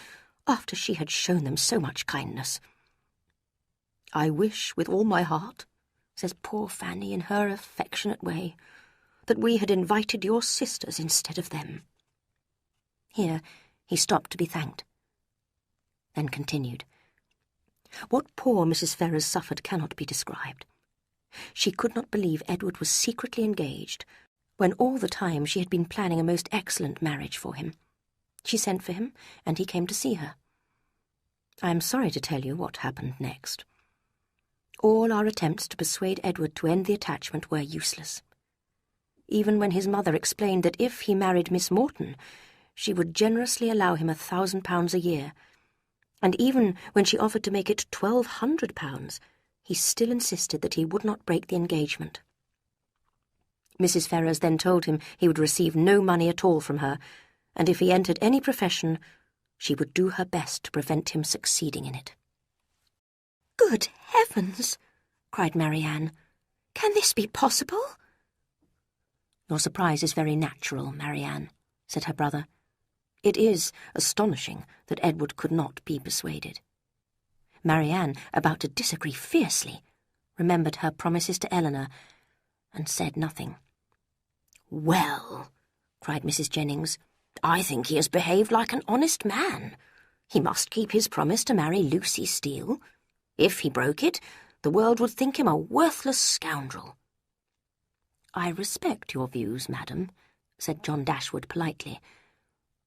after she had shown them so much kindness. 'I wish with all my heart,' says poor Fanny in her affectionate way, 'that we had invited your sisters instead of them.'" Here he stopped to be thanked, then continued. "What poor Mrs. Ferrars suffered cannot be described. She could not believe Edward was secretly engaged, when all the time she had been planning a most excellent marriage for him. She sent for him, and he came to see her. I am sorry to tell you what happened next. All our attempts to persuade Edward to end the attachment were useless. even when his mother explained that if he married Miss Morton, she would generously allow him £1,000 a year, and even when she offered to make it £1,200, he still insisted that he would not break the engagement. Mrs. Ferrars then told him he would receive no money at all from her, and if he entered any profession, she would do her best to prevent him succeeding in it. "Good heavens!" cried Marianne. "Can this be possible?" "Your surprise is very natural, Marianne," said her brother. "It is astonishing that Edward could not be persuaded." Marianne, about to disagree fiercely, remembered her promises to Elinor, and said nothing. "Well," cried Mrs. Jennings, "I think he has behaved like an honest man. He must keep his promise to marry Lucy Steele. If he broke it, the world would think him a worthless scoundrel." "I respect your views, madam," said John Dashwood politely,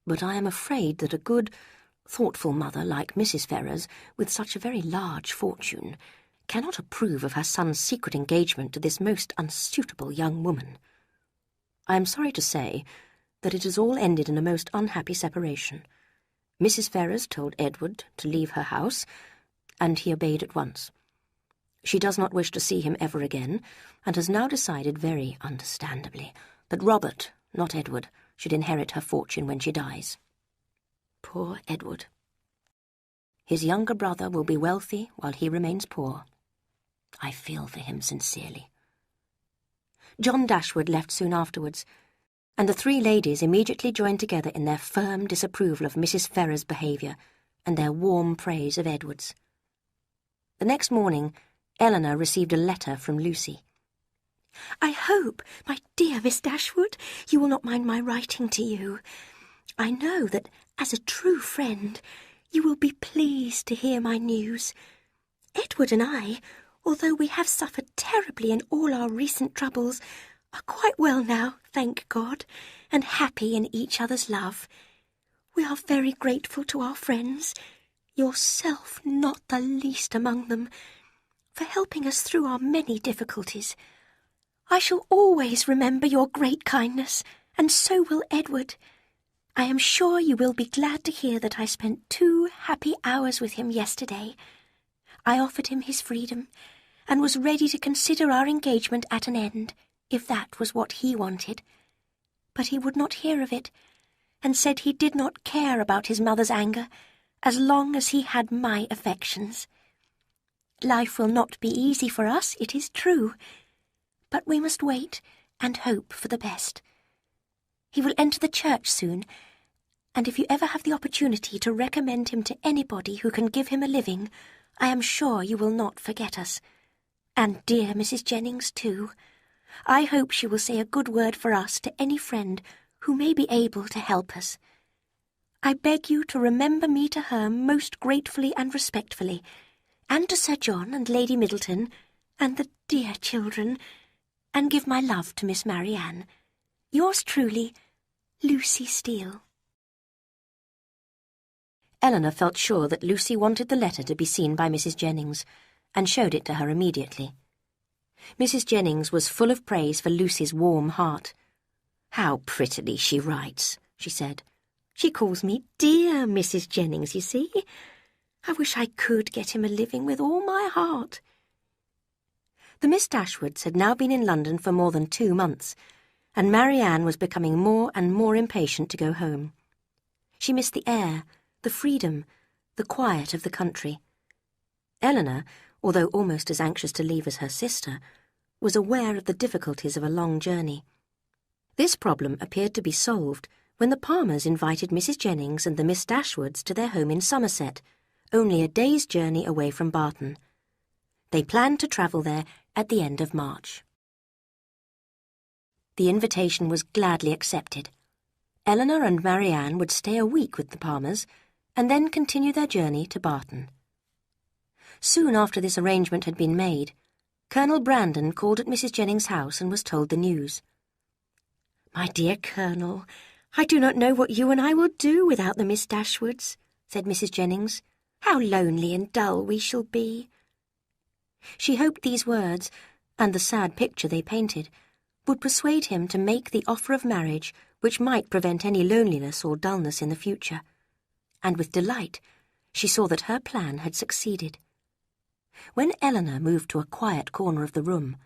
"but I am afraid that a good, thoughtful mother like Mrs. Ferrars, with such a very large fortune, cannot approve of her son's secret engagement to this most unsuitable young woman. I am sorry to say that it has all ended in a most unhappy separation. Mrs. Ferrars told Edward to leave her house, and he obeyed at once. She does not wish to see him ever again, and has now decided very understandably that Robert, not Edward, should inherit her fortune when she dies. Poor Edward. His younger brother will be wealthy while he remains poor. I feel for him sincerely." John Dashwood left soon afterwards, and the three ladies immediately joined together in their firm disapproval of Mrs. Ferrars' behaviour and their warm praise of Edward's. The next morning, Elinor received a letter from Lucy. "I hope, my dear Miss Dashwood, you will not mind my writing to you. I know that, as a true friend, you will be pleased to hear my news. Edward and I, although we have suffered terribly in all our recent troubles, are quite well now, thank God, and happy in each other's love. We are very grateful to our friends, yourself not the least among them, for helping us through our many difficulties. I shall always remember your great kindness, and so will Edward. I am sure you will be glad to hear that I spent 2 happy hours with him yesterday. I offered him his freedom, and was ready to consider our engagement at an end, if that was what he wanted. But he would not hear of it, and said he did not care about his mother's anger, as long as he had my affections. Life will not be easy for us, it is true, but we must wait and hope for the best. He will enter the church soon, and if you ever have the opportunity to recommend him to anybody who can give him a living, I am sure you will not forget us. And dear Mrs. Jennings, too. I hope she will say a good word for us to any friend who may be able to help us. I beg you to remember me to her most gratefully and respectfully, and to Sir John and Lady Middleton, and the dear children, and give my love to Miss Marianne. Yours truly, Lucy Steele." Elinor felt sure that Lucy wanted the letter to be seen by Mrs. Jennings, and showed it to her immediately. Mrs. Jennings was full of praise for Lucy's warm heart. "How prettily she writes," she said. "She calls me dear Mrs. Jennings, you see. I wish I could get him a living with all my heart." The Miss Dashwoods had now been in London for more than 2 months, and Marianne was becoming more and more impatient to go home. She missed the air, the freedom, the quiet of the country. Elinor, although almost as anxious to leave as her sister, was aware of the difficulties of a long journey. This problem appeared to be solved when the Palmers invited Mrs. Jennings and the Miss Dashwoods to their home in Somerset, only a day's journey away from Barton. They planned to travel there at the end of March. The invitation was gladly accepted. Elinor and Marianne would stay a week with the Palmers, and then continue their journey to Barton. Soon after this arrangement had been made, Colonel Brandon called at Mrs. Jennings' house and was told the news. "My dear Colonel, I do not know what you and I will do without the Miss Dashwoods," said Mrs. Jennings. "How lonely and dull we shall be." She hoped these words, and the sad picture they painted, would persuade him to make the offer of marriage which might prevent any loneliness or dullness in the future, and with delight she saw that her plan had succeeded. When Elinor moved to a quiet corner of the room,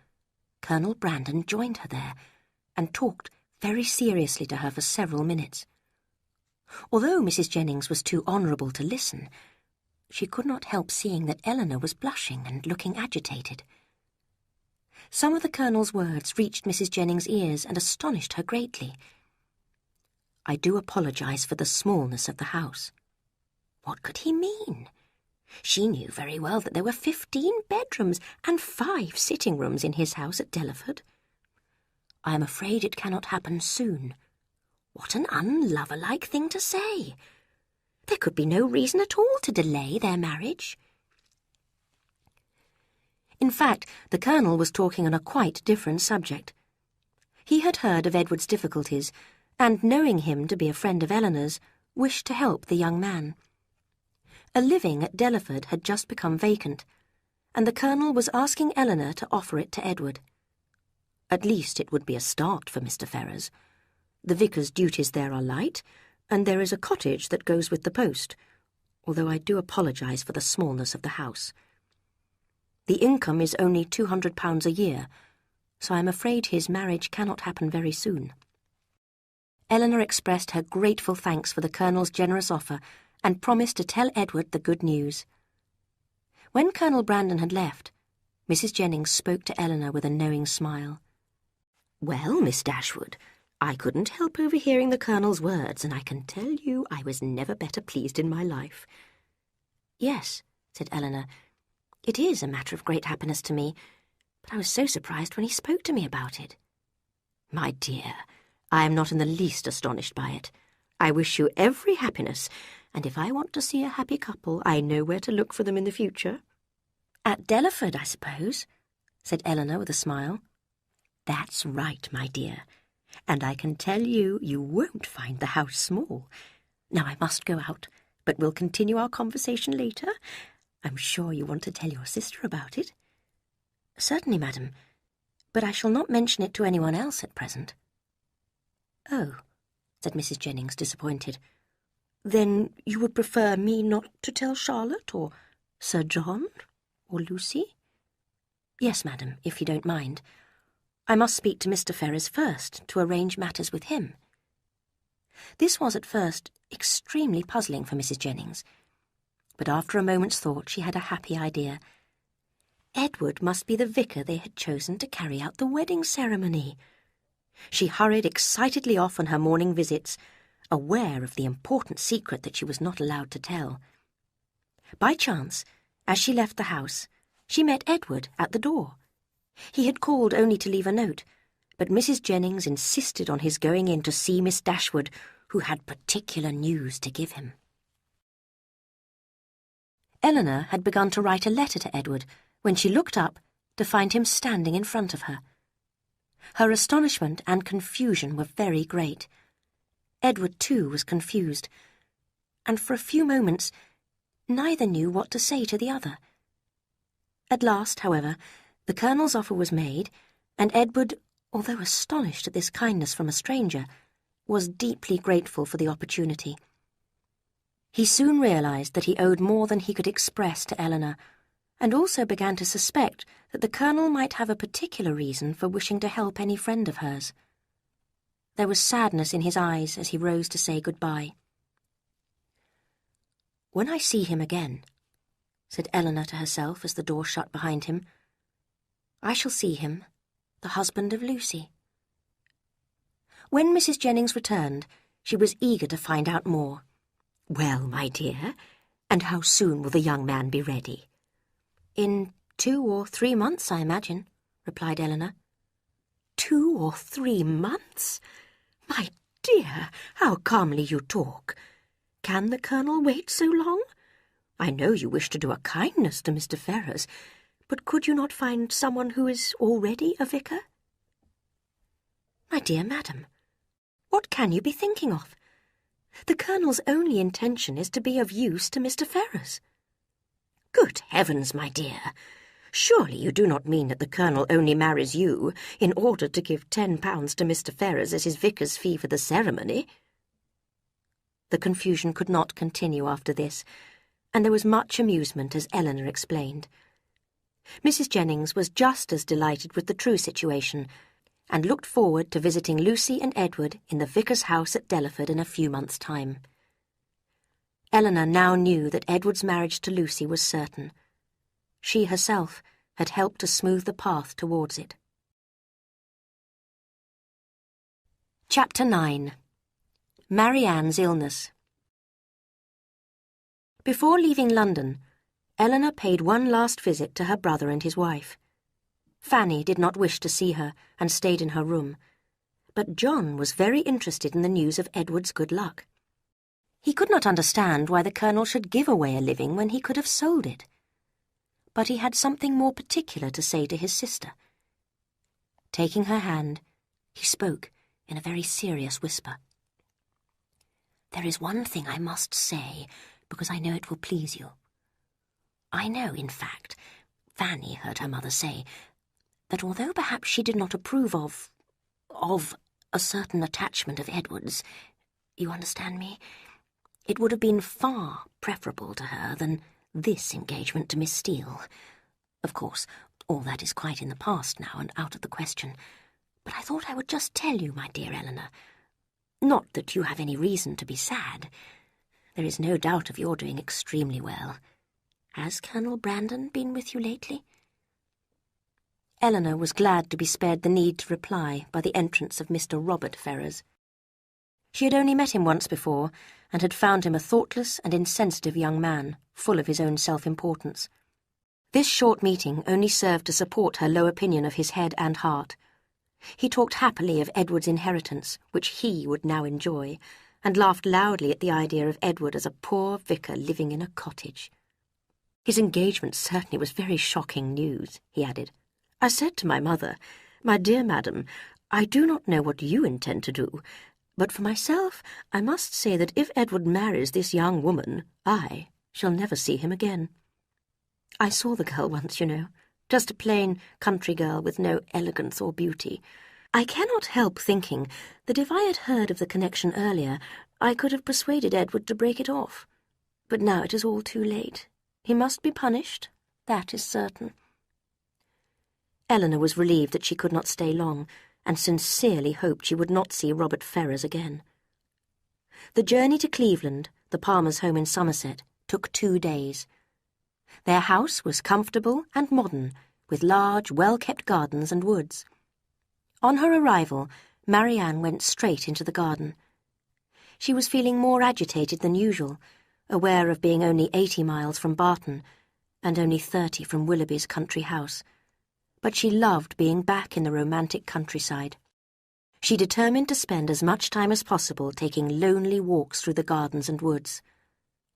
Colonel Brandon joined her there and talked very seriously to her for several minutes. Although Mrs. Jennings was too honourable to listen, she could not help seeing that Elinor was blushing and looking agitated. Some of the Colonel's words reached Mrs. Jennings' ears and astonished her greatly. "I do apologise for the smallness of the house." What could he mean? She knew very well that there were 15 bedrooms and 5 sitting rooms in his house at Delaford. "I am afraid it cannot happen soon." What an unlover-like thing to say! There could be no reason at all to delay their marriage. In fact, the Colonel was talking on a quite different subject. He had heard of Edward's difficulties, and knowing him to be a friend of Elinor's, wished to help the young man. A living at Delaford had just become vacant, and the Colonel was asking Elinor to offer it to Edward. At least it would be a start for Mr. Ferrars. The vicar's duties there are light, and there is a cottage that goes with the post, although I do apologise for the smallness of the house. The income is only £200 a year, so I am afraid his marriage cannot happen very soon. Elinor expressed her grateful thanks for the Colonel's generous offer and promised to tell Edward the good news. When Colonel Brandon had left, Mrs. Jennings spoke to Elinor with a knowing smile. "Well, Miss Dashwood, I couldn't help overhearing the Colonel's words, and I can tell you I was never better pleased in my life." "Yes," said Elinor, "it is a matter of great happiness to me, but I was so surprised when he spoke to me about it." "My dear, I am not in the least astonished by it. I wish you every happiness, and if I want to see a happy couple, I know where to look for them in the future." "At Delaford, I suppose," said Elinor with a smile. "That's right, my dear. And I can tell you, you won't find the house small. Now I must go out, but we'll continue our conversation later. I'm sure you want to tell your sister about it." "Certainly, madam, but I shall not mention it to anyone else at present." "Oh," said Mrs. Jennings, disappointed. "Then you would prefer me not to tell Charlotte, or Sir John, or Lucy?" "Yes, madam, if you don't mind. I must speak to Mr. Ferrars first to arrange matters with him." This was at first extremely puzzling for Mrs. Jennings, but after a moment's thought she had a happy idea. Edward must be the vicar they had chosen to carry out the wedding ceremony. She hurried excitedly off on her morning visits, aware of the important secret that she was not allowed to tell. By chance, as she left the house, she met Edward at the door. He had called only to leave a note, but Mrs. Jennings insisted on his going in to see Miss Dashwood, who had particular news to give him. Elinor had begun to write a letter to Edward when she looked up to find him standing in front of her. Her astonishment and confusion were very great. Edward, too, was confused, and for a few moments neither knew what to say to the other. At last, however, the Colonel's offer was made, and Edward, although astonished at this kindness from a stranger, was deeply grateful for the opportunity. He soon realised that he owed more than he could express to Elinor, and also began to suspect that the Colonel might have a particular reason for wishing to help any friend of hers. There was sadness in his eyes as he rose to say good-bye. "When I see him again," said Elinor to herself as the door shut behind him, "I shall see him, the husband of Lucy." When Mrs. Jennings returned, she was eager to find out more. "Well, my dear, and how soon will the young man be ready?" "In 2 or 3 months, I imagine," replied Elinor. 2 or 3 months? My dear, how calmly you talk. Can the Colonel wait so long? I know you wish to do a kindness to Mr. Ferrars, but could you not find someone who is already a vicar?" "My dear madam, what can you be thinking of? The Colonel's only intention is to be of use to Mr. Ferrars." "Good heavens, my dear! Surely you do not mean that the Colonel only marries you in order to give £10 to Mr. Ferrers as his vicar's fee for the ceremony?" The confusion could not continue after this, and there was much amusement as Elinor explained. Mrs. Jennings was just as delighted with the true situation, and looked forward to visiting Lucy and Edward in the vicar's house at Delaford in a few months' time. Elinor now knew that Edward's marriage to Lucy was certain. She herself had helped to smooth the path towards it. Chapter 9. Marianne's Illness. Before leaving London, Elinor paid one last visit to her brother and his wife. Fanny did not wish to see her and stayed in her room, but John was very interested in the news of Edward's good luck. He could not understand why the Colonel should give away a living when he could have sold it. But he had something more particular to say to his sister. Taking her hand, he spoke in a very serious whisper. "There is one thing I must say, because I know it will please you. I know, in fact, Fanny heard her mother say, that although perhaps she did not approve of a certain attachment of Edward's, you understand me, it would have been far preferable to her than this engagement to Miss Steele. Of course, all that is quite in the past now and out of the question, but I thought I would just tell you, my dear Elinor. Not that you have any reason to be sad. There is no doubt of your doing extremely well. Has Colonel Brandon been with you lately?" Elinor was glad to be spared the need to reply by the entrance of Mr. Robert Ferrers. She had only met him once before, and had found him a thoughtless and insensitive young man, full of his own self-importance. This short meeting only served to support her low opinion of his head and heart. He talked happily of Edward's inheritance, which he would now enjoy, and laughed loudly at the idea of Edward as a poor vicar living in a cottage. "His engagement certainly was very shocking news," he added. "I said to my mother, 'My dear madam, I do not know what you intend to do, but for myself I must say that if Edward marries this young woman, I shall never see him again.' I saw the girl once, you know, just a plain country girl with no elegance or beauty. I cannot help thinking that if I had heard of the connection earlier, I could have persuaded Edward to break it off. But now it is all too late. He must be punished, that is certain." Elinor was relieved that she could not stay long, and sincerely hoped she would not see Robert Ferrers again. The journey to Cleveland, the Palmers' home in Somerset, took 2 days. Their house was comfortable and modern, with large, well-kept gardens and woods. On her arrival, Marianne went straight into the garden. She was feeling more agitated than usual, aware of being only 80 miles from Barton, and only 30 from Willoughby's country house. But she loved being back in the romantic countryside. She determined to spend as much time as possible taking lonely walks through the gardens and woods.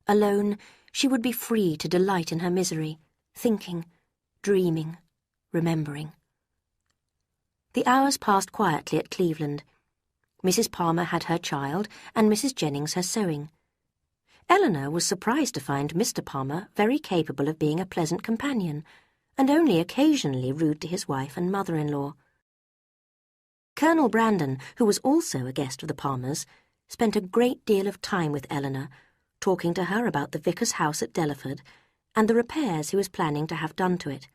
Alone, she would be free to delight in her misery, thinking, dreaming, remembering. The hours passed quietly at Cleveland. Mrs. Palmer had her child, and Mrs. Jennings her sewing. Elinor was surprised to find Mr. Palmer very capable of being a pleasant companion, and only occasionally rude to his wife and mother-in-law. Colonel Brandon, who was also a guest of the Palmers, spent a great deal of time with Elinor, talking to her about the vicar's house at Delaford and the repairs he was planning to have done to it.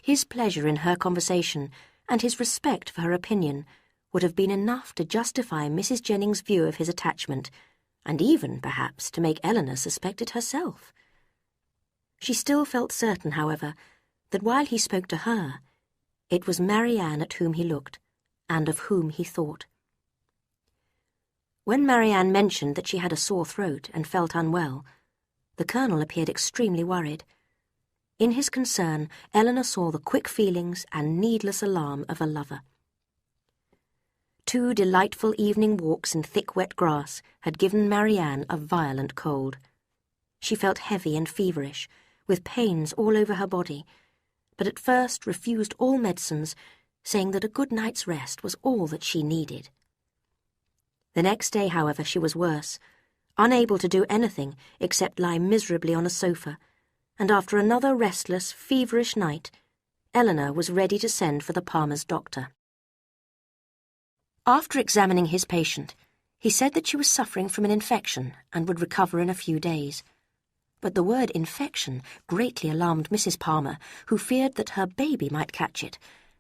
His pleasure in her conversation and his respect for her opinion would have been enough to justify Mrs. Jennings' view of his attachment, and even, perhaps, to make Elinor suspect it herself. She still felt certain, however, that while he spoke to her, it was Marianne at whom he looked, and of whom he thought. When Marianne mentioned that she had a sore throat and felt unwell, the Colonel appeared extremely worried. In his concern, Elinor saw the quick feelings and needless alarm of a lover. 2 delightful evening walks in thick wet grass had given Marianne a violent cold. She felt heavy and feverish, with pains all over her body, but at first refused all medicines, saying that a good night's rest was all that she needed. The next day, however, she was worse, unable to do anything except lie miserably on a sofa, and after another restless, feverish night, Elinor was ready to send for the Palmers' doctor. After examining his patient, he said that she was suffering from an infection and would recover in a few days. But the word infection greatly alarmed Mrs. Palmer, who feared that her baby might catch it,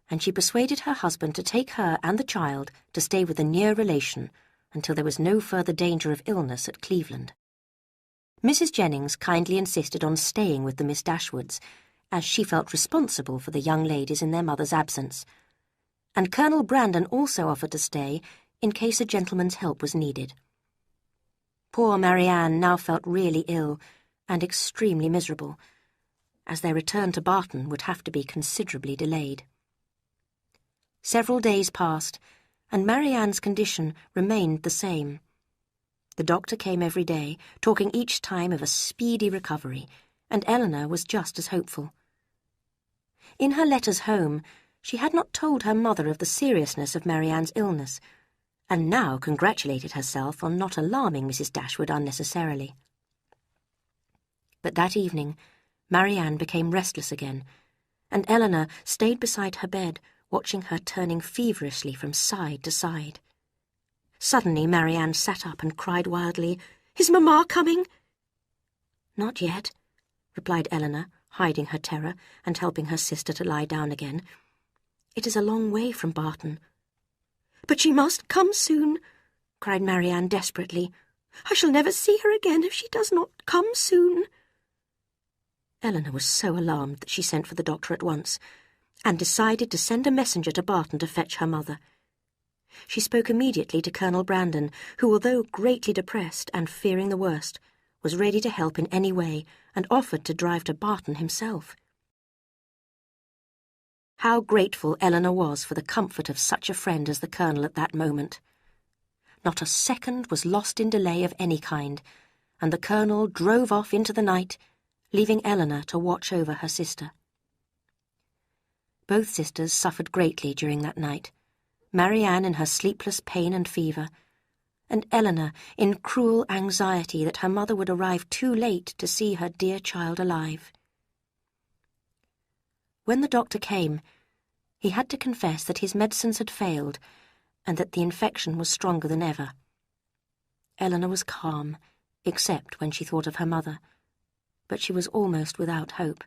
and she persuaded her husband to take her and the child to stay with a near relation until there was no further danger of illness at Cleveland. Mrs. Jennings kindly insisted on staying with the Miss Dashwoods, as she felt responsible for the young ladies in their mother's absence, and Colonel Brandon also offered to stay in case a gentleman's help was needed. Poor Marianne now felt really ill and extremely miserable, as their return to Barton would have to be considerably delayed. Several days passed, and Marianne's condition remained the same. The doctor came every day, talking each time of a speedy recovery, and Elinor was just as hopeful. In her letters home, she had not told her mother of the seriousness of Marianne's illness, and now congratulated herself on not alarming Mrs. Dashwood unnecessarily. But that evening, Marianne became restless again, and Elinor stayed beside her bed, watching her turning feverishly from side to side. Suddenly Marianne sat up and cried wildly, "Is Mamma coming?" "Not yet," replied Elinor, hiding her terror and helping her sister to lie down again. "It is a long way from Barton." "But she must come soon," cried Marianne desperately. "I shall never see her again if she does not come soon." Elinor was so alarmed that she sent for the doctor at once, and decided to send a messenger to Barton to fetch her mother. She spoke immediately to Colonel Brandon, who, although greatly depressed and fearing the worst, was ready to help in any way, and offered to drive to Barton himself. How grateful Elinor was for the comfort of such a friend as the Colonel at that moment. Not a second was lost in delay of any kind, and the Colonel drove off into the night, leaving Elinor to watch over her sister. Both sisters suffered greatly during that night, Marianne in her sleepless pain and fever, and Elinor in cruel anxiety that her mother would arrive too late to see her dear child alive. When the doctor came, he had to confess that his medicines had failed and that the infection was stronger than ever. Elinor was calm, except when she thought of her mother, but she was almost without hope.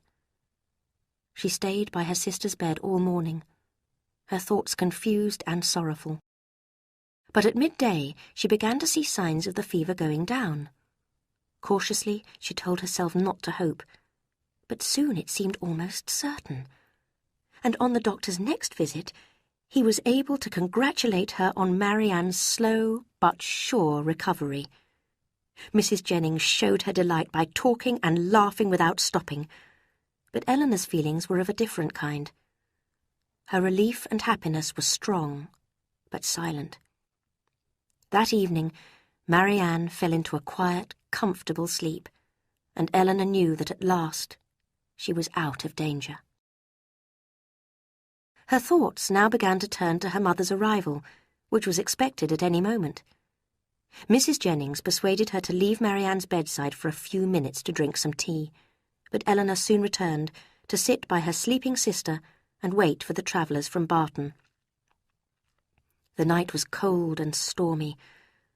She stayed by her sister's bed all morning, her thoughts confused and sorrowful. But at midday she began to see signs of the fever going down. Cautiously she told herself not to hope, but soon it seemed almost certain. And on the doctor's next visit, he was able to congratulate her on Marianne's slow but sure recovery. Mrs. Jennings showed her delight by talking and laughing without stopping, but Elinor's feelings were of a different kind. Her relief and happiness were strong, but silent. That evening, Marianne fell into a quiet, comfortable sleep, and Elinor knew that at last she was out of danger. Her thoughts now began to turn to her mother's arrival, which was expected at any moment. Mrs. Jennings persuaded her to leave Marianne's bedside for a few minutes to drink some tea, but Elinor soon returned to sit by her sleeping sister and wait for the travellers from Barton. The night was cold and stormy,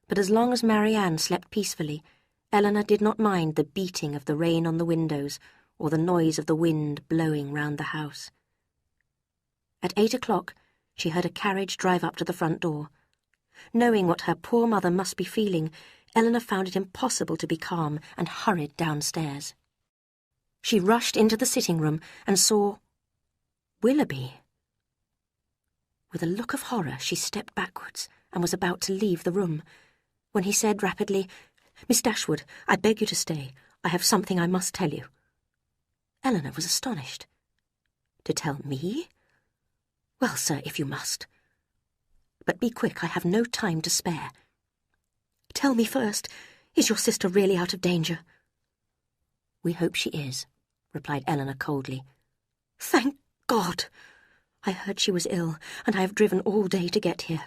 but as long as Marianne slept peacefully, Elinor did not mind the beating of the rain on the windows or the noise of the wind blowing round the house. At 8 o'clock, she heard a carriage drive up to the front door. Knowing what her poor mother must be feeling, Elinor found it impossible to be calm and hurried downstairs. She rushed into the sitting-room and saw Willoughby. With a look of horror, she stepped backwards and was about to leave the room, when he said rapidly, "Miss Dashwood, I beg you to stay. I have something I must tell you." Elinor was astonished. "To tell me?" "Well, sir, if you must. But be quick, I have no time to spare." "Tell me first, is your sister really out of danger?" "We hope she is," replied Elinor coldly. "Thank God! I heard she was ill, and I have driven all day to get here.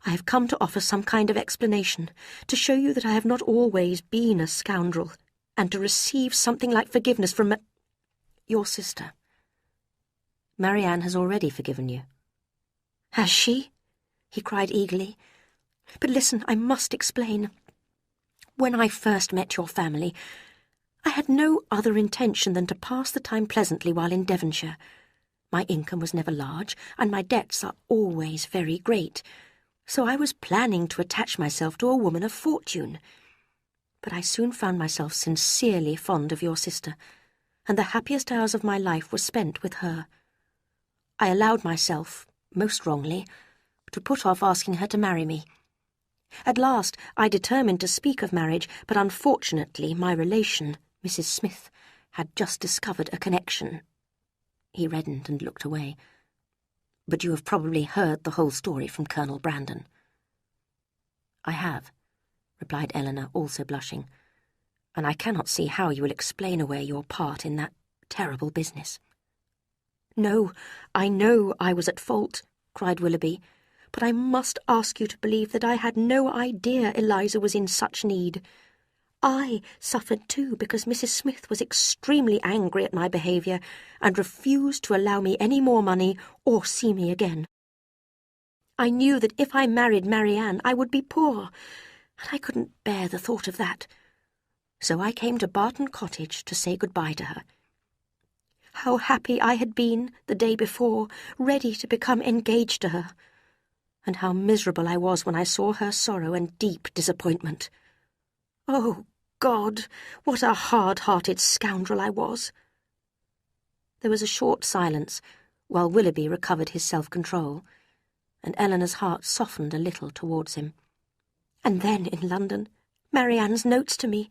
I have come to offer some kind of explanation, to show you that I have not always been a scoundrel, and to receive something like forgiveness from your sister. Marianne has already forgiven you. Has she? He cried eagerly. But listen, I must explain. When I first met your family, I had no other intention than to pass the time pleasantly while in Devonshire. My income was never large, and my debts are always very great, so I was planning to attach myself to a woman of fortune. But I soon found myself sincerely fond of your sister, and the happiest hours of my life were spent with her. I allowed myself, most wrongly, to put off asking her to marry me. At last I determined to speak of marriage, but unfortunately my relation, Mrs. Smith, had just discovered a connection. He reddened and looked away. But you have probably heard the whole story from Colonel Brandon. I have, replied Elinor, also blushing, and I cannot see how you will explain away your part in that terrible business. No, I know I was at fault, cried Willoughby, but I must ask you to believe that I had no idea Eliza was in such need. I suffered too because Mrs. Smith was extremely angry at my behaviour and refused to allow me any more money or see me again. I knew that if I married Marianne I would be poor, and I couldn't bear the thought of that. So I came to Barton Cottage to say good-bye to her. How happy I had been the day before, ready to become engaged to her, and how miserable I was when I saw her sorrow and deep disappointment. Oh, God, what a hard-hearted scoundrel I was! There was a short silence, while Willoughby recovered his self-control, and Elinor's heart softened a little towards him. And then, in London, Marianne's notes to me.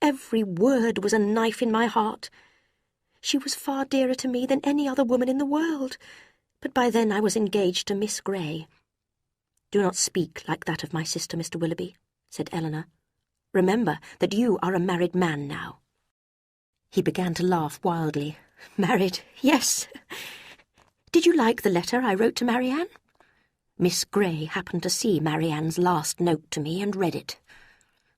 Every word was a knife in my heart. She was far dearer to me than any other woman in the world, but by then I was engaged to Miss Grey. "Do not speak like that of my sister, Mr. Willoughby," said Elinor. "Remember that you are a married man now." He began to laugh wildly. "Married, yes. Did you like the letter I wrote to Marianne? Miss Grey happened to see Marianne's last note to me and read it.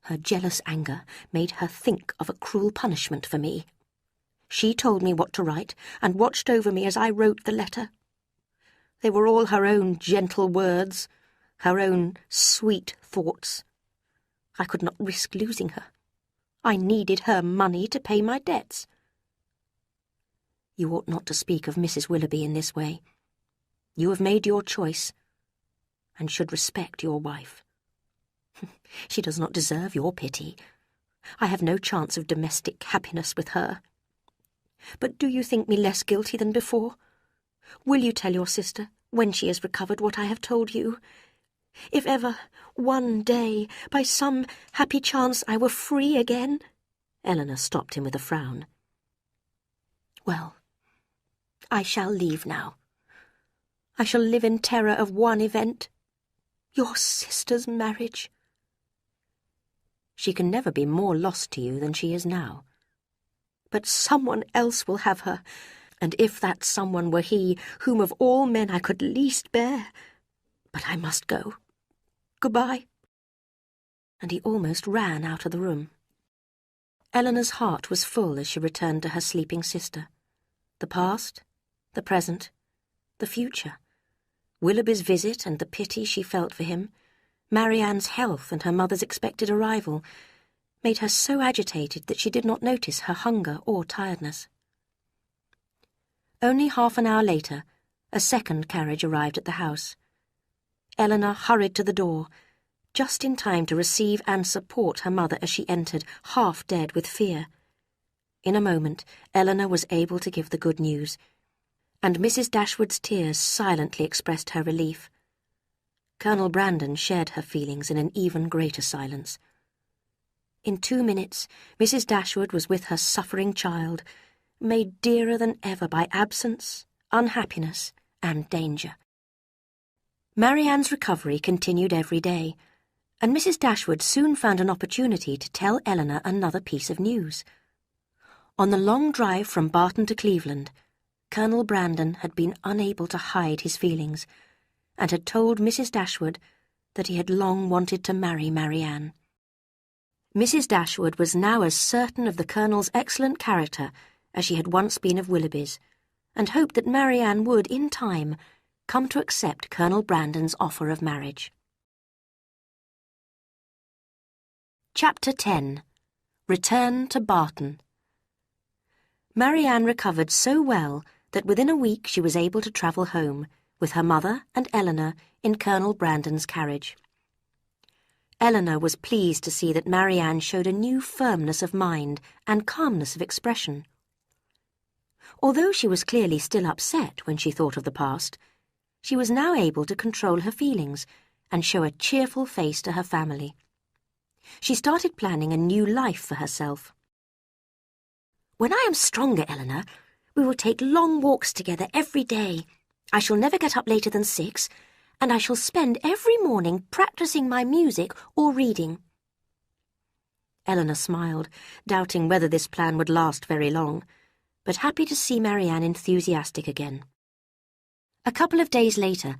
Her jealous anger made her think of a cruel punishment for me. She told me what to write and watched over me as I wrote the letter. They were all her own gentle words, her own sweet thoughts. I could not risk losing her. I needed her money to pay my debts." "You ought not to speak of Mrs. Willoughby in this way. You have made your choice, and should respect your wife. She does not deserve your pity. I have no chance of domestic happiness with her. But do you think me less guilty than before? Will you tell your sister, when she has recovered, what I have told you? If ever, one day, by some happy chance, I were free again—" Elinor stopped him with a frown. "Well, I shall leave now. I shall live in terror of one event. Your sister's marriage." "She can never be more lost to you than she is now." "But someone else will have her, and if that someone were he whom of all men I could least bear. But I must go. Goodbye." And he almost ran out of the room. Elinor's heart was full as she returned to her sleeping sister. The past, the present, the future, Willoughby's visit and the pity she felt for him, Marianne's health and her mother's expected arrival, made her so agitated that she did not notice her hunger or tiredness. Only half an hour later, a second carriage arrived at the house. Elinor hurried to the door, just in time to receive and support her mother as she entered, half dead with fear. In a moment, Elinor was able to give the good news, and Mrs. Dashwood's tears silently expressed her relief. Colonel Brandon shared her feelings in an even greater silence. In 2 minutes, Mrs. Dashwood was with her suffering child, made dearer than ever by absence, unhappiness, and danger. Marianne's recovery continued every day, and Mrs. Dashwood soon found an opportunity to tell Elinor another piece of news. On the long drive from Barton to Cleveland, Colonel Brandon had been unable to hide his feelings, and had told Mrs. Dashwood that he had long wanted to marry Marianne. Mrs. Dashwood was now as certain of the Colonel's excellent character as she had once been of Willoughby's, and hoped that Marianne would, in time, come to accept Colonel Brandon's offer of marriage. Chapter 10. Return to Barton. Marianne recovered so well that within a week she was able to travel home, with her mother and Elinor in Colonel Brandon's carriage. Elinor was pleased to see that Marianne showed a new firmness of mind and calmness of expression. Although she was clearly still upset when she thought of the past, she was now able to control her feelings and show a cheerful face to her family. She started planning a new life for herself. "When I am stronger, Elinor, we will take long walks together every day. I shall never get up later than 6, and I shall spend every morning practicing my music or reading." Elinor smiled, doubting whether this plan would last very long, but happy to see Marianne enthusiastic again. A couple of days later,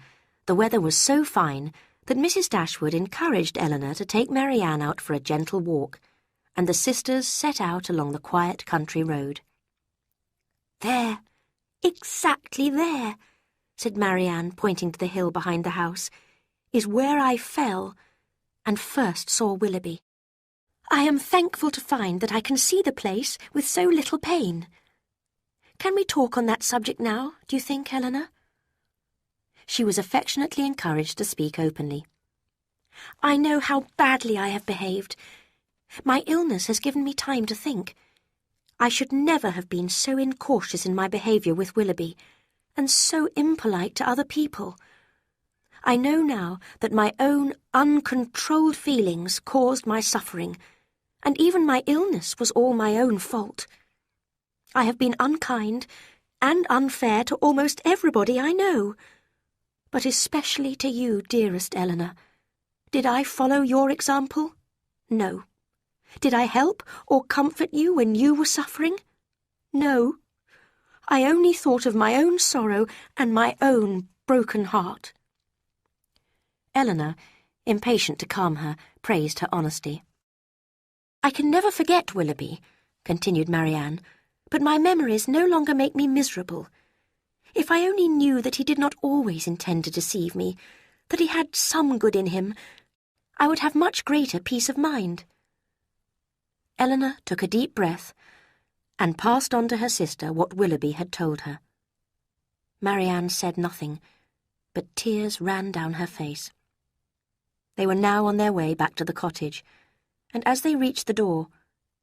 the weather was so fine that Mrs. Dashwood encouraged Elinor to take Marianne out for a gentle walk, and the sisters set out along the quiet country road. "There, exactly there," said Marianne, pointing to the hill behind the house, "is where I fell and first saw Willoughby. I am thankful to find that I can see the place with so little pain. Can we talk on that subject now, do you think, Elinor?" She was affectionately encouraged to speak openly. "I know how badly I have behaved. My illness has given me time to think. I should never have been so incautious in my behaviour with Willoughby, and so impolite to other people. I know now that my own uncontrolled feelings caused my suffering, and even my illness was all my own fault. I have been unkind and unfair to almost everybody I know, but especially to you, dearest Elinor. Did I follow your example? No. Did I help or comfort you when you were suffering? No. I only thought of my own sorrow and my own broken heart." Elinor, impatient to calm her, praised her honesty. "I can never forget Willoughby," continued Marianne, "but my memories no longer make me miserable. If I only knew that he did not always intend to deceive me, that he had some good in him, I would have much greater peace of mind." Elinor took a deep breath and passed on to her sister what Willoughby had told her. Marianne said nothing, but tears ran down her face. They were now on their way back to the cottage, and as they reached the door,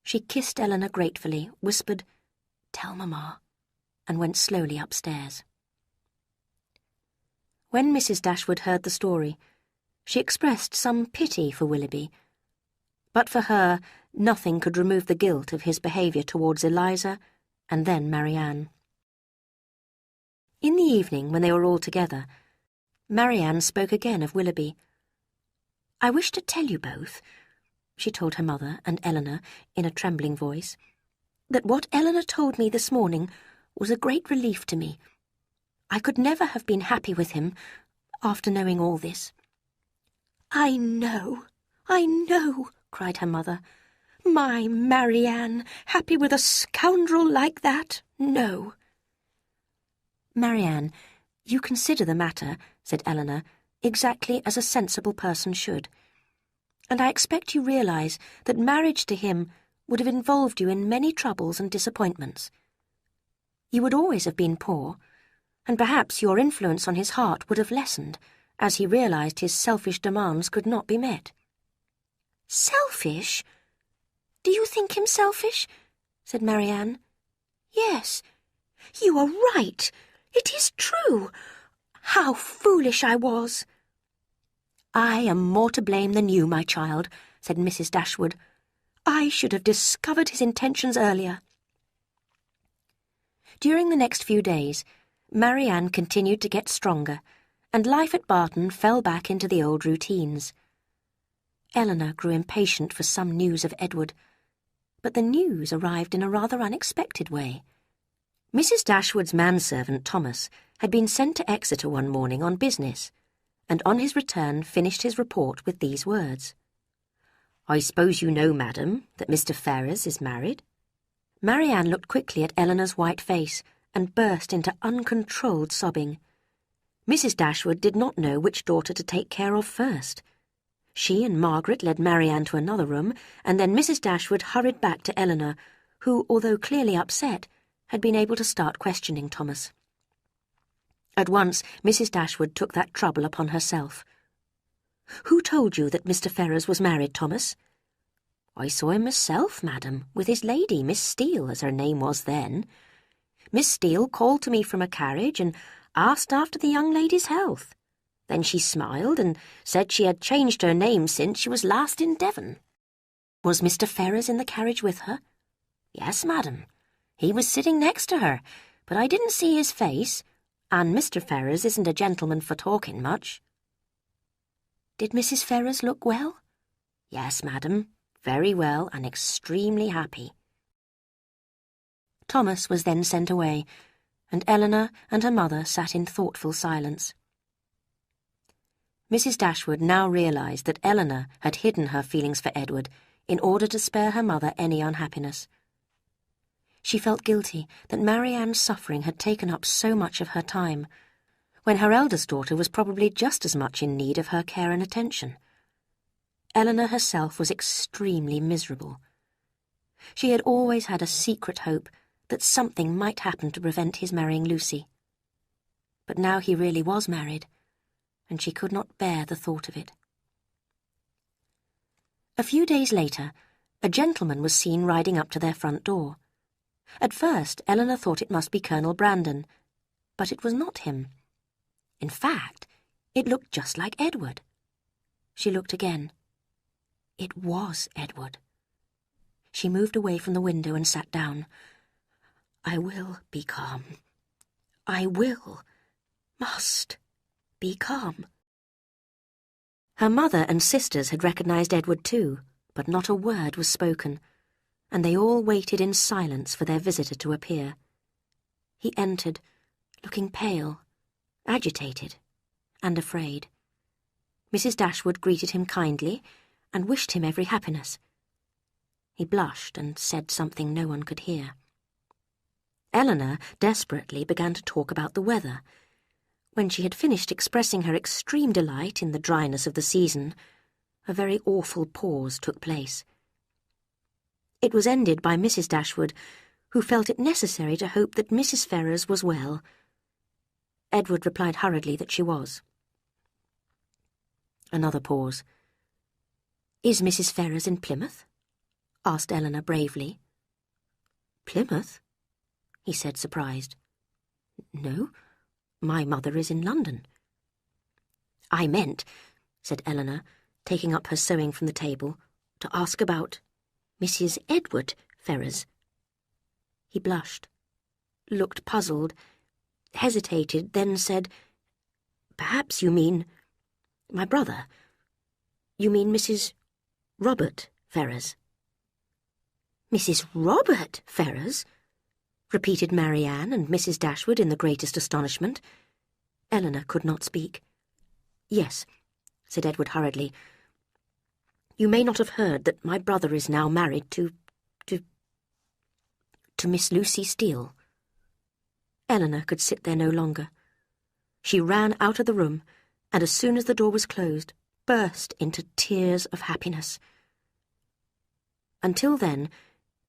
she kissed Elinor gratefully, whispered, "Tell Mamma," and went slowly upstairs. When Mrs. Dashwood heard the story, she expressed some pity for Willoughby, but for her nothing could remove the guilt of his behaviour towards Eliza and then Marianne. In the evening, when they were all together, Marianne spoke again of Willoughby. "I wish to tell you both," she told her mother and Elinor in a trembling voice, "that what Elinor told me this morning was a great relief to me. I could never have been happy with him after knowing all this." I know," cried her mother. "My Marianne, happy with a scoundrel like that? No." "Marianne, you consider the matter," said Elinor, "exactly as a sensible person should. And I expect you realise that marriage to him would have involved you in many troubles and disappointments. You would always have been poor, and perhaps your influence on his heart would have lessened, as he realised his selfish demands could not be met." "Selfish? Do you think him selfish?" said Marianne. "Yes, you are right. It is true. How foolish I was." "I am more to blame than you, my child," said Mrs. Dashwood. "I should have discovered his intentions earlier." During the next few days, Marianne continued to get stronger, and life at Barton fell back into the old routines. Elinor grew impatient for some news of Edward, but the news arrived in a rather unexpected way. Mrs. Dashwood's manservant, Thomas, had been sent to Exeter one morning on business, and on his return finished his report with these words: "I suppose you know, madam, that Mr. Ferrers is married?" Marianne looked quickly at Elinor's white face and burst into uncontrolled sobbing. Mrs. Dashwood did not know which daughter to take care of first. She and Margaret led Marianne to another room, and then Mrs. Dashwood hurried back to Elinor, who, although clearly upset, had been able to start questioning Thomas. At once, Mrs. Dashwood took that trouble upon herself. "Who told you that Mr. Ferrers was married, Thomas?" "I saw him myself, madam, with his lady, Miss Steele, as her name was then. Miss Steele called to me from a carriage and asked after the young lady's health. Then she smiled and said she had changed her name since she was last in Devon." "Was Mr. Ferrers in the carriage with her?" "Yes, madam. He was sitting next to her, but I didn't see his face, and Mr. Ferrers isn't a gentleman for talking much." "Did Mrs. Ferrers look well?" "Yes, madam, very well and extremely happy." Thomas was then sent away, and Elinor and her mother sat in thoughtful silence. Mrs. Dashwood now realised that Elinor had hidden her feelings for Edward in order to spare her mother any unhappiness. She felt guilty that Marianne's suffering had taken up so much of her time, when her eldest daughter was probably just as much in need of her care and attention. Elinor herself was extremely miserable. She had always had a secret hope that something might happen to prevent his marrying Lucy. But now he really was married, and she could not bear the thought of it. A few days later, a gentleman was seen riding up to their front door. At first, Elinor thought it must be Colonel Brandon, but it was not him. In fact, it looked just like Edward. She looked again. It was Edward. She moved away from the window and sat down. "I will be calm. I must be calm." Her mother and sisters had recognised Edward too, but not a word was spoken, and they all waited in silence for their visitor to appear. He entered, looking pale, agitated, and afraid. Mrs. Dashwood greeted him kindly and wished him every happiness. He blushed and said something no one could hear. Elinor desperately began to talk about the weather. When she had finished expressing her extreme delight in the dryness of the season, a very awful pause took place. It was ended by Mrs. Dashwood, who felt it necessary to hope that Mrs. Ferrers was well. Edward replied hurriedly that she was. Another pause. "Is Mrs. Ferrers in Plymouth?" asked Elinor bravely. "Plymouth?" he said, surprised. "No, my mother is in London." "I meant," said Elinor, taking up her sewing from the table, "to ask about Mrs. Edward Ferrers." He blushed, looked puzzled, hesitated, then said, "Perhaps you mean my brother. You mean Mrs. Robert Ferrers." "Mrs. Robert Ferrers?" repeated Marianne and Mrs. Dashwood in the greatest astonishment. Elinor could not speak. "Yes," said Edward hurriedly. "You may not have heard that my brother is now married to Miss Lucy Steele." Elinor could sit there no longer. She ran out of the room, and as soon as the door was closed, burst into tears of happiness. Until then,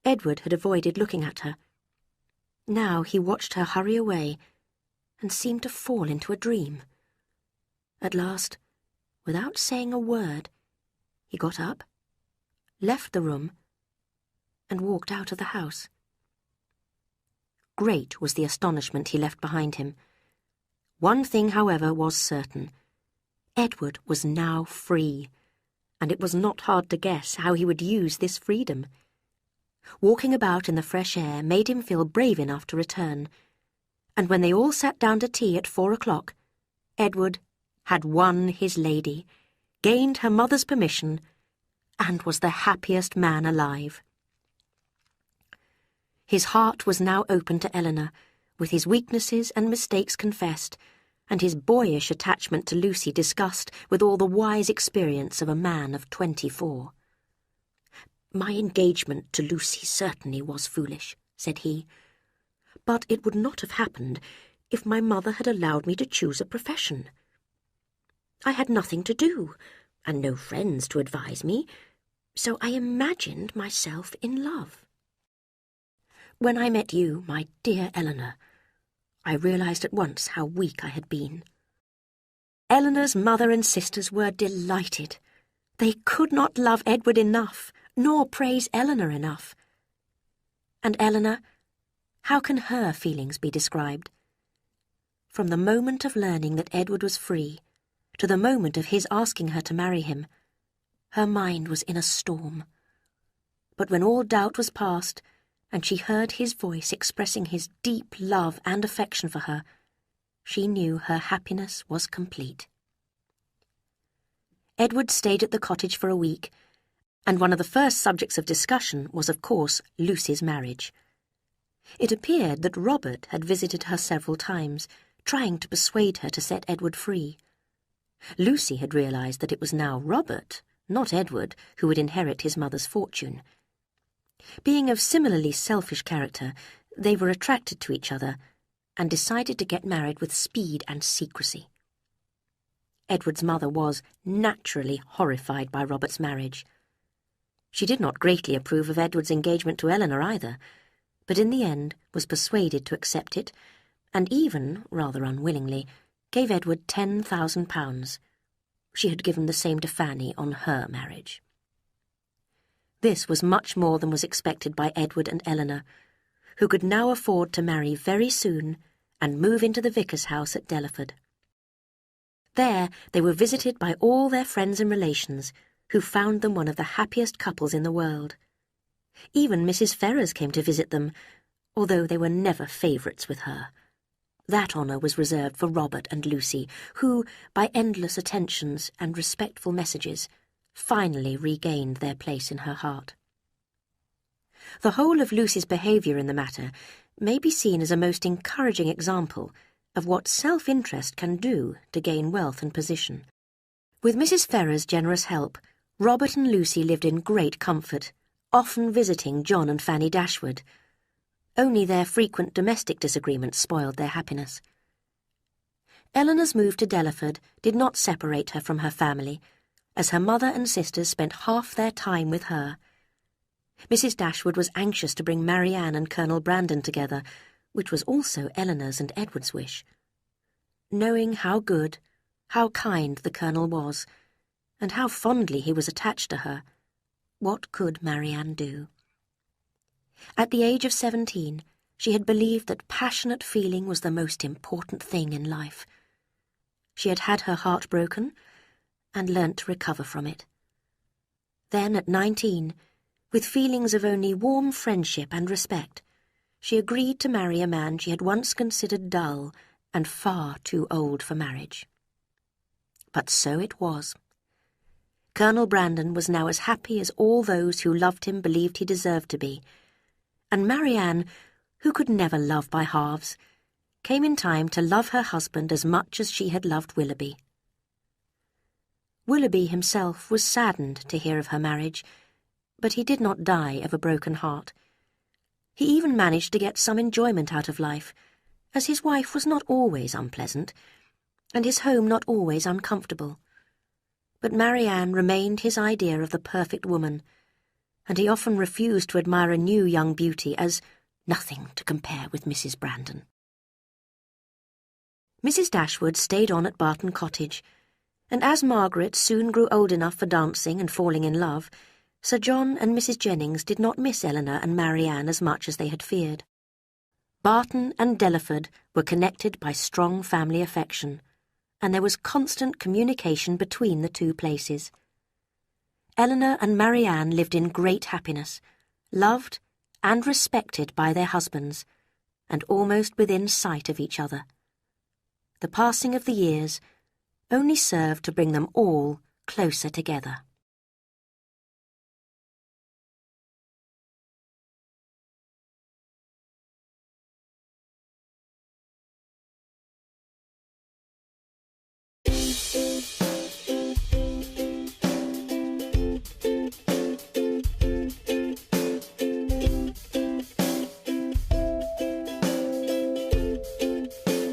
Edward had avoided looking at her. Now he watched her hurry away and seemed to fall into a dream. At last, without saying a word, he got up, left the room, and walked out of the house. Great was the astonishment he left behind him. One thing, however, was certain. Edward was now free, and it was not hard to guess how he would use this freedom. Walking about in the fresh air made him feel brave enough to return, and when they all sat down to tea at 4 o'clock, Edward had won his lady, gained her mother's permission, and was the happiest man alive. His heart was now open to Elinor, with his weaknesses and mistakes confessed, and his boyish attachment to Lucy discussed with all the wise experience of a man of 24. "My engagement to Lucy certainly was foolish," said he, "but it would not have happened if my mother had allowed me to choose a profession. I had nothing to do, and no friends to advise me, so I imagined myself in love. When I met you, my dear Elinor, I realized at once how weak I had been. Elinor's mother and sisters were delighted. They could not love Edward enough, nor praise Elinor enough. And Elinor, how can her feelings be described? From the moment of learning that Edward was free, to the moment of his asking her to marry him, her mind was in a storm. But when all doubt was past, and she heard his voice expressing his deep love and affection for her, she knew her happiness was complete. Edward stayed at the cottage for a week, and one of the first subjects of discussion was, of course, Lucy's marriage. It appeared that Robert had visited her several times, trying to persuade her to set Edward free. Lucy had realized that it was now Robert, not Edward, who would inherit his mother's fortune. Being of similarly selfish character, they were attracted to each other and decided to get married with speed and secrecy. Edward's mother was naturally horrified by Robert's marriage. She did not greatly approve of Edward's engagement to Elinor either, but in the end was persuaded to accept it, and even, rather unwillingly, gave Edward £10,000. She had given the same to Fanny on her marriage. This was much more than was expected by Edward and Elinor, who could now afford to marry very soon and move into the vicar's house at Delaford. There they were visited by all their friends and relations, who found them one of the happiest couples in the world. Even Mrs. Ferrars came to visit them, although they were never favourites with her. That honour was reserved for Robert and Lucy, who, by endless attentions and respectful messages, finally regained their place in her heart. The whole of Lucy's behaviour in the matter may be seen as a most encouraging example of what self-interest can do to gain wealth and position. With Mrs. Ferrars' generous help, Robert and Lucy lived in great comfort, often visiting John and Fanny Dashwood. Only their frequent domestic disagreements spoiled their happiness. Elinor's move to Delaford did not separate her from her family, as her mother and sisters spent half their time with her. Mrs. Dashwood was anxious to bring Marianne and Colonel Brandon together, which was also Elinor's and Edward's wish. Knowing how good, how kind the Colonel was, and how fondly he was attached to her, what could Marianne do? At the age of 17, she had believed that passionate feeling was the most important thing in life. She had had her heart broken, and learnt to recover from it. Then, at 19, with feelings of only warm friendship and respect, she agreed to marry a man she had once considered dull and far too old for marriage. But so it was. Colonel Brandon was now as happy as all those who loved him believed he deserved to be, and Marianne, who could never love by halves, came in time to love her husband as much as she had loved Willoughby. Willoughby himself was saddened to hear of her marriage, but he did not die of a broken heart. He even managed to get some enjoyment out of life, as his wife was not always unpleasant, and his home not always uncomfortable. But Marianne remained his idea of the perfect woman, and he often refused to admire a new young beauty as nothing to compare with Mrs. Brandon. Mrs. Dashwood stayed on at Barton Cottage, and as Margaret soon grew old enough for dancing and falling in love, Sir John and Mrs. Jennings did not miss Elinor and Marianne as much as they had feared. Barton and Delaford were connected by strong family affection, and there was constant communication between the two places. Elinor and Marianne lived in great happiness, loved and respected by their husbands, and almost within sight of each other. The passing of the years only served to bring them all closer together.